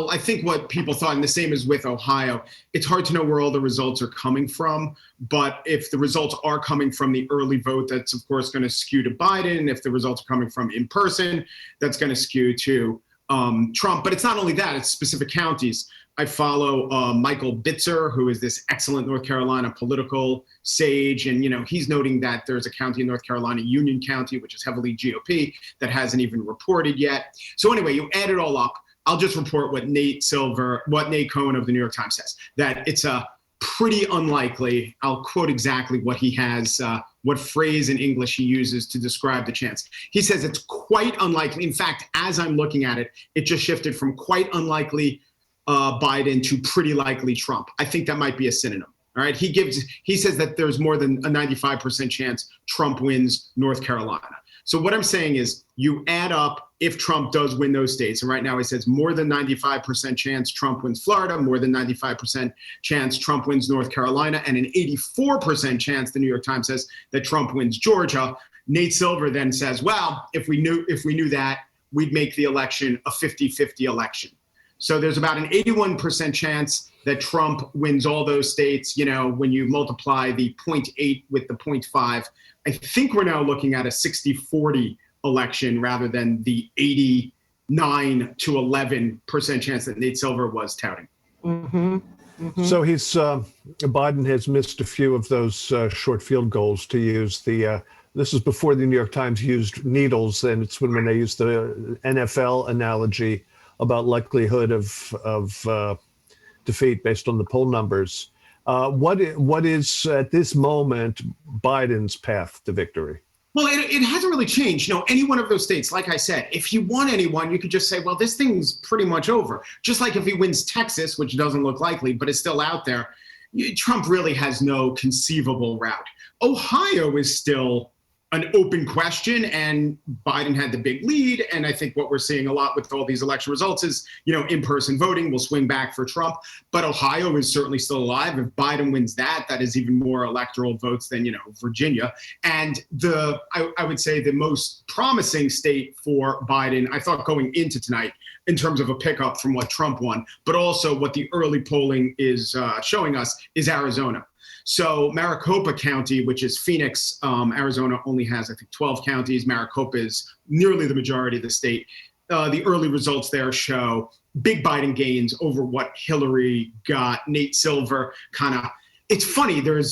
Speaker 5: I think what people thought, and the same is with Ohio, it's hard to know where all the results are coming from. But if the results are coming from the early vote, that's of course going to skew to Biden. If the results are coming from in person, that's going to skew to Trump. But it's not only that, it's specific counties. I follow Michael Bitzer, who is this excellent North Carolina political sage. And, he's noting that there's a county in North Carolina, Union County, which is heavily GOP, that hasn't even reported yet. So anyway, you add it all up. I'll just report what Nate Cohn of the New York Times says, that it's a pretty unlikely, I'll quote exactly what he has, what phrase in English he uses to describe the chance. He says it's quite unlikely. In fact, as I'm looking at it, it just shifted from quite unlikely Biden to pretty likely Trump. I think that might be a synonym. All right. He says that there's more than a 95% chance Trump wins North Carolina. So what I'm saying is you add up if Trump does win those states. And right now he says more than 95% chance Trump wins Florida, more than 95% chance Trump wins North Carolina, and an 84% chance, the New York Times says, that Trump wins Georgia. Nate Silver then says, well, if we knew that, we'd make the election a 50-50 election. So there's about an 81% chance that Trump wins all those states. When you multiply the 0.8 with the 0.5, I think we're now looking at a 60-40 election rather than the 89 to 11% chance that Nate Silver was touting.
Speaker 3: Mm-hmm. Mm-hmm.
Speaker 4: So Biden has missed a few of those short field goals, to use this is before the New York Times used needles, and it's when they used the NFL analogy about likelihood of defeat based on the poll numbers. What is at this moment Biden's path to victory?
Speaker 5: Well, it hasn't really changed. Any one of those states, like I said, if he won any one, you could just say, well, this thing's pretty much over. Just like if he wins Texas, which doesn't look likely, but is still out there, Trump really has no conceivable route. Ohio is still an open question, and Biden had the big lead. And I think what we're seeing a lot with all these election results is, in-person voting will swing back for Trump, but Ohio is certainly still alive. If Biden wins that is even more electoral votes than, Virginia. And I would say the most promising state for Biden, I thought going into tonight, in terms of a pickup from what Trump won, but also what the early polling is showing us, is Arizona. So Maricopa County, which is Phoenix, Arizona only has, I think, 12 counties. Maricopa is nearly the majority of the state. The early results there show big Biden gains over what Hillary got. Nate Silver it's funny. There's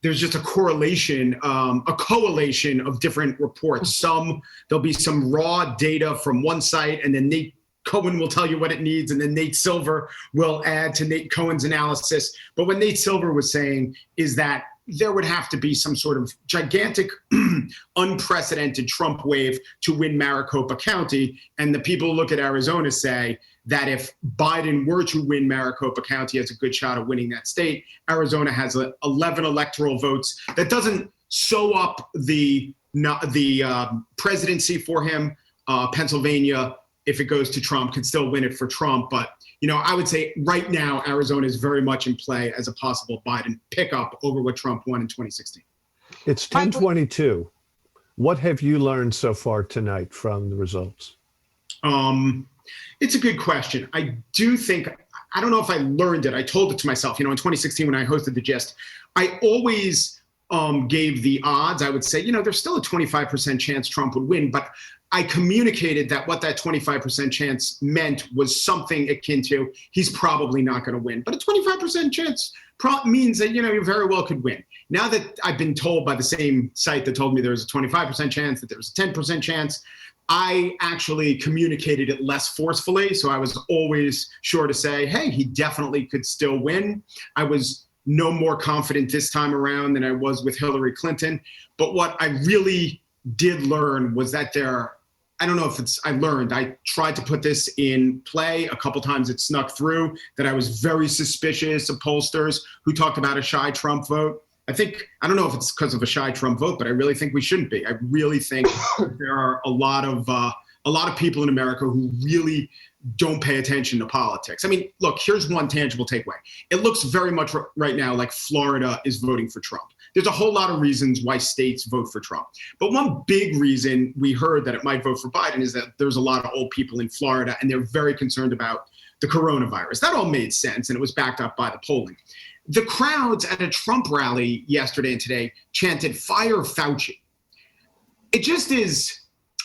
Speaker 5: just a coalition of different reports. There'll be some raw data from one site, and then Nate Cohen will tell you what it needs, and then Nate Silver will add to Nate Cohen's analysis. But what Nate Silver was saying is that there would have to be some sort of gigantic, unprecedented Trump wave to win Maricopa County. And the people who look at Arizona say that if Biden were to win Maricopa County, has a good shot of winning that state. Arizona has 11 electoral votes. That doesn't sew up the presidency for him. Pennsylvania, if it goes to Trump, could still win it for Trump. But I would say right now, Arizona is very much in play as a possible Biden pickup over what Trump won in 2016.
Speaker 4: It's 10:22. What have you learned so far tonight from the results?
Speaker 5: It's a good question. I don't know if I learned it. I told it to myself, in 2016 when I hosted the Gist, I always gave the odds. I would say, there's still a 25% chance Trump would win, but I communicated that what that 25% chance meant was something akin to he's probably not going to win. But a 25% chance means that, you very well could win. Now that I've been told by the same site that told me there was a 25% chance, that there was a 10% chance, I actually communicated it less forcefully. So I was always sure to say, hey, he definitely could still win. I was no more confident this time around than I was with Hillary Clinton. But what I really did learn was that I tried to put this in play a couple times. It snuck through that I was very suspicious of pollsters who talked about a shy Trump vote. I don't know if it's because of a shy Trump vote, but I really think we shouldn't be. I really think there are a lot of people in America who really don't pay attention to politics. I mean, look, here's one tangible takeaway. It looks very much right now like Florida is voting for Trump. There's a whole lot of reasons why states vote for Trump. But one big reason we heard that it might vote for Biden is that there's a lot of old people in Florida, and they're very concerned about the coronavirus. That all made sense, and it was backed up by the polling. The crowds at a Trump rally yesterday and today chanted, "Fire Fauci." It just is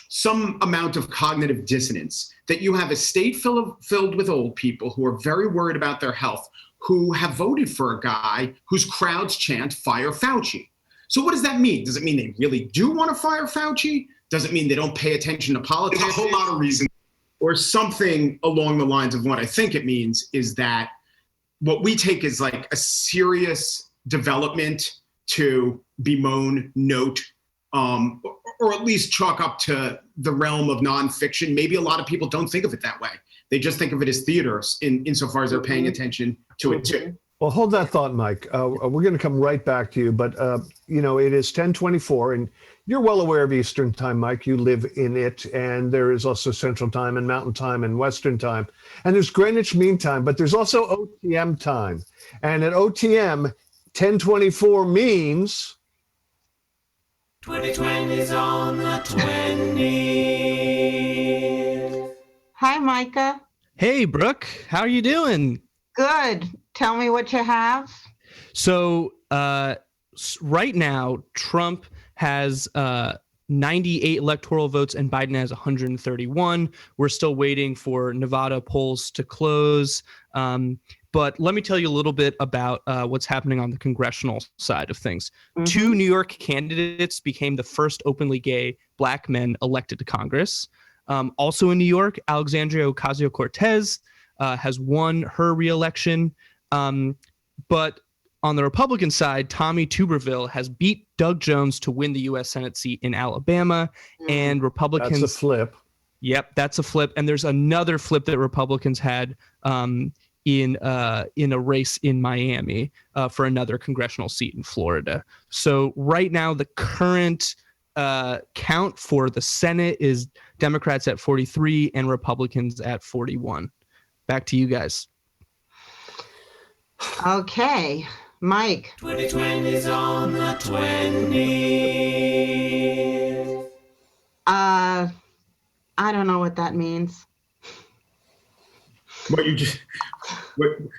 Speaker 5: some amount of cognitive dissonance that you have a state filled with old people who are very worried about their health, who have voted for a guy whose crowds chant "Fire Fauci." So what does that mean? Does it mean they really do want to fire Fauci? Does it mean they don't pay attention to politics? There's a whole lot of reasons. Or something along the lines of what I think it means is that what we take is like a serious development to bemoan, note, or at least chalk up to the realm of nonfiction. Maybe a lot of people don't think of it that way. They just think of it as theater insofar as they're paying attention to it too.
Speaker 4: Well, hold that thought, Mike. We're going to come right back to you, but it is 10:24, and you're well aware of Eastern Time, Mike. You live in it, and there is also Central Time and Mountain Time and Western Time, and there's Greenwich Mean Time, but there's also OTM time, and at OTM, 10:24 means
Speaker 2: 2020's on the 20th.
Speaker 3: Hi, Micah.
Speaker 6: Hey, Brooke. How are you doing?
Speaker 3: Good. Tell me what you have.
Speaker 6: So right now, Trump has 98 electoral votes and Biden has 131. We're still waiting for Nevada polls to close. But let me tell you a little bit about what's happening on the congressional side of things. Mm-hmm. 2 New York candidates became the first openly gay Black men elected to Congress. Also in New York, Alexandria Ocasio-Cortez has won her reelection. But on the Republican side, Tommy Tuberville has beat Doug Jones to win the U.S. Senate seat in Alabama. And Republicans...
Speaker 4: That's a flip.
Speaker 6: Yep, that's a flip. And there's another flip that Republicans had in a race in Miami for another congressional seat in Florida. So right now, the current count for the Senate is Democrats at 43 and Republicans at 41. Back to you guys.
Speaker 3: Okay, Mike.
Speaker 2: 2020's on the 20th.
Speaker 3: I don't know what that means.
Speaker 5: The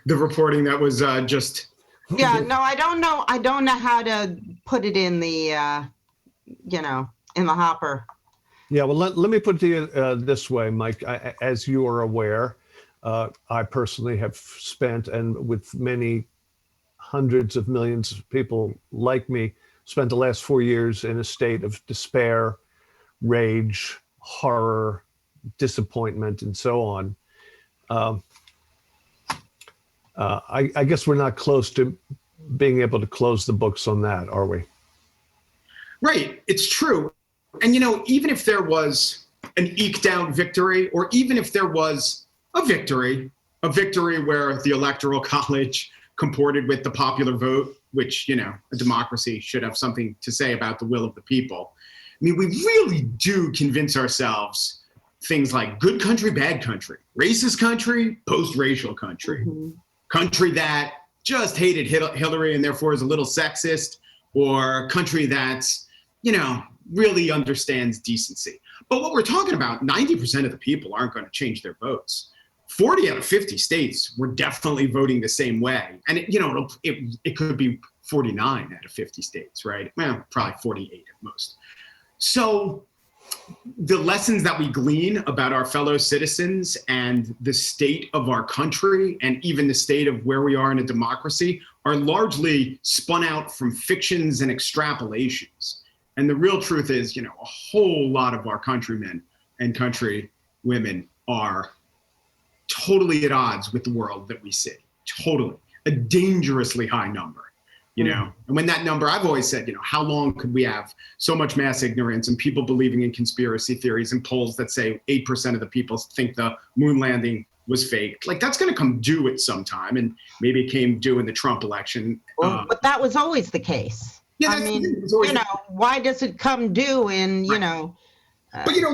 Speaker 5: reporting that was just.
Speaker 3: Yeah, no, I don't know. I don't know how to put it in the, in the hopper.
Speaker 4: Yeah, well, let me put it to you this way, Mike. As you are aware, I personally have spent, and with many hundreds of millions of people like me, spent the last 4 years in a state of despair, rage, horror, disappointment, and so on. I guess we're not close to being able to close the books on that, are we?
Speaker 5: Right, it's true. And even if there was an eked out victory, or even if there was a victory where the Electoral College comported with the popular vote, which, a democracy should have something to say about the will of the people. I mean, we really do convince ourselves things like good country, bad country, racist country, post-racial country, country that just hated Hillary and therefore is a little sexist, or country that's, really understands decency. But what we're talking about, 90% of the people aren't going to change their votes. 40 out of 50 states were definitely voting the same way. And, it could be 49 out of 50 states, right? Well, probably 48 at most. So the lessons that we glean about our fellow citizens and the state of our country, and even the state of where we are in a democracy, are largely spun out from fictions and extrapolations. And the real truth is, a whole lot of our countrymen and countrywomen are totally at odds with the world that we see. Totally. A dangerously high number. And when that number, I've always said, how long could we have so much mass ignorance and people believing in conspiracy theories and polls that say 8% of the people think the moon landing was fake? Like, that's going to come due at some time. And maybe it came due in the Trump election.
Speaker 3: But that was always the case.
Speaker 5: Yeah,
Speaker 3: I mean, why does it come due in,
Speaker 5: but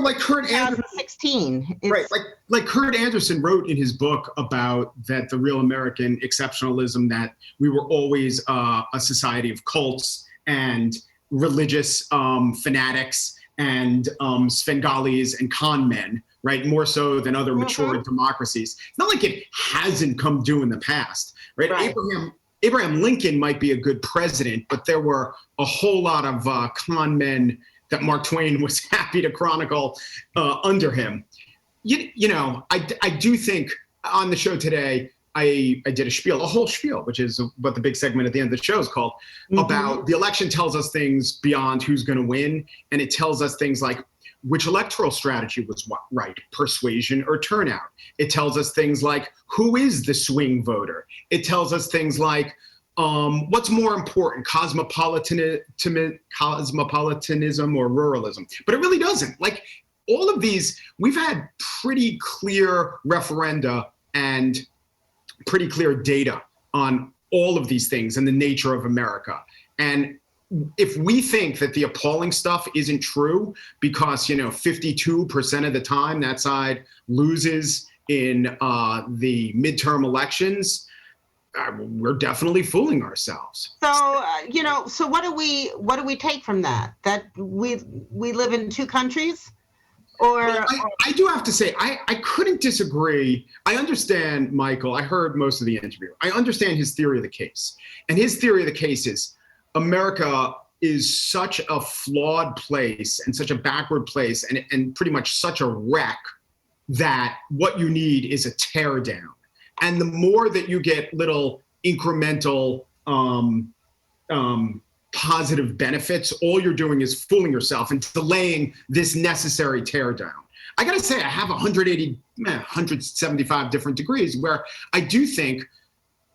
Speaker 5: like Kurt Anderson,
Speaker 3: 2016,
Speaker 5: right? Like Kurt Anderson wrote in his book about that the real American exceptionalism, that we were always a society of cults and religious fanatics and Svengalis and con men, right? More so than other mature democracies. It's not like it hasn't come due in the past, right? Abraham Lincoln might be a good president, but there were a whole lot of con men that Mark Twain was happy to chronicle under him. I do think on the show today, I did a whole spiel, which is what the big segment at the end of the show is called, about the election tells us things beyond who's going to win. And it tells us things like which electoral strategy was right, persuasion or turnout. It tells us things like who is the swing voter. It tells us things like what's more important, cosmopolitanism or ruralism? But it really doesn't. Like, all of these, we've had pretty clear referenda and pretty clear data on all of these things and the nature of America. And if we think that the appalling stuff isn't true because, 52% of the time that side loses in the midterm elections, we're definitely fooling ourselves.
Speaker 3: So, so what do we take from that? That we live in two countries? Or
Speaker 5: I do have to say, I couldn't disagree. I understand, Mychal. I heard most of the interview. I understand his theory of the case. And his theory of the case is America is such a flawed place and such a backward place and pretty much such a wreck that what you need is a tear down. And the more that you get little incremental positive benefits, all you're doing is fooling yourself and delaying this necessary teardown. I got to say, I have 175 different degrees where I do think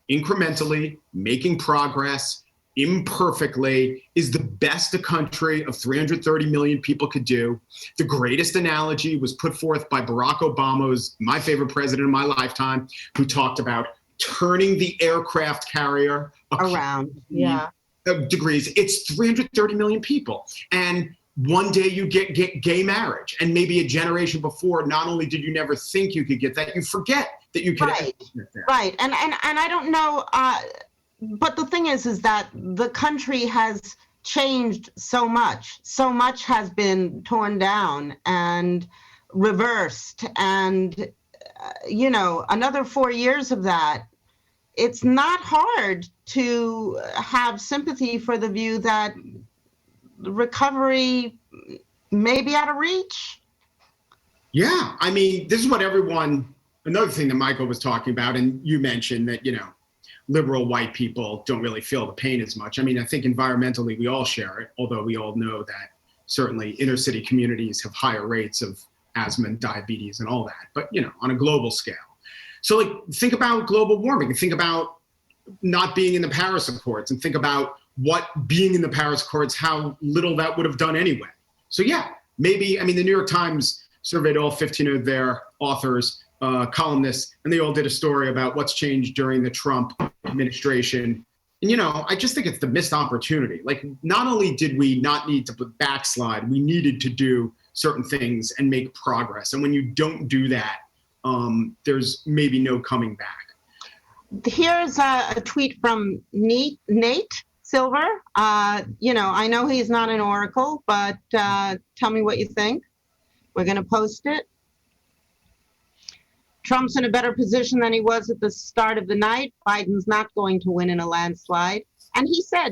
Speaker 5: incrementally making progress imperfectly is the best a country of 330 million people could do. The greatest analogy was put forth by Barack Obama, who's my favorite president of my lifetime, who talked about turning the aircraft carrier
Speaker 3: around.
Speaker 5: Degrees. It's 330 million people. And one day you get gay marriage. And maybe a generation before, not only did you never think you could get that, you forget that you could get that.
Speaker 3: Right. And I don't know, but the thing is that the country has changed so much. So much has been torn down and reversed. And, another 4 years of that, it's not hard to have sympathy for the view that recovery may be out of reach.
Speaker 5: Yeah, I mean, this is what everyone another thing that Mychal was talking about, and you mentioned that, liberal white people don't really feel the pain as much. I mean, I think environmentally we all share it, although we all know that certainly inner city communities have higher rates of asthma and diabetes and all that, but on a global scale. So like, think about global warming and think about not being in the Paris Accords and think about what being in the Paris Accords, how little that would have done anyway. So yeah, maybe, the New York Times surveyed all 15 of their authors, columnists, and they all did a story about what's changed during the Trump administration. And, I just think it's the missed opportunity. Like, not only did we not need to backslide, we needed to do certain things and make progress. And when you don't do that, there's maybe no coming back.
Speaker 3: Here's a tweet from Nate Silver. I know he's not an oracle, but tell me what you think. We're going to post it. Trump's in a better position than he was at the start of the night. Biden's not going to win in a landslide. And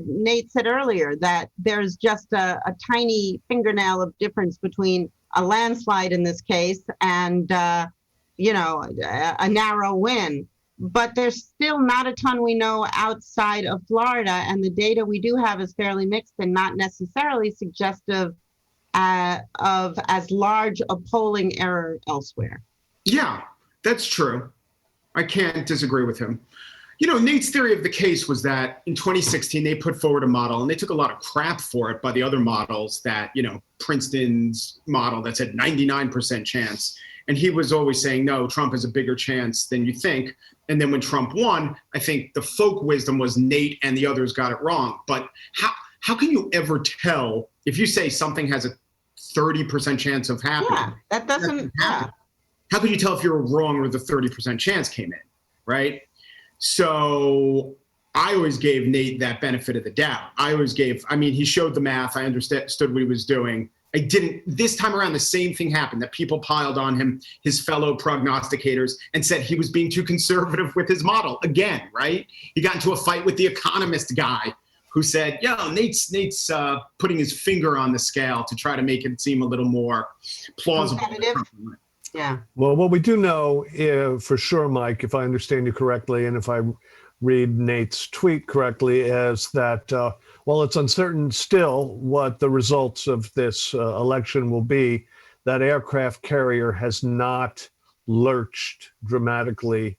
Speaker 3: Nate said earlier, that there's just a tiny fingernail of difference between a landslide in this case and, a narrow win. But there's still not a ton we know outside of Florida. And the data we do have is fairly mixed and not necessarily suggestive of as large a polling error elsewhere.
Speaker 5: Yeah, that's true. I can't disagree with him. Nate's theory of the case was that in 2016, they put forward a model and they took a lot of crap for it by the other models that, Princeton's model that said 99% chance. And he was always saying, no, Trump has a bigger chance than you think. And then when Trump won, I think the folk wisdom was Nate and the others got it wrong. But how can you ever tell if you say something has a 30% chance of happening?
Speaker 3: Yeah, that doesn't happen.
Speaker 5: How can you tell if you're wrong or the 30% chance came in, right? So I always gave Nate that benefit of the doubt. He showed the math. I understood what he was doing. This time around, the same thing happened, that people piled on him, his fellow prognosticators, and said he was being too conservative with his model again, right? He got into a fight with the economist guy who said, Nate's putting his finger on the scale to try to make it seem a little more plausible.
Speaker 3: Yeah.
Speaker 4: Well, what we do know for sure, Mike, if I understand you correctly, and if I read Nate's tweet correctly, is that while it's uncertain still what the results of this election will be, that aircraft carrier has not lurched dramatically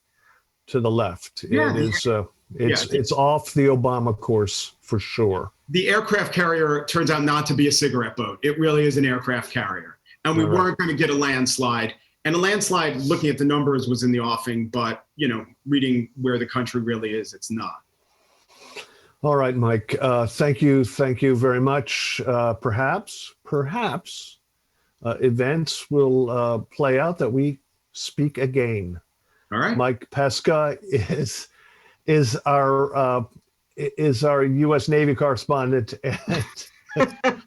Speaker 4: to the left. Yeah. It's off the Obama course for sure.
Speaker 5: The aircraft carrier turns out not to be a cigarette boat. It really is an aircraft carrier. And we weren't going to get a landslide. And a landslide, looking at the numbers, was in the offing, but, reading where the country really is, it's not.
Speaker 4: All right, Mike. Thank you very much. Perhaps events will play out that we speak again.
Speaker 5: All right.
Speaker 4: Mike Pesca is our U.S. Navy correspondent and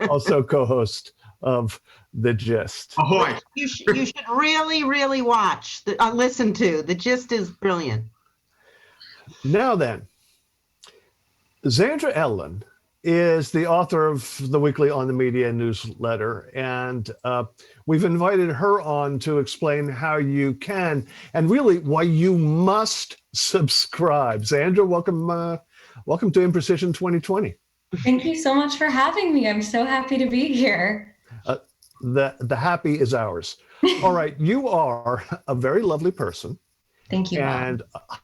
Speaker 4: also co-host of The Gist.
Speaker 5: Ahoy!
Speaker 3: You should really, really watch, listen to. The Gist is brilliant.
Speaker 4: Now then, Zandra Ellen is the author of the weekly On the Media newsletter, and we've invited her on to explain how you can, and really why you must subscribe. Zandra, welcome to Imprecision 2020.
Speaker 8: Thank you so much for having me. I'm so happy to be here.
Speaker 4: The happy is ours. All right, you are a very lovely person.
Speaker 8: Thank you, Bob.
Speaker 4: And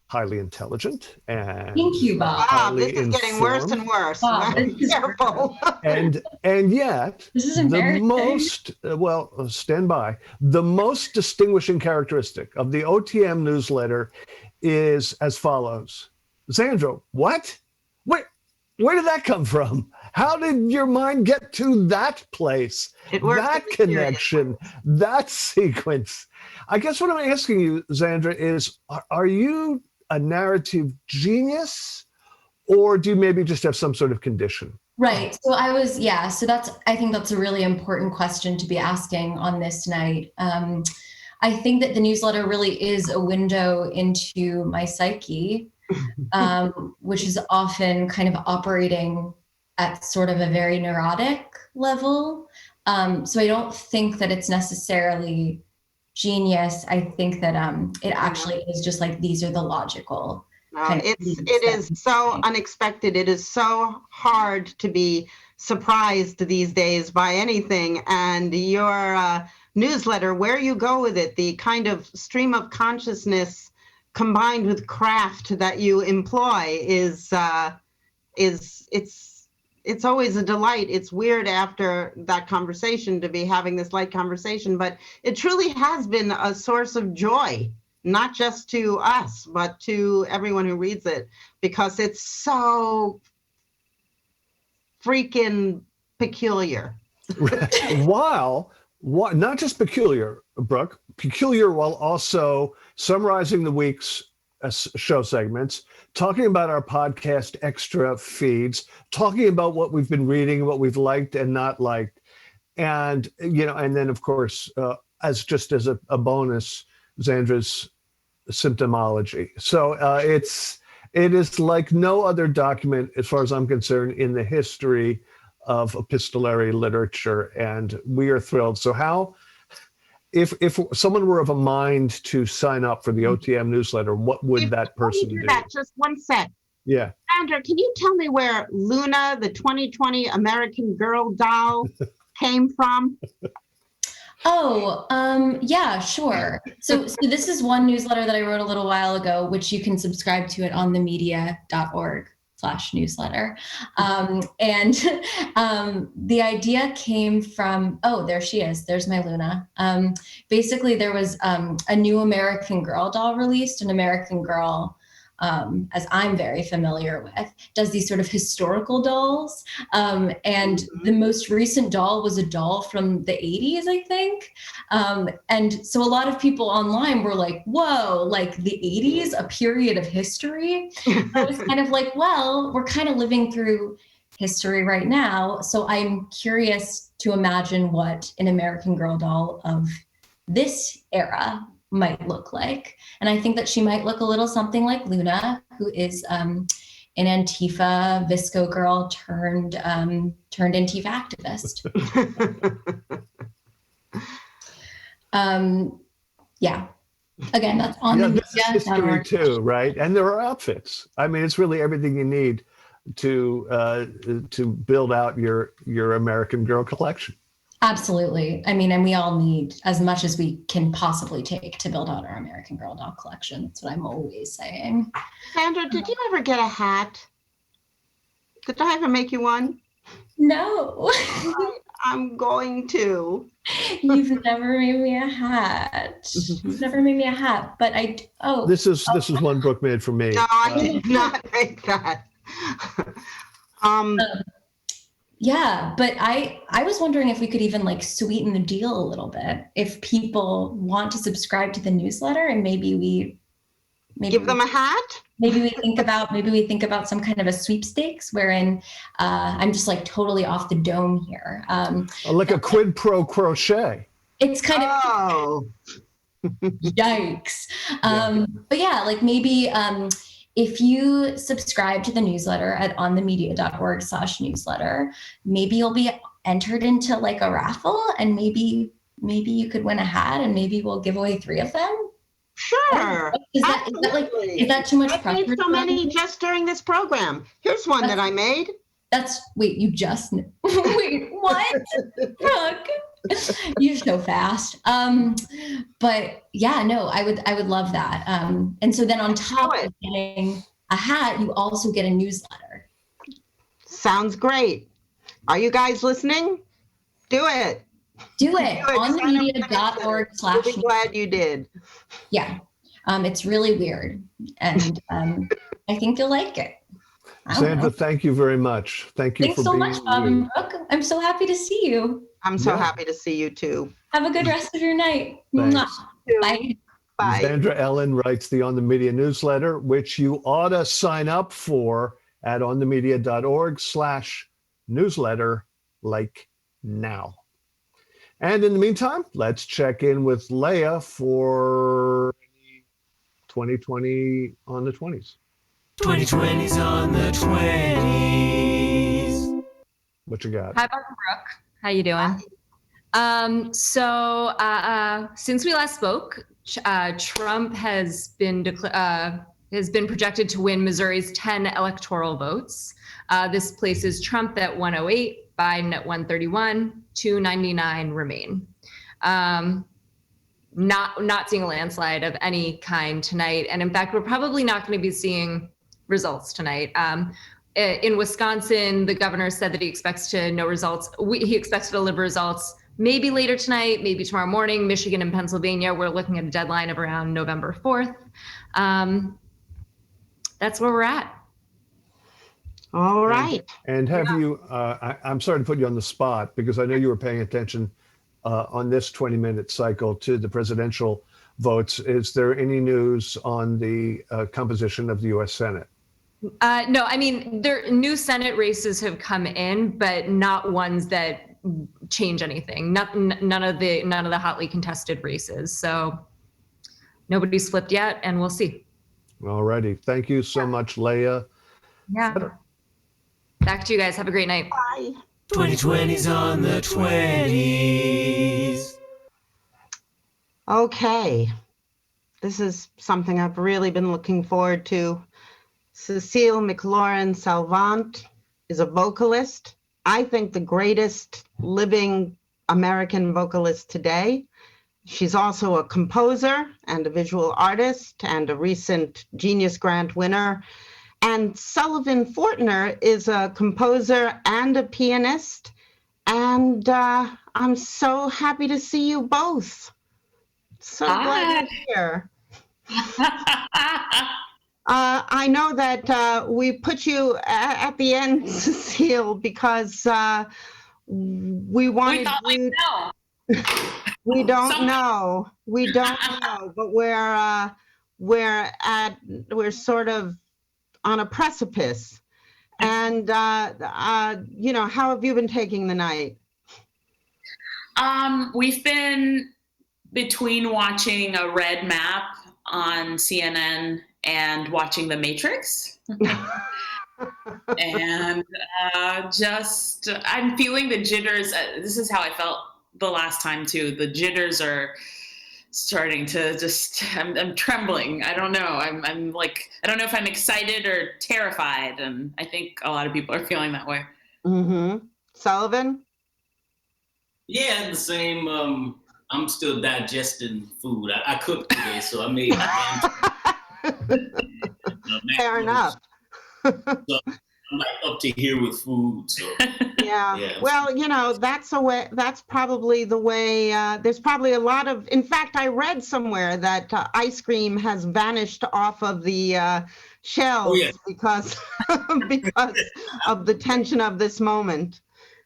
Speaker 4: highly intelligent. And
Speaker 8: thank you, Bob.
Speaker 3: Bob, this is getting worse and worse.
Speaker 8: Bob,
Speaker 3: careful.
Speaker 4: And yet,
Speaker 8: this is embarrassing.
Speaker 4: Stand by. The most distinguishing characteristic of the OTM newsletter is as follows. Zandra, what? Where did that come from? How did your mind get to that place? That connection, that sequence. I guess what I'm asking you, Zandra, is are you a narrative genius, or do you maybe just have some sort of condition?
Speaker 8: Right. So I think that's a really important question to be asking on this night. I think that the newsletter really is a window into my psyche, which is often kind of operating at sort of a very neurotic level. So I don't think that it's necessarily genius. I think that it actually is just like these are the logical.
Speaker 3: It is so unexpected. It is so hard to be surprised these days by anything. And your newsletter, where you go with it, the kind of stream of consciousness combined with craft that you employ is it's always a delight. It's weird after that conversation to be having this light conversation, but it truly has been a source of joy, not just to us, but to everyone who reads it, because it's so freaking peculiar.
Speaker 4: While not just peculiar, Brooke, peculiar while also summarizing the week's show segments, talking about our podcast extra feeds, talking about what we've been reading, what we've liked and not liked. And, and then of course, as a bonus, Xandra's symptomology. So it is like no other document, as far as I'm concerned, in the history of epistolary literature. And we are thrilled. So if someone were of a mind to sign up for the OTM newsletter, what would that person do?
Speaker 3: Just one sec.
Speaker 4: Yeah.
Speaker 3: Sandra, can you tell me where Luna, the 2020 American Girl doll, came from?
Speaker 8: Oh, yeah, sure. So this is one newsletter that I wrote a little while ago, which you can subscribe to at onthemedia.org/newsletter. And the idea came from, oh, there she is. There's my Luna. Basically, there was a new American Girl doll released. An American Girl, as I'm very familiar with, does these sort of historical dolls. And the most recent doll was a doll from the 80s, I think. And so a lot of people online were like, whoa, like the 80s, a period of history? I was kind of like, well, we're kind of living through history right now. So I'm curious to imagine what an American Girl doll of this era might look like. And I think that she might look a little something like Luna, who is an Antifa Visco girl turned Antifa activist. Yeah. Again, that's on the
Speaker 4: this is history too, right? And there are outfits. I mean, it's really everything you need to build out your American Girl collection.
Speaker 8: Absolutely. I mean, and we all need as much as we can possibly take to build out our American Girl doll collection. That's what I'm always saying.
Speaker 3: Sandra, did you ever get a hat? Did I ever make you one?
Speaker 8: No.
Speaker 3: I'm going to.
Speaker 8: You've never made me a hat. You've never made me a hat, but
Speaker 4: This is one Brooke made for me.
Speaker 3: No, I did not make that.
Speaker 8: Yeah, but I was wondering if we could even like sweeten the deal a little bit. If people want to subscribe to the newsletter, and maybe we
Speaker 3: give them a hat.
Speaker 8: Maybe we think about some kind of a sweepstakes wherein I'm just like totally off the dome here.
Speaker 4: Like a quid pro crochet.
Speaker 8: It's kind of yikes. But yeah, like maybe if you subscribe to the newsletter at onthemedia.org/newsletter, maybe you'll be entered into like a raffle, and maybe you could win a hat, and maybe we'll give away 3 of them.
Speaker 3: Sure.
Speaker 8: Is that too much pressure?
Speaker 3: I made so many just during this program. Here's one that I made.
Speaker 8: Wait, you just wait, what? Brooke, you're so fast. But yeah, no, I would love that. And so then on top of getting a hat, you also get a newsletter.
Speaker 3: Sounds great. Are you guys listening? Do it.
Speaker 8: Do it. Onthemedia.org/
Speaker 3: I'll be glad you did.
Speaker 8: Yeah. It's really weird. And I think you'll like it.
Speaker 4: Sandra, thank you very much. Thanks
Speaker 8: so much, Bob and Brooke. I'm so happy to see you.
Speaker 3: I'm so happy to see you too.
Speaker 8: Have a good rest of your night.
Speaker 4: Thanks.
Speaker 8: Bye.
Speaker 3: Bye.
Speaker 4: Sandra Ellen writes the On the Media newsletter, which you ought to sign up for at onthemedia.org/newsletter, like now. And in the meantime, let's check in with Leah for 2020 on the 20s.
Speaker 2: 2020's on the 20s.
Speaker 4: What you got?
Speaker 11: Hi, Brooke. How you doing? Since we last spoke, Trump has been projected to win Missouri's 10 electoral votes. This places Trump at 108, Biden at 131, 299 remain. Not seeing a landslide of any kind tonight. And in fact, we're probably not going to be seeing results tonight. In Wisconsin, the governor said that he expects to know results. He expects to deliver results maybe later tonight, maybe tomorrow morning. Michigan and Pennsylvania, we're looking at a deadline of around November 4th. That's where we're at.
Speaker 3: All right.
Speaker 4: And have you, I'm sorry to put you on the spot because I know you were paying attention on this 20-minute cycle to the presidential votes. Is there any news on the composition of the U.S. Senate?
Speaker 11: No, I mean, new Senate races have come in, but not ones that change anything. None of the hotly contested races. So nobody's flipped yet, and we'll see.
Speaker 4: All righty. Thank you so much, Leah.
Speaker 11: Yeah. Back to you guys. Have a great night.
Speaker 3: Bye.
Speaker 2: 2020's on the 20s.
Speaker 3: Okay. This is something I've really been looking forward to. Cécile McLorin Salvant is a vocalist. I think the greatest living American vocalist today. She's also a composer and a visual artist and a recent Genius Grant winner. And Sullivan Fortner is a composer and a pianist. And I'm so happy to see you both. So glad you're here. I know that we put you at the end, Cécile, because we wanted you. We don't know. We don't know, but we're sort of on a precipice. And you know, how have you been taking the night?
Speaker 9: We've been between watching a red map on CNN and watching The Matrix. And I'm feeling the jitters. This is how I felt the last time too. The jitters are starting to I'm trembling. I don't know. I'm like, I don't know if I'm excited or terrified. And I think a lot of people are feeling that way.
Speaker 3: Mm-hmm. Sullivan?
Speaker 22: Yeah, the same. I'm still digesting food. I cooked today, so I made
Speaker 3: Fair enough.
Speaker 22: So I'm like up to here with food. So
Speaker 3: yeah. Well, you know, that's probably the way. There's probably a lot of. In fact, I read somewhere that ice cream has vanished off of the shelves because of the tension of this moment.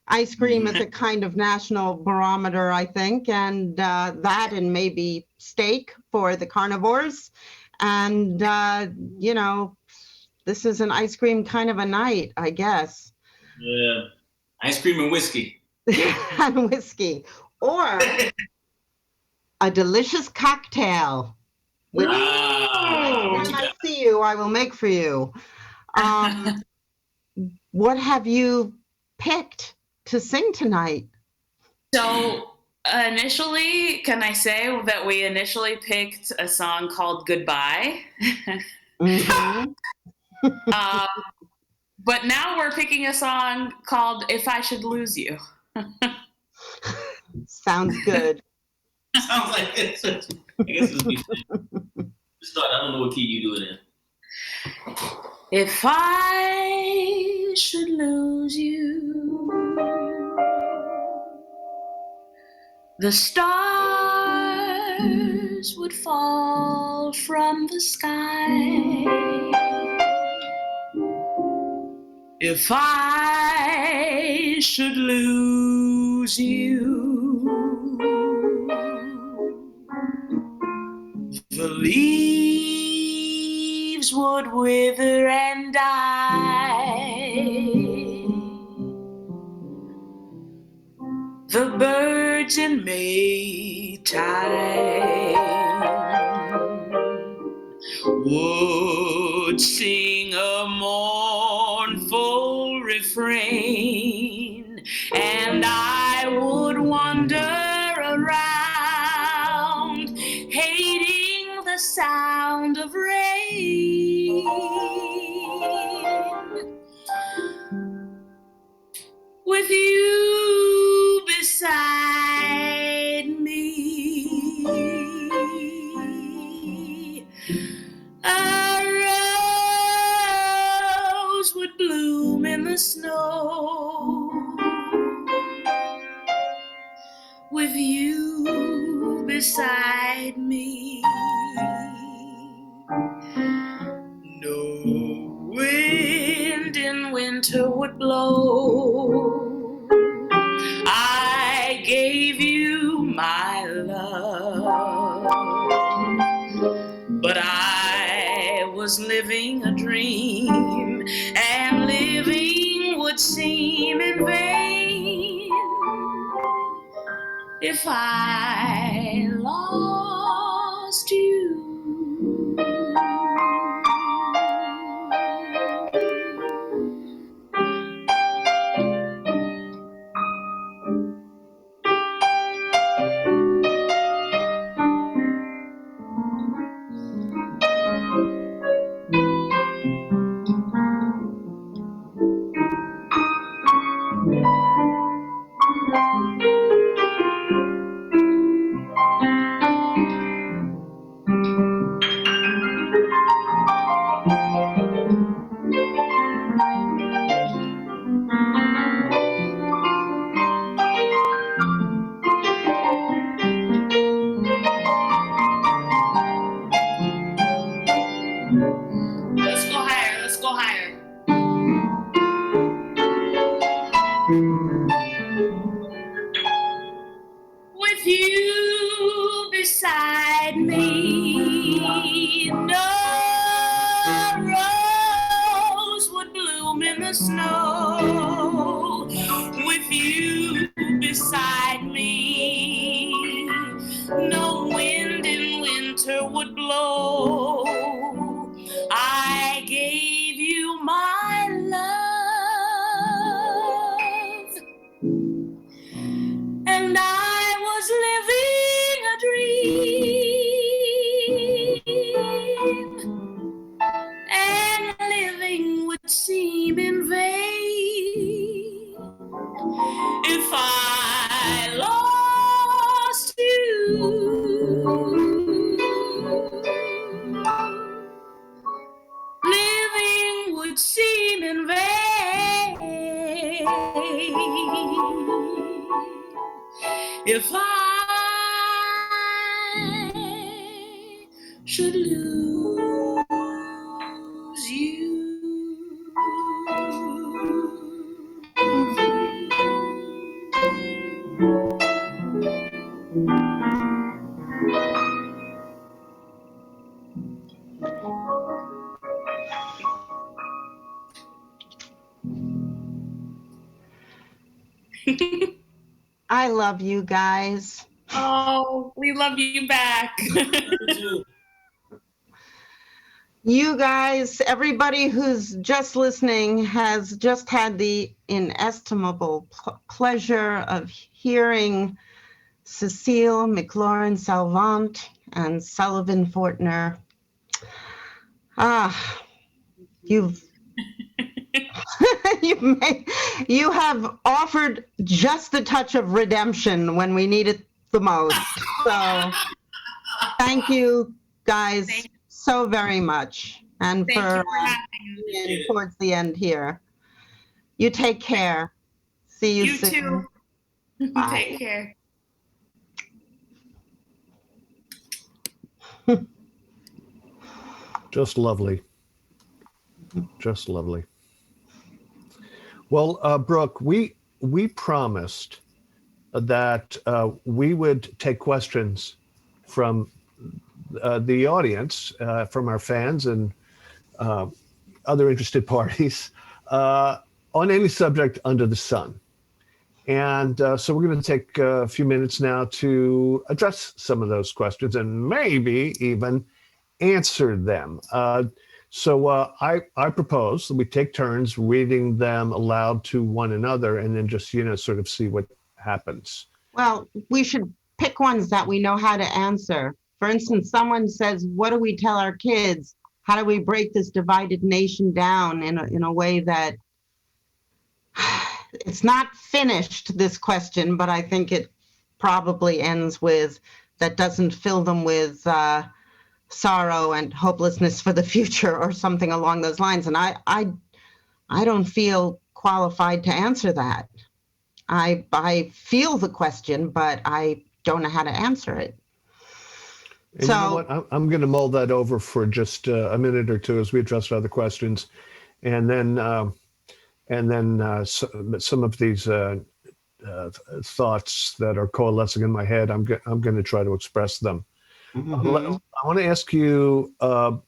Speaker 3: Ice cream is a kind of national barometer, I think, and that and maybe steak for the carnivores. And, you know, this is an ice cream kind of a night, I guess.
Speaker 22: Yeah. Ice cream and whiskey.
Speaker 3: And whiskey. Or a delicious cocktail. Which, when I see you, I will make for you. What have you picked to sing tonight?
Speaker 9: So initially, can I say that we initially picked a song called Goodbye?
Speaker 3: Mm-hmm.
Speaker 9: But now we're picking a song called If I Should Lose You.
Speaker 3: Sounds good.
Speaker 22: Sounds like it's I guess it's me. Start. I don't know what key you do it in.
Speaker 9: If I should lose you, the stars would fall from the sky. If I should lose you, the leaves would wither and die. The birds in Maytime would sing a mournful refrain, and I would wander around, hating the sound of rain. With you beside me, a rose would bloom in the snow. With you beside me, no wind in winter would blow. I gave you my love, but I was living a dream, and living would seem in vain if I lost you. Let's go higher. With you beside me, no rose would bloom in the snow. With you beside me, no wind in winter would blow. I gave you my love, and I was living a dream, and living would seem in vain if I lost you. Living would seem in vain if I should lose you.
Speaker 3: I love you guys.
Speaker 9: Oh, we love you back.
Speaker 3: You guys, everybody who's just listening has just had the inestimable pleasure of hearing Cécile McLorin Salvant and Sullivan Fortner. You've you have offered just the touch of redemption when we need it the most. So thank you guys so very much. And
Speaker 9: Thank
Speaker 3: for
Speaker 9: you for having
Speaker 3: being towards the end here. You take care. See you soon.
Speaker 9: too.
Speaker 3: Bye.
Speaker 9: Take care.
Speaker 4: Just lovely. Just lovely. Well, Brooke, we promised that we would take questions from the audience, from our fans and other interested parties on any subject under the sun. And so we're going to take a few minutes now to address some of those questions and maybe even answer them. So I propose that we take turns reading them aloud to one another, and then just sort of see what happens.
Speaker 3: Well, we should pick ones that we know how to answer. For instance, someone says, "What do we tell our kids? How do we break this divided nation down in a way that..." It's not finished, this question, but I think it probably ends with, that doesn't fill them with sorrow and hopelessness for the future, or something along those lines. And I don't feel qualified to answer that. I feel the question, but I don't know how to answer it.
Speaker 4: And so, you know what? I'm going to mull that over for just a minute or two as we address other questions, and then some of these thoughts that are coalescing in my head, I'm going to try to express them. Mm-hmm. I want to ask you of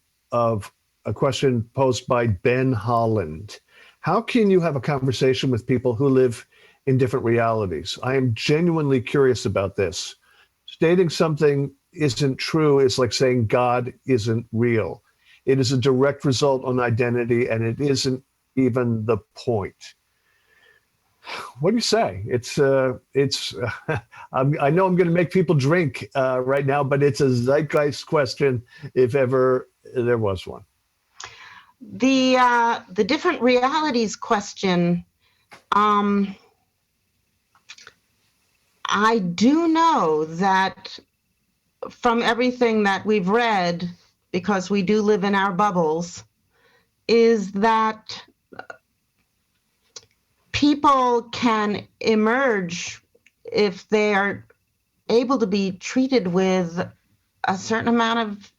Speaker 4: a question posed by Ben Holland. How can you have a conversation with people who live in different realities? I am genuinely curious about this. Stating something isn't true is like saying God isn't real. It is a direct result on identity, and it isn't even the point. What do you say? I know I'm going to make people drink right now, but it's a zeitgeist question if ever there was one.
Speaker 3: The different realities question, I do know that from everything that we've read, because we do live in our bubbles, is that people can emerge if they are able to be treated with a certain amount of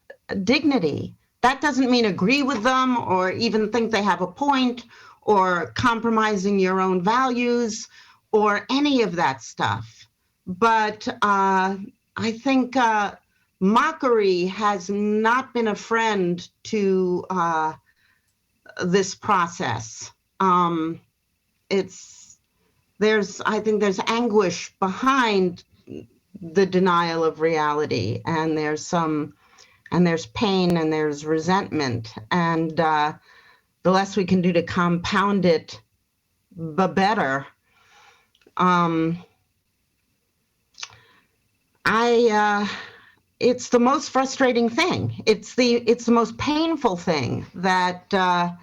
Speaker 3: dignity. That doesn't mean agree with them or even think they have a point or compromising your own values or any of that stuff. But I think mockery has not been a friend to this process. I think there's anguish behind the denial of reality, and there's pain and there's resentment, and the less we can do to compound it, the better. It's the most frustrating thing. It's the most painful thing that I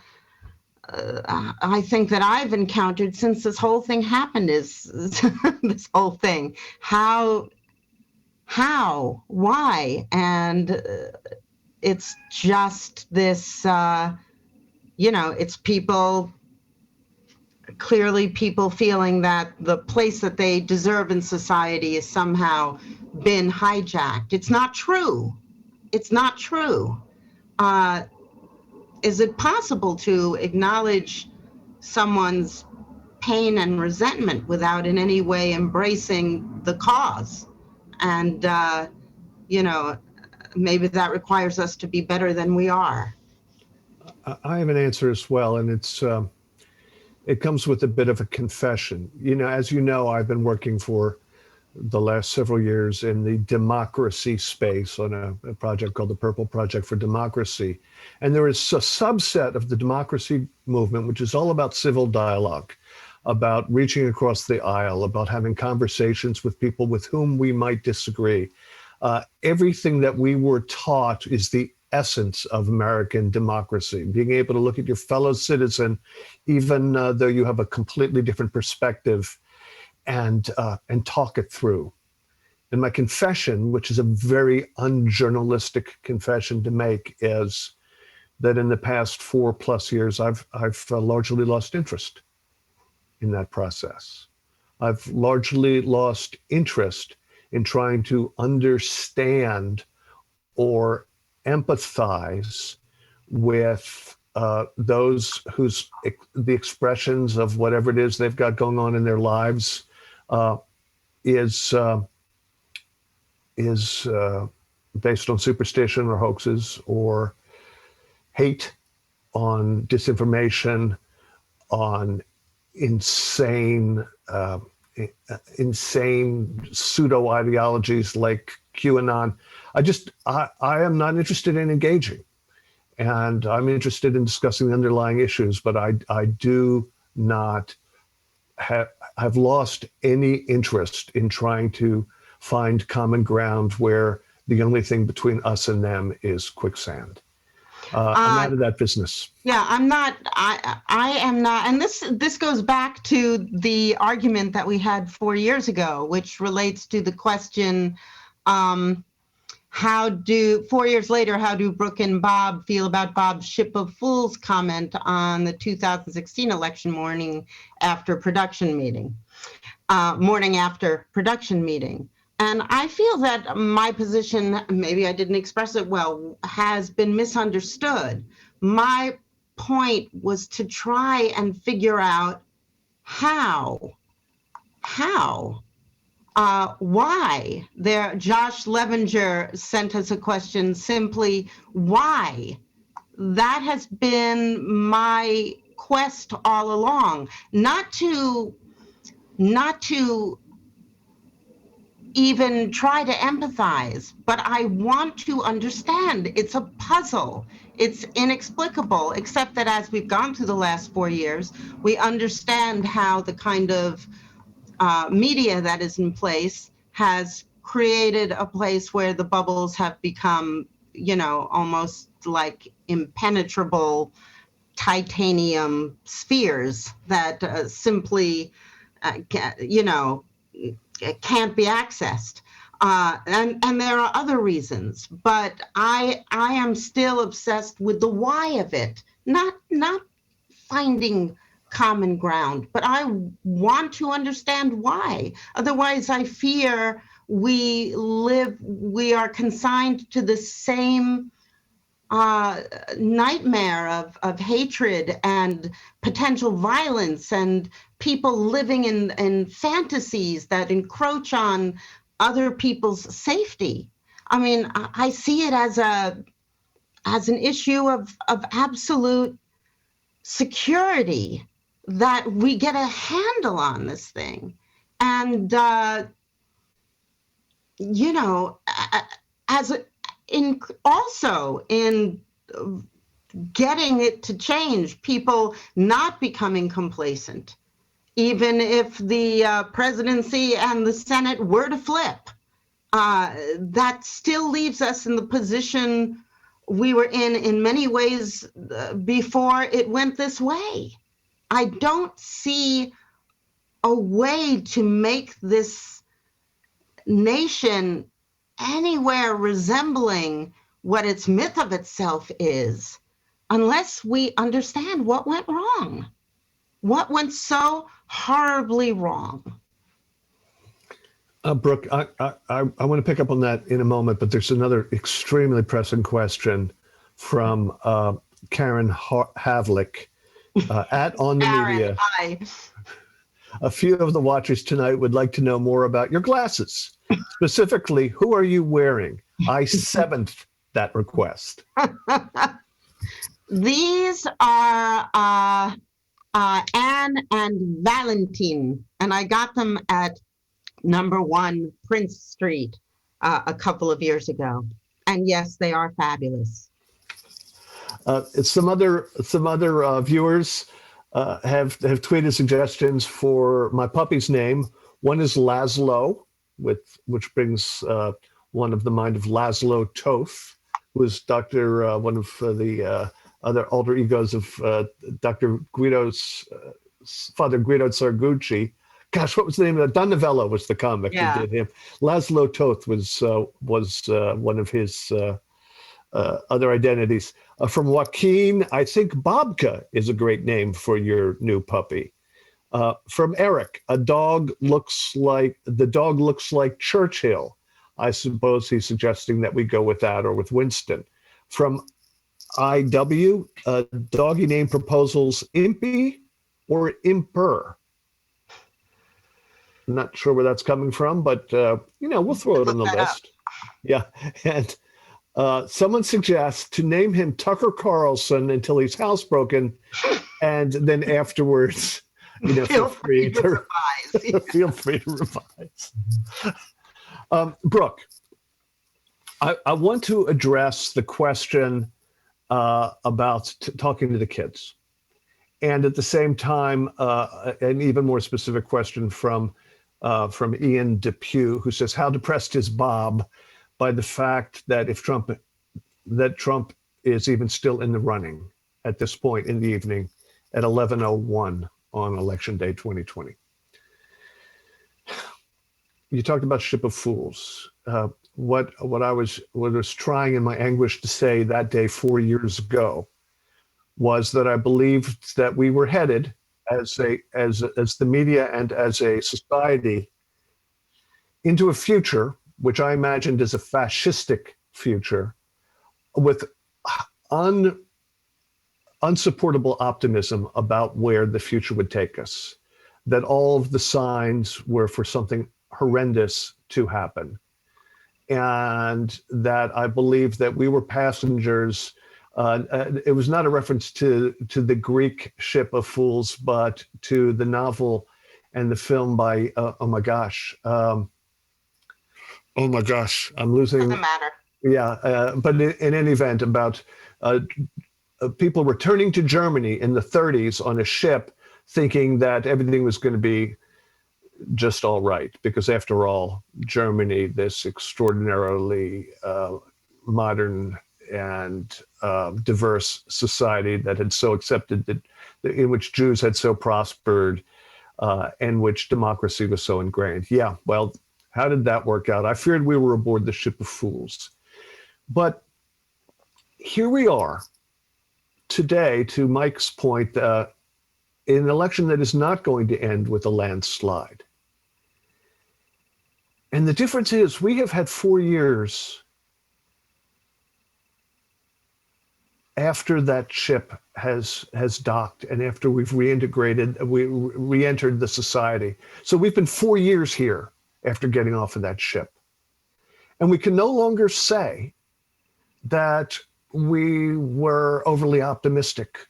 Speaker 3: think that I've encountered since this whole thing happened is this whole thing. How, why? And it's just this, it's people, clearly people feeling that the place that they deserve in society has somehow been hijacked. It's not true. It's not true. Is it possible to acknowledge someone's pain and resentment without in any way embracing the cause? And, maybe that requires us to be better than we are.
Speaker 4: I have an answer as well, and it comes with a bit of a confession. As you know, I've been working for the last several years in the democracy space on a project called the Purple Project for Democracy. And there is a subset of the democracy movement, which is all about civil dialogue, about reaching across the aisle, about having conversations with people with whom we might disagree. Everything that we were taught is the essence of American democracy, being able to look at your fellow citizen, even though you have a completely different perspective, and talk it through. And my confession, which is a very unjournalistic confession to make, is that in the past 4+ years, I've largely lost interest in that process. I've largely lost interest in trying to understand or empathize with those whose the expressions of whatever it is they've got going on in their lives is based on superstition or hoaxes or hate, on disinformation, on insane pseudo ideologies like QAnon. I am not interested in engaging. and I'm interested in discussing the underlying issues, but I do not have lost any interest in trying to find common ground where the only thing between us and them is quicksand. I'm out of that business.
Speaker 3: Yeah, I'm not. I am not. And this goes back to the argument that we had 4 years ago, which relates to the question, 4 years later, how do Brooke and Bob feel about Bob's ship of fools comment on the 2016 election morning after production meeting? And I feel that my position, maybe I didn't express it well, has been misunderstood. My point was to try and figure out why. Josh Levenger sent us a question simply, why? That has been my quest all along, not to even try to empathize, but I want to understand. It's a puzzle. It's inexplicable, except that as we've gone through the last 4 years, we understand how the kind of media that is in place has created a place where the bubbles have become, almost like impenetrable titanium spheres that simply, can't be accessed. And there are other reasons, but I am still obsessed with the why of it, not finding common ground, but I want to understand why. Otherwise, I fear we are consigned to the same nightmare of hatred and potential violence and people living in fantasies that encroach on other people's safety. I mean, I see it as an issue of absolute security, that we get a handle on this thing. And, also in getting it to change, people not becoming complacent, even if the presidency and the Senate were to flip, that still leaves us in the position we were in many ways before it went this way. I don't see a way to make this nation anywhere resembling what its myth of itself is, unless we understand what went wrong. What went so horribly wrong?
Speaker 4: Brooke, I want to pick up on that in a moment, but there's another extremely pressing question from Karen Havlick at On the Media.
Speaker 3: Hi.
Speaker 4: A few of the watchers tonight would like to know more about your glasses. Specifically, who are you wearing? I seventh that request.
Speaker 3: These are Anne and Valentine, and I got them at number 1 Prince Street a couple of years ago. And yes, they are fabulous.
Speaker 4: Some other viewers have tweeted suggestions for my puppy's name. One is Laszlo, which brings one of the mind of Laszlo Toth, who is one of the other alter egos of Dr. Guido's father, Guido Sargucci. Gosh, what was the name of that? Don Novello was the comic that did him. Laszlo Toth was one of his other identities. From Joaquin, I think Bobka is a great name for your new puppy. From Eric, the dog looks like Churchill. I suppose he's suggesting that we go with that or with Winston. From IW, doggy name proposals, Impy or Imper. I'm not sure where that's coming from, but we'll throw it on the list. Yeah, and someone suggests to name him Tucker Carlson until he's housebroken, and then afterwards, feel free to revise. Brooke, I want to address the question about talking to the kids. And at the same time, an even more specific question from Ian Depew, who says, how depressed is Bob by the fact that Trump is even still in the running at this point in the evening at 11:01 on Election Day 2020. You talked about Ship of Fools. What I was trying in my anguish to say that day 4 years ago was that I believed that we were headed as the media and as a society into a future, which I imagined as a fascistic future, with unsupportable optimism about where the future would take us. That all of the signs were for something horrendous to happen. And that I believe that we were passengers. It was not a reference to the Greek Ship of Fools, but to the novel and the film by, oh my gosh, I'm losing.
Speaker 3: Doesn't matter.
Speaker 4: Yeah, but in any event, about people returning to Germany in the 30s on a ship, thinking that everything was going to be just all right, because after all, Germany, this extraordinarily modern and diverse society that had so accepted that, in which Jews had so prospered, and which democracy was so ingrained. Yeah, well, how did that work out? I feared we were aboard the Ship of Fools. But here we are today, to Mike's point, in an election that is not going to end with a landslide. And the difference is we have had 4 years after that ship has docked and after we've re-entered the society. So we've been 4 years here after getting off of that ship. And we can no longer say that we were overly optimistic,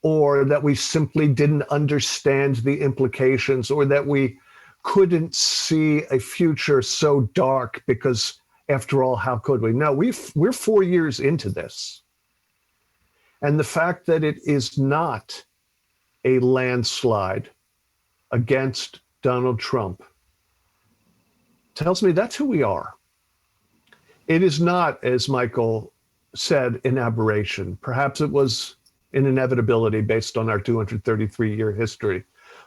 Speaker 4: or that we simply didn't understand the implications, or that we couldn't see a future so dark because, after all, how could we? No, we're 4 years into this. And the fact that it is not a landslide against Donald Trump tells me that's who we are. It is not, as Mychal said, an aberration. Perhaps it was an inevitability based on our 233-year history.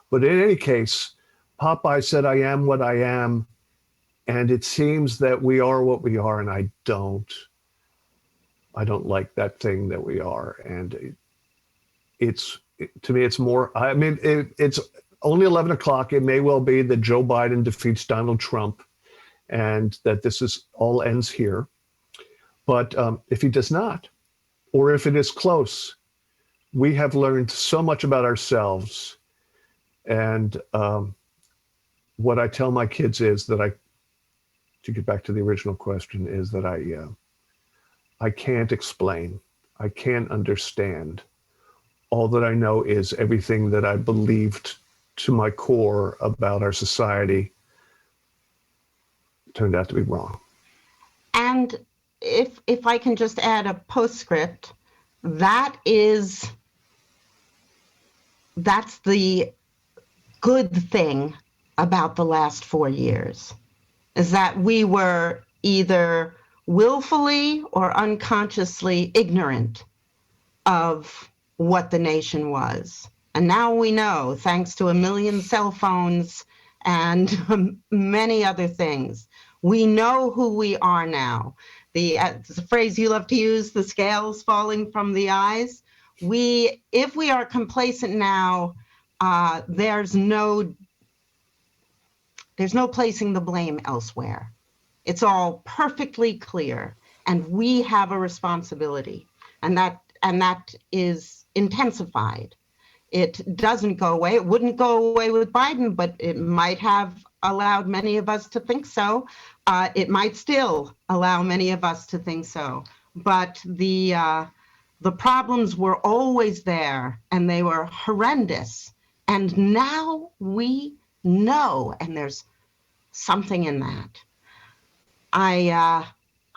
Speaker 4: But in any case, Popeye said, I am what I am, and it seems that we are what we are, and I don't like that thing that we are. And to me, it's more, I mean, it's only 11 o'clock. It may well be that Joe Biden defeats Donald Trump and that this all ends here. But if he does not, or if it is close, we have learned so much about ourselves. And what I tell my kids is that to get back to the original question, is that I can't explain, I can't understand. All that I know is everything that I believed to my core about our society turned out to be wrong.
Speaker 3: And if I can just add a postscript, that's the good thing about the last 4 years, is that we were either willfully or unconsciously ignorant of what the nation was. And now we know, thanks to 1 million cell phones and many other things, we know who we are now. The phrase you love to use, the scales falling from the eyes. If we are complacent now, there's no placing the blame elsewhere. It's all perfectly clear, and we have a responsibility, and that is intensified. It doesn't go away. It wouldn't go away with Biden, but it might have allowed many of us to think so. It might still allow many of us to think so. But the problems were always there, and they were horrendous. And now we know, and there's something in that. I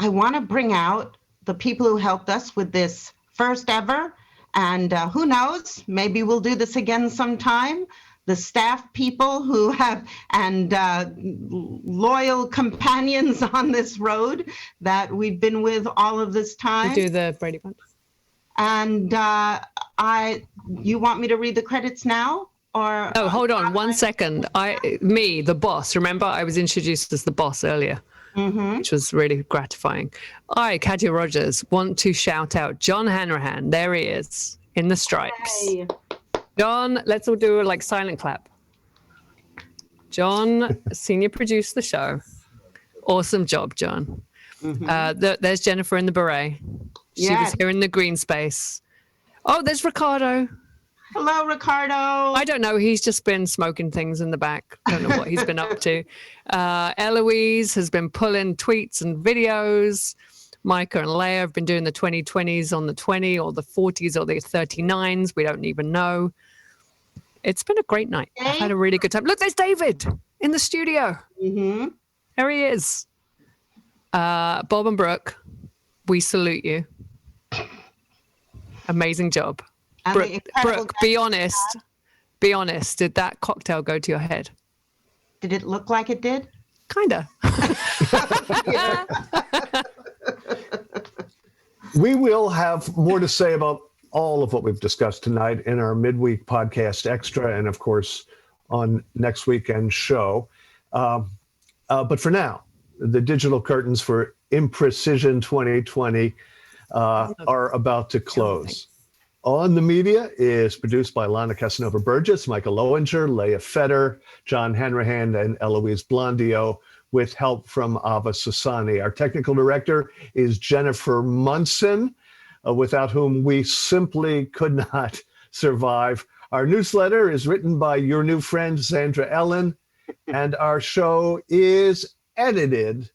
Speaker 3: want to bring out the people who helped us with this first ever. And who knows, maybe we'll do this again sometime. The staff people who have, and loyal companions on this road that we've been with all of this time.
Speaker 16: You do the Brady Bunch.
Speaker 3: And you want me to read the credits now? Or
Speaker 16: oh, hold on 1 second. The boss. Remember, I was introduced as the boss earlier, which was really gratifying. I, Katya Rogers, want to shout out John Hanrahan. There he is in the stripes.
Speaker 3: Yay.
Speaker 16: John, let's all do a silent clap. John, senior produced the show. Awesome job, John. There's Jennifer in the beret. She was here in the green space. Oh, there's Ricardo.
Speaker 3: Hello, Ricardo.
Speaker 16: I don't know. He's just been smoking things in the back. Don't know what he's been up to. Eloise has been pulling tweets and videos. Micah and Leah have been doing the 2020s on the 20 or the 40s or the 39s. We don't even know. It's been a great night. I've had a really good time. Look, there's David in the studio. There he is. Bob and Brooke, we salute you. Amazing job. Brooke, be honest. Be honest. Did that cocktail go to your head?
Speaker 3: Did it look like it did?
Speaker 16: Kinda.
Speaker 4: We will have more to say about all of what we've discussed tonight in our midweek podcast extra, and of course on next weekend's show. But for now, the digital curtains for Imprecision 2020 are about to close. On the Media is produced by Lana Casanova-Burgess, Michael Lowinger, Leah Fetter, John Hanrahan, and Eloise Blondio, with help from Ava Sassani. Our technical director is Jennifer Munson, without whom we simply could not survive. Our newsletter is written by your new friend, Sandra Ellen, and our show is edited.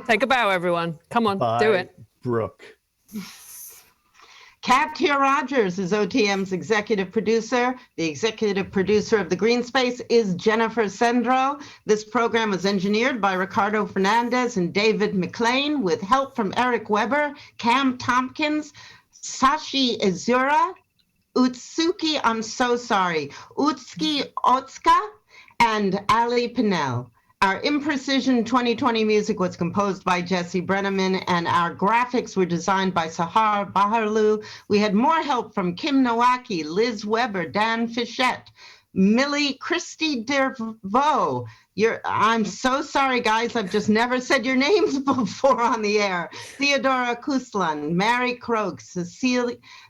Speaker 16: Take a bow, everyone. Come on, do it.
Speaker 4: Brooke.
Speaker 3: Katya Rogers is OTM's executive producer. The executive producer of The Green Space is Jennifer Sendro. This program was engineered by Ricardo Fernandez and David McLean with help from Eric Weber, Cam Tompkins, Sashi Azura, Utsuki, I'm so sorry, Utsuki Otska, and Ali Pinnell. Our Imprecision 2020 music was composed by Jesse Brenneman, and our graphics were designed by Sahar Baharlu. We had more help from Kim Nowacki, Liz Weber, Dan Fischette, Millie Christy Dervaux. I'm so sorry, guys. I've just never said your names before on the air. Theodora Kuslan, Mary Krogh,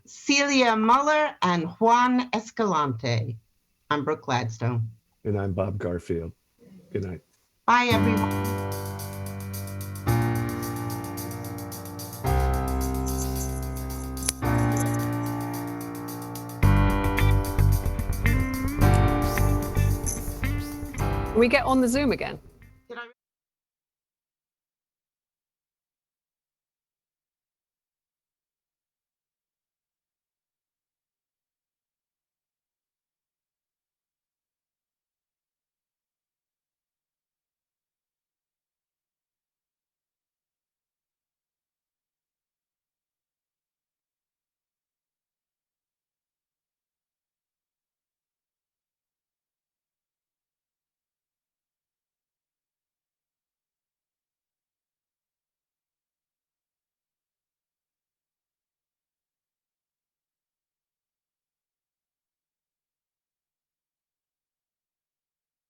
Speaker 3: Celia Muller, and Juan Escalante. I'm Brooke Gladstone.
Speaker 4: And I'm Bob Garfield. Good night.
Speaker 3: Bye, everyone.
Speaker 16: We get on the Zoom again.